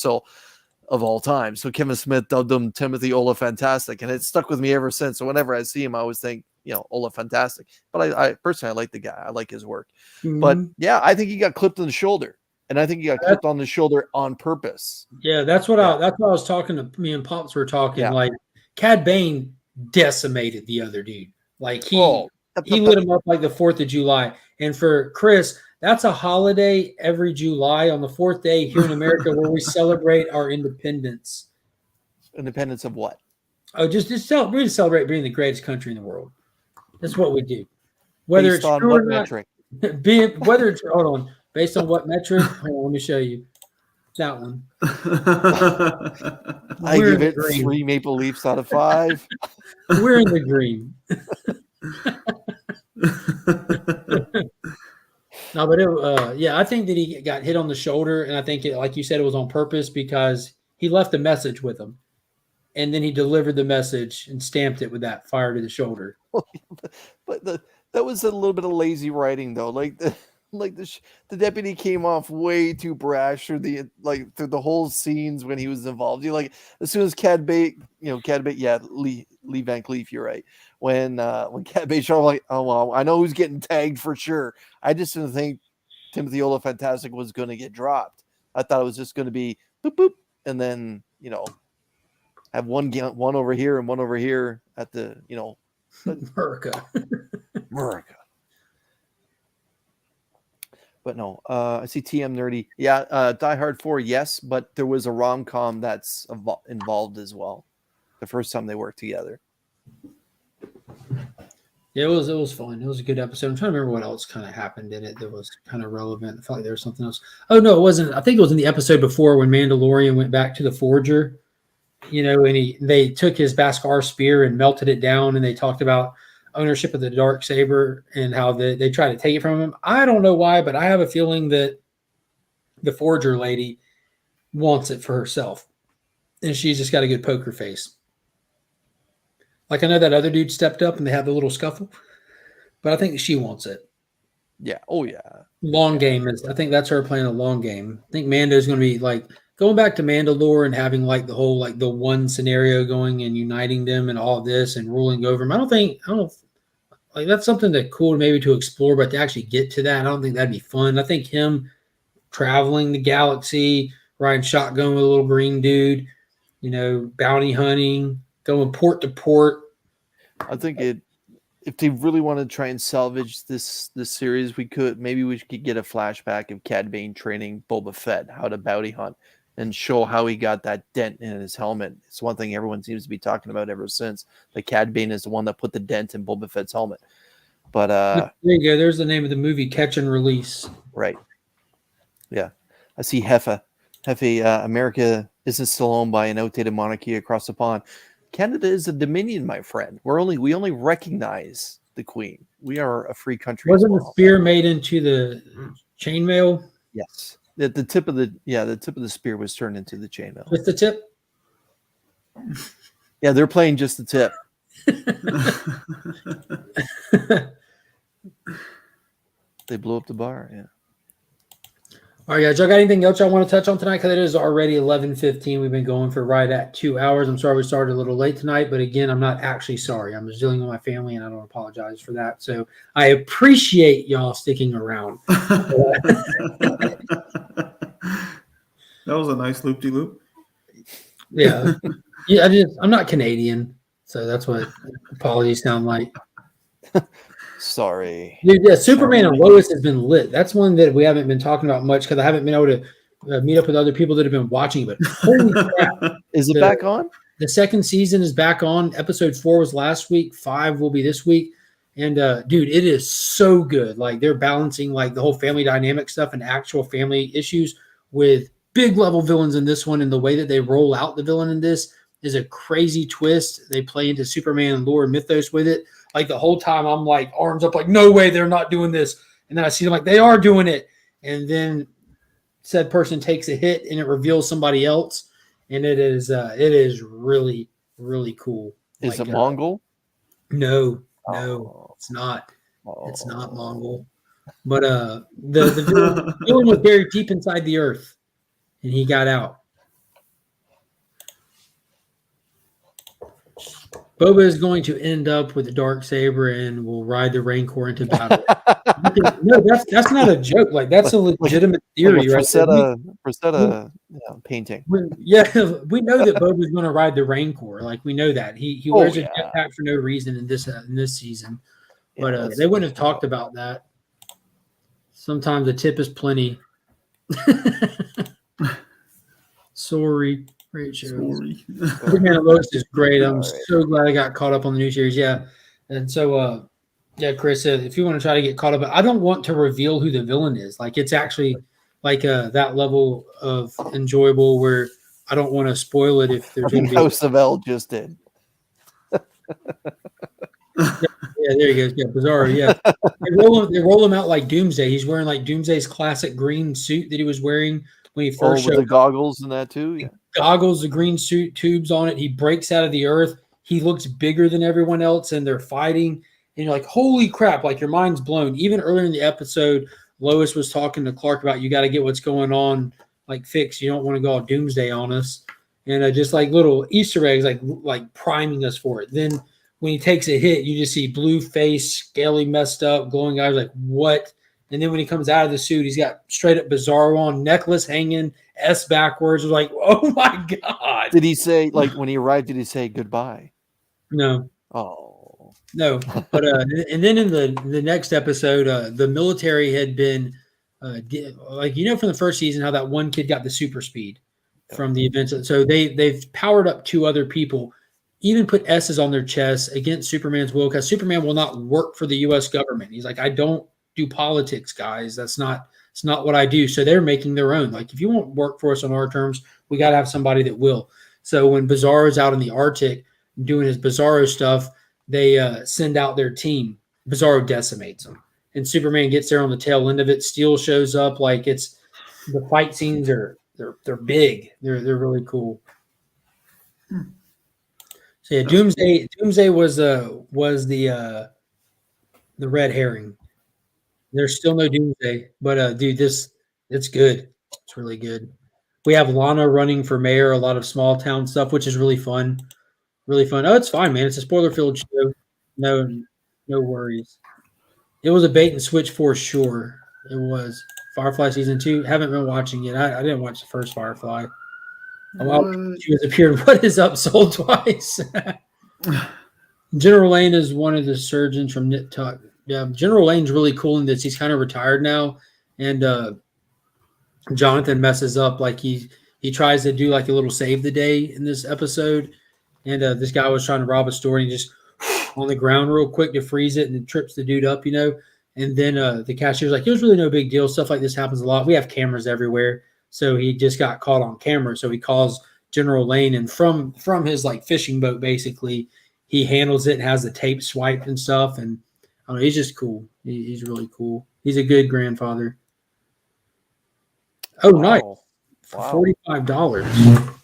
of all time. So Kevin Smith dubbed him Timothy Olyphantastic, and it stuck with me ever since. So whenever I see him, I always think, Olyphantastic. But I personally, I like the guy. I like his work. Mm-hmm. But yeah, I think he got clipped on the shoulder, and I think he got clipped on the shoulder on purpose. Yeah, that's what I was talking to. Me and Pops were talking. Like Cad Bane decimated the other dude. Like he lit him up like the 4th of July. And for Chris, that's a holiday every July on the 4th day here in America where we celebrate our independence. Independence of what? Oh, just celebrate being the greatest country in the world. That's what we do. Whether based it's on true what or not, metric? Hold on. Based on what metric? Hold on, let me show you. That one. I give it 3 Maple Leafs out of 5. We're in the green. No, but I think that he got hit on the shoulder, and I think, like you said, it was on purpose because he left a message with him, and then he delivered the message and stamped it with that fire to the shoulder. But that was a little bit of lazy writing, though. The deputy came off way too brash through the whole scenes when he was involved. As soon as Cad Bane, Lee Van Cleef, you're right. When Cad Bane showed up, like, oh well, I know who's getting tagged for sure. I just didn't think Timothy Olyphantastic was going to get dropped. I thought it was just going to be boop boop, and then have one over here and one over here at the America. But no, I see TM Nerdy. Yeah, Die Hard 4, yes, but there was a rom-com that's involved as well. The first time they worked together. Yeah, it was fun. It was a good episode. I'm trying to remember what else kind of happened in it that was kind of relevant. I felt like there was something else. Oh no, it wasn't. I think it was in the episode before when Mandalorian went back to the Forger, and they took his Beskar spear and melted it down, and they talked about ownership of the dark saber and how they tried to take it from him. I don't know why, but I have a feeling that the Forger lady wants it for herself, and she's just got a good poker face. Like I know that other dude stepped up and they had the little scuffle, but I think she wants it. Yeah. Oh yeah. Long game is. I think that's her playing a long game. I think Mando's going to be like going back to Mandalore and having like the whole like the one scenario going and uniting them and all of this and ruling over them. I don't like that's something that cool maybe to explore, but to actually get to that, I don't think that'd be fun. I think him traveling the galaxy, riding shotgun with a little green dude, bounty hunting, going port to port. I think if they really want to try and salvage this series, we could get a flashback of Cad Bane training Boba Fett how to bounty hunt and show how he got that dent in his helmet. It's one thing everyone seems to be talking about ever since. The Cad Bane is the one that put the dent in Boba Fett's helmet. But there you go. There's the name of the movie, Catch and Release. Right. Yeah. I see Hefe, America isn't still owned by an outdated monarchy across the pond. Canada is a dominion, my friend. We only recognize the Queen. We are a free country. Wasn't the spear made into the chainmail? Yes. The tip of the spear was turned into the chainmail. With the tip? Yeah, they're playing just the tip. They blew up the bar. Yeah. All right, guys. Y'all got anything else y'all want to touch on tonight? Because it is already 11:15. We've been going for right at 2 hours. I'm sorry we started a little late tonight, but again, I'm not actually sorry. I'm just dealing with my family, and I don't apologize for that. So I appreciate y'all sticking around. That was a nice loop-de-loop. Yeah. I'm not Canadian, so that's what apologies sound like. Sorry. Dude, yeah, Superman and Lois has been lit. That's one that we haven't been talking about much because I haven't been able to meet up with other people that have been watching. But holy crap. Is it back on? The second season is back on. Episode 4 was last week. 5 will be this week. And, dude, it is so good. Like, they're balancing, like, the whole family dynamic stuff and actual family issues with big level villains in this one. And the way that they roll out the villain in this is a crazy twist. They play into Superman lore and mythos with it. Like the whole time I'm like arms up, like, no way they're not doing this. And then I see them like they are doing it. And then said person takes a hit and it reveals somebody else. And it is really, really cool. Is it Mongol? No, it's not. It's not Mongol. But the villain was buried deep inside the earth and he got out. Boba is going to end up with the Darksaber and will ride the Rancor into battle. No, that's not a joke. Like that's a legitimate theory, like right? Rosetta painting. Yeah, we know that Boba is going to ride the Rancor. Like we know that he wears a jetpack for no reason in this season. But they wouldn't have talked about that. Sometimes a tip is plenty. Sorry. Great show. Superman and Lois is great. I'm so glad I got caught up on the new series. Yeah. And so, Chris, if you want to try to get caught up, I don't want to reveal who the villain is. Like, it's actually like that level of enjoyable where I don't want to spoil it if there's going to be. House of L just did. Yeah, there he goes. Yeah, Bizarro. Yeah. They roll him out like Doomsday. He's wearing like Doomsday's classic green suit that he was wearing when he first showed with the goggles and that too. Yeah. Goggles, the green suit, tubes on it. He breaks out of the earth. He looks bigger than everyone else, and they're fighting. And you're like, holy crap, like your mind's blown. Even earlier in the episode, Lois was talking to Clark about you got to get what's going on, like fixed. You don't want to go all Doomsday on us. And just like little Easter eggs, like priming us for it. Then when he takes a hit, you just see blue face, scaly, messed up, glowing eyes, like what? And then when he comes out of the suit, he's got straight up Bizarro on, necklace hanging, S backwards. Like, oh my God. Did he say, like, when he arrived, did he say goodbye? No. Oh. No. But, and then in the next episode, the military had been, from the first season, how that one kid got the super speed from the events. So they've powered up 2 other people. even put S's on their chests against Superman's will, because Superman will not work for the U.S. government. He's like, I don't do politics, guys. It's not what I do. So they're making their own. Like, if you won't work for us on our terms, we got to have somebody that will. So when Bizarro's out in the Arctic doing his Bizarro stuff, they send out their team. Bizarro decimates them, and Superman gets there on the tail end of it. Steel shows up. Like, it's the fight scenes they're big. They're really cool. So yeah, Doomsday was the red herring. There's still no Doomsday, but dude, it's good. It's really good. We have Lana running for mayor, a lot of small town stuff, which is really fun. Really fun. Oh, it's fine, man. It's a spoiler-filled show. No worries. It was a bait and switch for sure. It was. Firefly season 2. Haven't been watching it. I didn't watch the first Firefly. She has appeared. What is up? Sold twice. General Lane is one of the surgeons from Knit Tuck. Yeah, General Lane's really cool in this. He's kind of retired now, and Jonathan messes up. Like he tries to do like a little save the day in this episode, and this guy was trying to rob a store, and he just on the ground real quick to freeze it, and it trips the dude up, And then the cashier's like, "It was really no big deal. Stuff like this happens a lot. We have cameras everywhere." So he just got caught on camera. So he calls General Lane, and from his like fishing boat, basically, he handles it, has the tape swiped and stuff, and I don't know, he's just cool. He's really cool. He's a good grandfather. Oh, nice. For $45.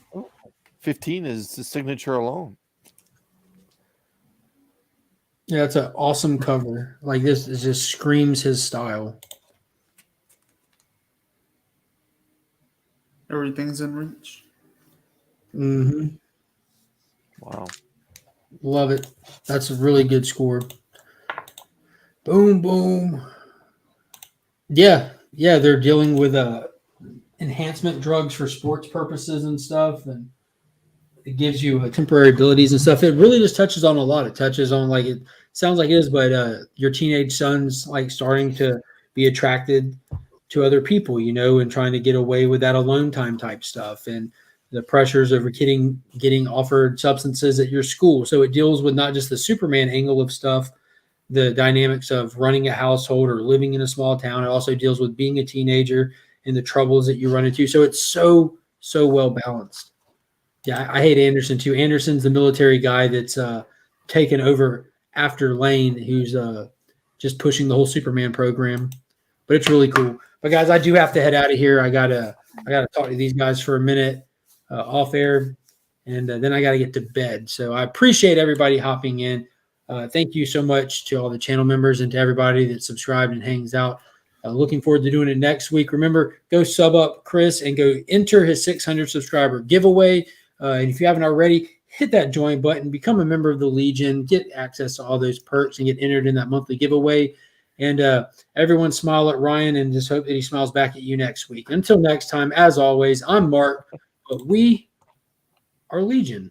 15 is the signature alone. Yeah, it's an awesome cover. Like this, it just screams his style. Everything's in reach. Mm-hmm. Wow. Love it. That's a really good score. Boom, boom. Yeah, they're dealing with enhancement drugs for sports purposes and stuff, and it gives you temporary abilities and stuff. It really just touches on a lot. It touches on, like, it sounds like it is, but your teenage son's like starting to be attracted to other people, and trying to get away with that alone time type stuff, and the pressures of getting offered substances at your school. So it deals with not just the Superman angle of stuff, the dynamics of running a household or living in a small town. It also deals with being a teenager and the troubles that you run into. So it's so well balanced. Yeah, I hate Anderson too. Anderson's the military guy that's taken over after Lane, who's just pushing the whole Superman program. But it's really cool. But guys, I do have to head out of here. I gotta talk to these guys for a minute off air, and then I gotta get to bed. So I appreciate everybody hopping in. Thank you so much to all the channel members and to everybody that subscribed and hangs out. Looking forward to doing it next week. Remember, go sub up Chris and go enter his 600 subscriber giveaway. And if you haven't already, hit that join button, become a member of the Legion, get access to all those perks, and get entered in that monthly giveaway. And everyone smile at Ryan, and just hope that he smiles back at you next week. Until next time, as always, I'm Mark, but we are Legion.